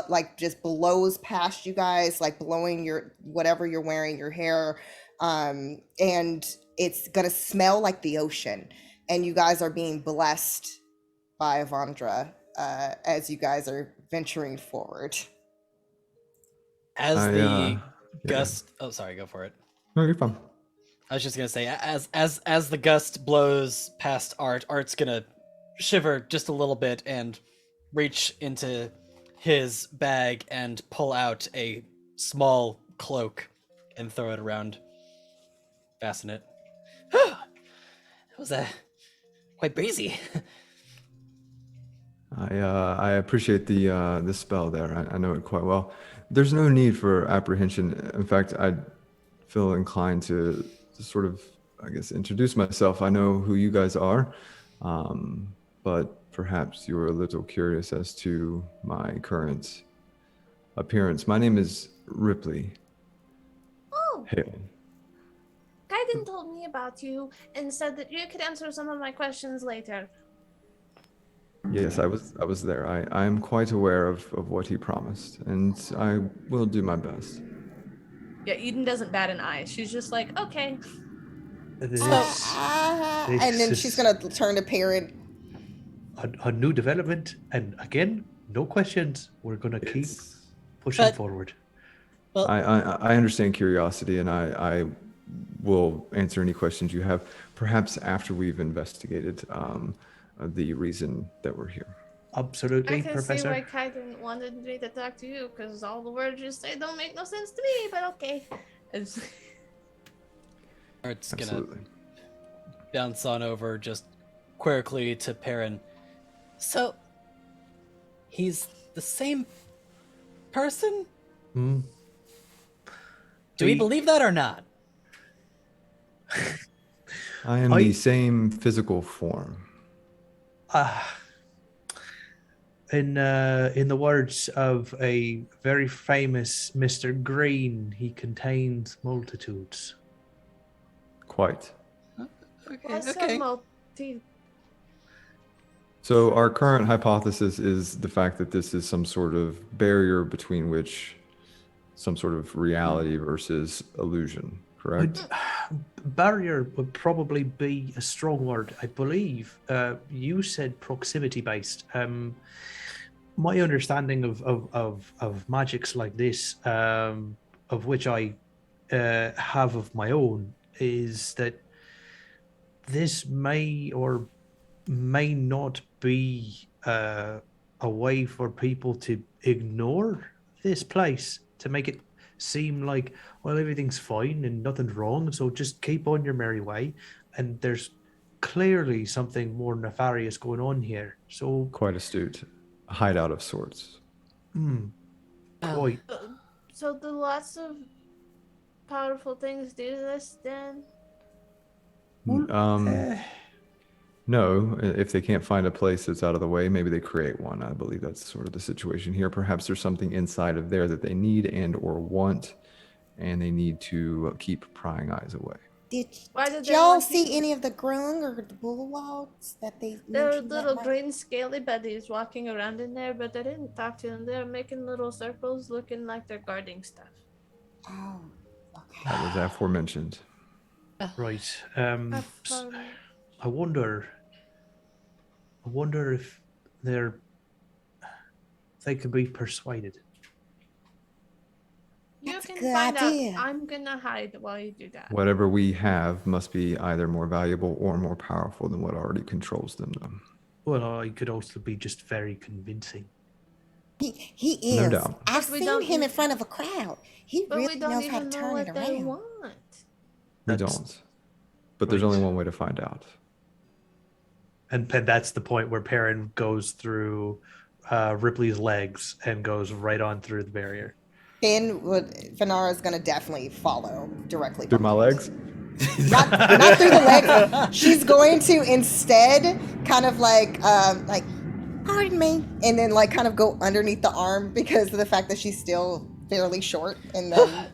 like just blows past you guys, like blowing your whatever you're wearing, your hair, and it's gonna smell like the ocean, and you guys are being blessed by Evandra as you guys are venturing forward. As I, the yeah. gust, oh sorry, go for it. No, you're fine. I was just gonna say, as the gust blows past Art's gonna shiver just a little bit and reach into his bag and pull out a small cloak and throw it around, fasten it. It was quite breezy. I appreciate the spell there. I know it quite well. There's no need for apprehension. In fact, I feel inclined to sort of, I guess, introduce myself. I know who you guys are, but perhaps you're a little curious as to my current appearance. My name is Ripley Oh, Hale. Kaiden told me about you and said that you could answer some of my questions later. Yes, I was there. I am quite aware of what he promised, and I will do my best. Yeah, Eden doesn't bat an eye. She's just like, okay. This, And then this she's is gonna turn to Perrin. a new development, and again, no questions. We're gonna keep pushing But- forward. Well, I understand curiosity, and I will answer any questions you have, perhaps after we've investigated the reason that we're here. Absolutely, I can Professor. see why Kaiden wanted me to talk to you, because all the words you say don't make no sense to me, but okay. It's Art's gonna Absolutely. bounce on over just quirkily to Perrin. So, he's the same person? Hmm. Do we The- believe that or not? I am the same physical form. In the words of a very famous Mr. Green, he contains multitudes. Quite. Okay. So our current hypothesis is the fact that this is some sort of barrier between which some sort of reality versus illusion, correct? Barrier would probably be a strong word. I believe you said proximity based. My understanding of magics like this, of which I have of my own, is that this may or may not be a way for people to ignore this place, to make it seem like, well, everything's fine and nothing's wrong, so just keep on your merry way. And there's clearly something more nefarious going on here. So, Quite astute. A hideout of sorts. quite. So do lots of powerful things do this then? No, if they can't find a place that's out of the way, maybe they create one. I believe that's sort of the situation here. Perhaps there's something inside of there that they need and or want, and they need to keep prying eyes away. Why Did did they y'all want you- see any of the grung or the bullwogs that they There were mentioned that little night? green scaly buddies walking around in there, but I didn't talk to them. They were making little circles looking like they're guarding stuff. Oh, okay. That was aforementioned. Right. Have s- fun. I wonder if they could be persuaded. You That's a can good find idea. out. I'm gonna hide while you do that. Whatever we have must be either more valuable or more powerful than what already controls them, though. Well, I could also be just very convincing. He is. No doubt. I've But we seen don't him in even- front of a crowd. He But really we don't knows how to even know turn what it they around. want. We That's- don't. But there's Right. only one way to find out. And that's the point where Perrin goes through Ripley's legs and goes right on through the barrier. Then Vanara's gonna definitely follow directly Through my behind. legs? Not through the legs. She's going to instead kind of like pardon me, and then like kind of go underneath the arm because of the fact that she's still fairly short, and then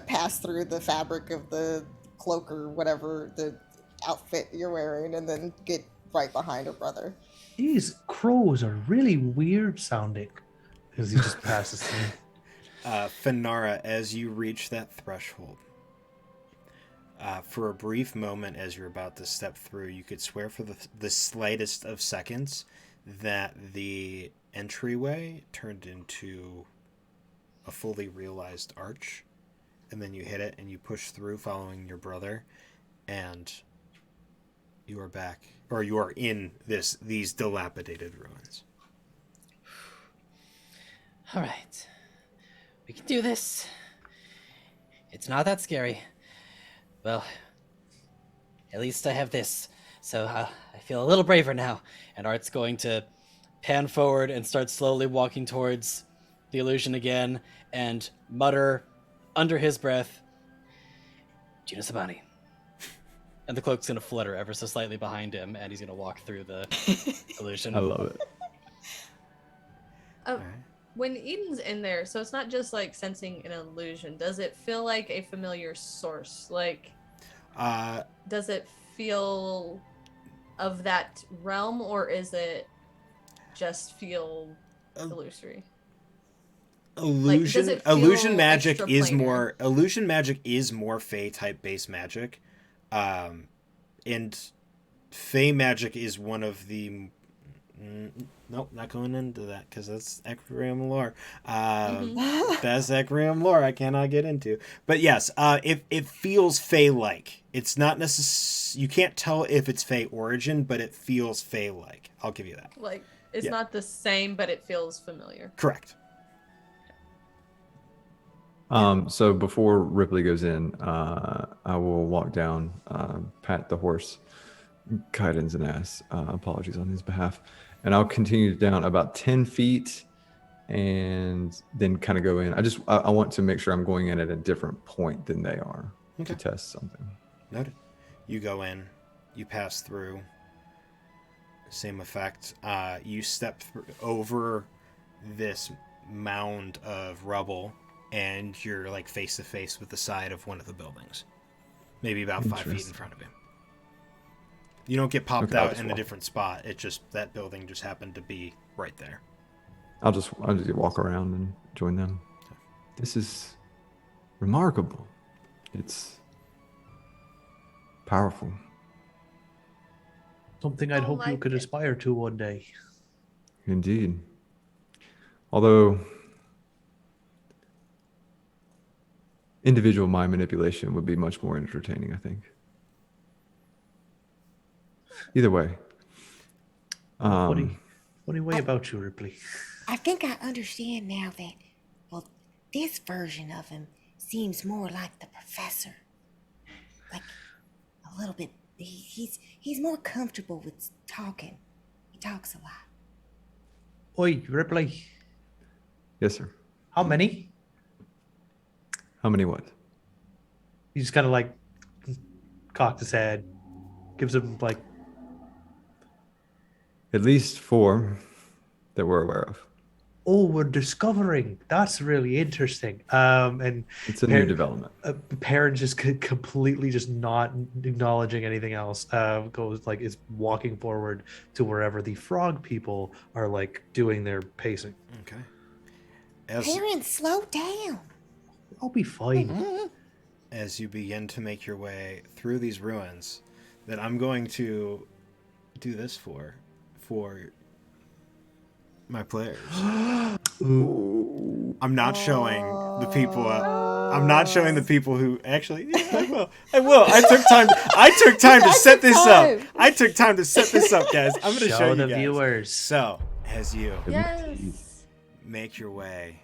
pass through the fabric of the cloak or whatever the outfit you're wearing, and then get right behind her brother. These crows are really weird sounding. As he just passes through. Finara, as you reach that threshold, for a brief moment as you're about to step through, you could swear for the slightest of seconds that the entryway turned into a fully realized arch, and then you hit it and you push through following your brother, and you are back, or you are in these dilapidated ruins. All right. We can do this. It's not that scary. Well, at least I have this. So I feel a little braver now. And Art's going to pan forward and start slowly walking towards the illusion again and mutter under his breath, Gina Sabani. And the cloak's going to flutter ever so slightly behind him, and he's going to walk through the illusion. I love it. When Eden's in there, so it's not just like sensing an illusion. Does it feel like a familiar source? Like, does it feel of that realm, or is it just feel illusory? Illusion Like, does it illusion feel magic is extra-planar? more illusion magic is more Fey type base magic, and Fey magic is one of the nope, not going into that because that's Ecriom lore. That's Ecriom lore I cannot get into. But yes, it feels Fey like. It's not you can't tell if it's Fey origin, but it feels Fey like. I'll give you that. Like, it's Yeah. not the same, but it feels familiar. Correct. So before Ripley goes in, I will walk down, pat the horse, Kaiden's an ass. Apologies on his behalf. And I'll continue down about 10 feet and then kind of go in. I want to make sure I'm going in at a different point than they are Okay. to test something. Noted. You go in, you pass through. Same effect. You step over this mound of rubble, and you're like face to face with the side of one of the buildings, maybe about 5 feet in Interesting. front of you. You don't get popped Okay, I'll out just in a walk. different spot. It just that building just happened to be right there. I'll just walk around and join them. This is remarkable. It's powerful. Something I'd I hope you like could it. aspire to one day. Indeed. Although individual mind manipulation would be much more entertaining, I think. Either way. Funny way about you, Ripley. I think I understand now that, well, this version of him seems more like the professor. Like, a little bit, he's more comfortable with talking. He talks a lot. Oi, Ripley. Yes, sir. How many? How many what? He just kind of like cocked his head, gives him like, At least 4 that we're aware of. oh, we're discovering. That's really interesting. And It's a new Par- development. Perrin just completely just not acknowledging anything else. Goes like is walking forward to wherever the frog people are like doing their pacing. Okay. As Parents, slow down. I'll be fine. as you begin to make your way through these ruins, that I'm going to do this for my players. I'm not showing the people. I'm not showing the people who actually. Yeah, I will. I took time. To set this up. I took time to set this up, guys. I'm going to show you the guys. viewers. So, as you Yes. make your way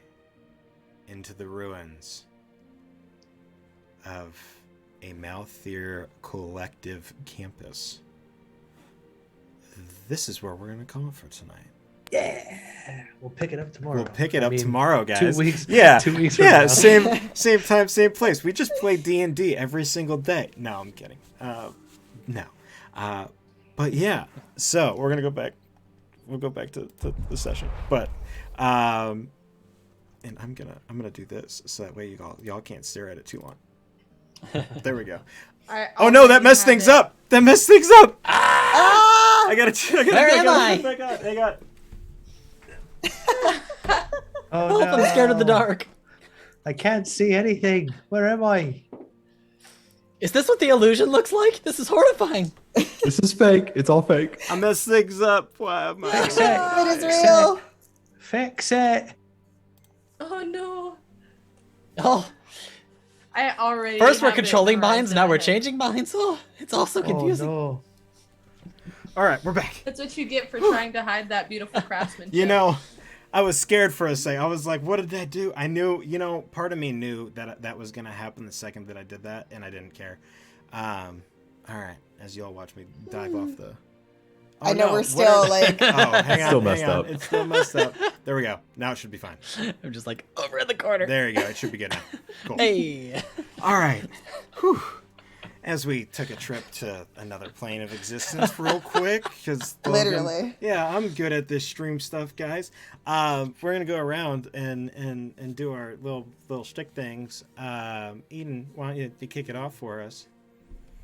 into the ruins of a Malthir collective campus, this is where we're going to call it for tonight. Yeah, we'll pick it up tomorrow. We'll pick it I up mean, tomorrow, guys. 2 weeks. Yeah, 2 weeks. From yeah, now. same time, same place. We just play D&D every single day. No, I'm kidding. No, but yeah. So we're gonna go back. We'll go back to the session, but and I'm gonna do this so that way y'all can't stare at it too long. There we go. Oh no, that messed things up. That messed things up. I gotta Where am I? back on. I got. Oh, Help, I'm scared of the no. dark. I can't see anything. Where am I? Is this what the illusion looks like? This is horrifying. This is fake. It's all fake. I messed things up. Why am I? Fix it. It is real. Fix it. Oh no. Oh, I already. first we're have it controlling memorized minds, in now my we're head. changing minds. Oh, it's all so confusing. Oh, All right, we're back. That's what you get for trying to hide that beautiful craftsmanship. You know, I was scared for a second. I was like, what did that do? I knew, part of me knew that that was going to happen the second that I did that, and I didn't care. I All right, as you all watch me dive off the. I know no, we're what still are- like. Oh, hang on, Still hang messed on. up. It's still messed up. There we go. Now it should be fine. I'm just like over in the corner. There you go. It should be good now. Cool. Hey. All right. Whew. As we took a trip to another plane of existence real quick, because Literally. Yeah, I'm good at this stream stuff, guys. We're gonna go around and do our little shtick things. Eden, why don't you kick it off for us?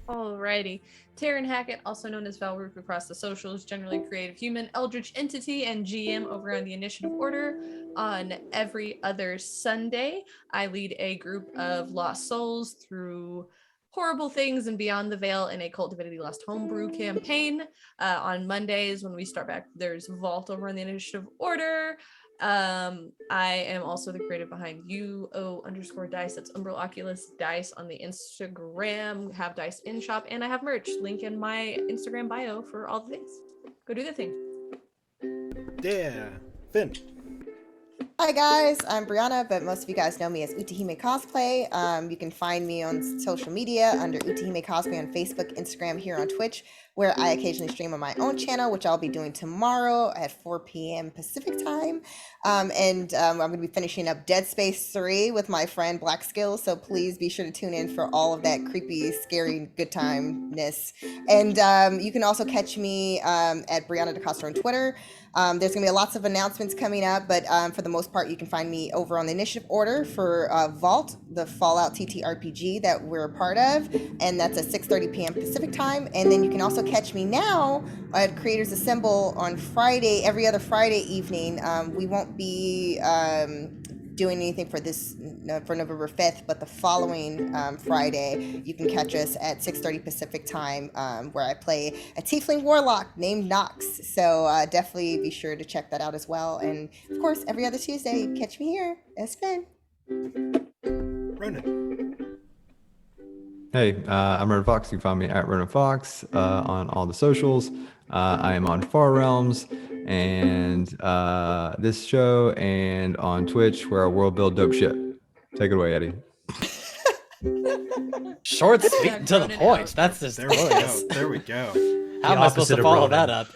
Alrighty. Taryn Hackett, also known as Valrook across the socials, generally creative human, eldritch entity, and GM over on the Initiative Order. On every other Sunday, I lead a group of lost souls through horrible things and beyond the veil in a Cult Divinity Lost homebrew campaign. On Mondays, when we start back, there's Vault over on the Initiative Order. I am also the creative behind UO_dice. That's Umbral Oculus Dice on the Instagram. Have dice in shop, and I have merch. Link in my Instagram bio for all the things. Go do the thing. Yeah, Finn. Hi guys, I'm Brianna, but most of you guys know me as Utahime Cosplay. You can find me on social media under Utahime Cosplay on Facebook, Instagram, here on Twitch, where I occasionally stream on my own channel, which I'll be doing tomorrow at 4 p.m. Pacific time. I'm going to be finishing up Dead Space 3 with my friend Black Skills, so please be sure to tune in for all of that creepy, scary, good time-ness. And you can also catch me at Brianna DeCosta on Twitter. There's going to be lots of announcements coming up, but for the most part, you can find me over on the Initiative Order for Vault, the Fallout TTRPG that we're a part of, and that's at 6:30 p.m. Pacific time. And then you can also catch me now at Creators Assemble on Friday, every other Friday evening. We won't be doing anything for this for November 5th, but the following Friday you can catch us at 6:30 Pacific time, where I play a tiefling warlock named Nox. So definitely be sure to check that out as well. And of course, every other Tuesday you can catch me here as Finn. Ronan. Hey, I'm Ronan Fox. You can find me at Ronan Fox on all the socials. I am on Far Realms and this show, and on Twitch, where I world build dope shit. Take it away, Eddie. Short, sweet, Yeah, and to the Ronan point. out. That's just There we glorious. go. There we go. How am I supposed opposite to of follow Ronan. that up?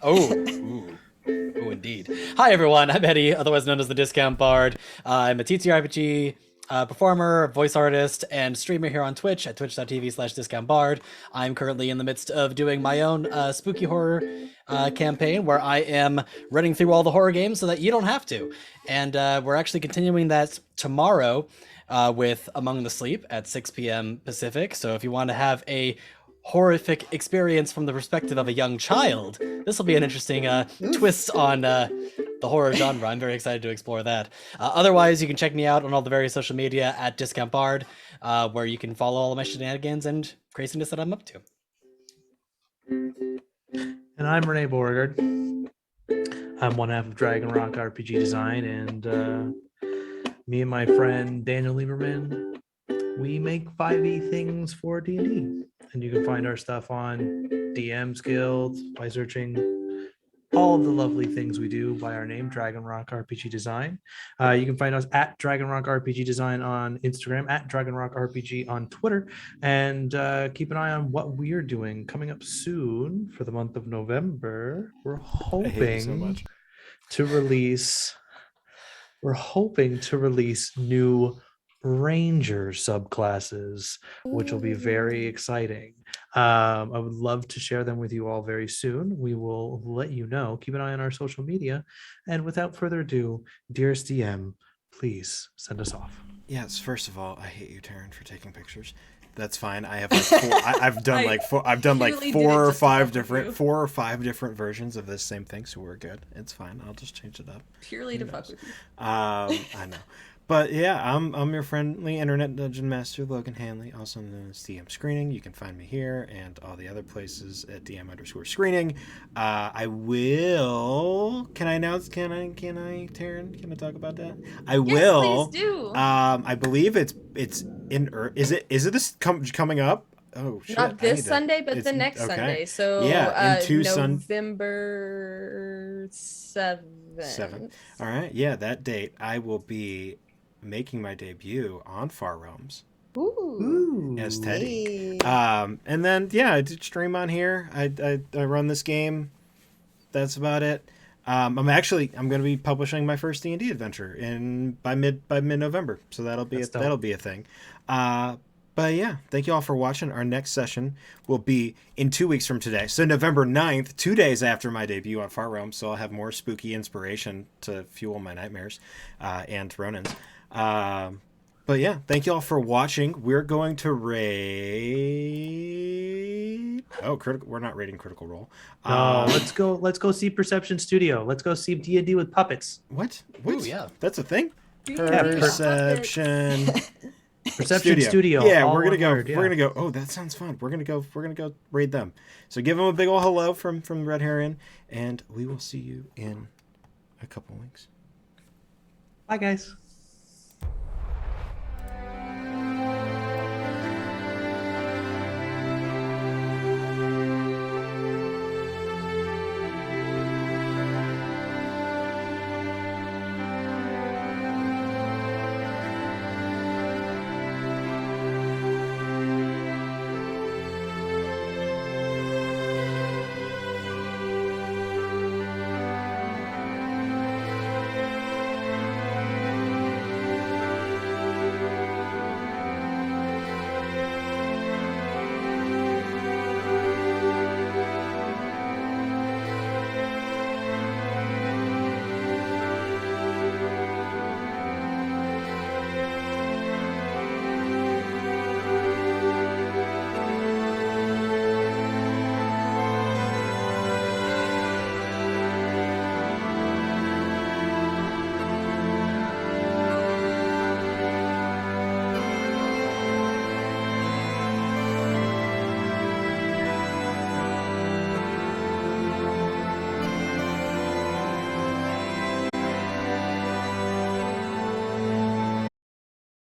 Ooh, indeed. Hi, everyone. I'm Eddie, otherwise known as the Discount Bard. I'm a TTRPG performer, voice artist, and streamer here on Twitch at twitch.tv/discountbard. I'm currently in the midst of doing my own spooky horror campaign where I am running through all the horror games so that you don't have to. And we're actually continuing that tomorrow with Among the Sleep at 6 p.m. Pacific. So if you want to have a horrific experience from the perspective of a young child, this will be an interesting twist on the horror genre. I'm very excited to explore that. Otherwise, you can check me out on all the various social media at Discount Bard, where you can follow all of my shenanigans and craziness that I'm up to. And I'm Renee Beauregard. I'm one half of Dragon Rock RPG Design, and me and my friend Daniel Lieberman, we make 5e things for D&D. And you can find our stuff on DM's Guild by searching all of the lovely things we do by our name, Dragon Rock RPG Design. You can find us at Dragon Rock RPG Design on Instagram, at Dragon Rock RPG on Twitter, and keep an eye on what we're doing coming up soon for the month of November. We're I hate you so hoping much. to release. We're hoping to release new Ranger subclasses, which will be very exciting. I would love to share them with you all very soon. We will let you know. Keep an eye on our social media. And without further ado, dearest DM, please send us off. Yes, first of all, I hate you, Taryn, for taking pictures. That's fine. I have like four, I've done like four. I've done like purely four did it or just to five fuck with different, you. 4 or 5 different versions of this same thing. So we're good. It's fine. I'll just change it up. Purely to fuck with you. I know. But yeah, I'm your friendly internet dungeon master, Logan Hanley, also known as DM Screening. You can find me here and all the other places at DM_screening. I will. Can I announce? Can I, Taryn? Can I talk about that? I will. Please do. I believe it's in. Is it this coming up? Oh shit! Not I this need to- Sunday, but the it's- next okay. Sunday. So Yeah, in 2 November 7th. 7. All right, yeah, that date I will be making my debut on Far Realms Ooh. as Teddy. Hey. And then yeah, I did stream on here. I run this game. That's about it. I'm going to be publishing my first D&D adventure by mid November, so that'll be a thing. But yeah, thank you all for watching. Our next session will be in 2 weeks from today, so November 9th, 2 days after my debut on Far Realm. So I'll have more spooky inspiration to fuel my nightmares and Ronins. But yeah, thank you all for watching. We're going to raid. Oh, critical. We're not raiding Critical Role. No, let's go see Perception Studio. Let's go see D&D with puppets. What? Ooh, yeah. That's a thing. Yeah, Perception. Perception Studio. Yeah, all we're gonna one go. word, yeah. We're gonna go. Oh, that sounds fun. We're gonna go raid them. So give them a big ol' hello from Red Hare Inn, and we will see you in a couple weeks. Bye, guys.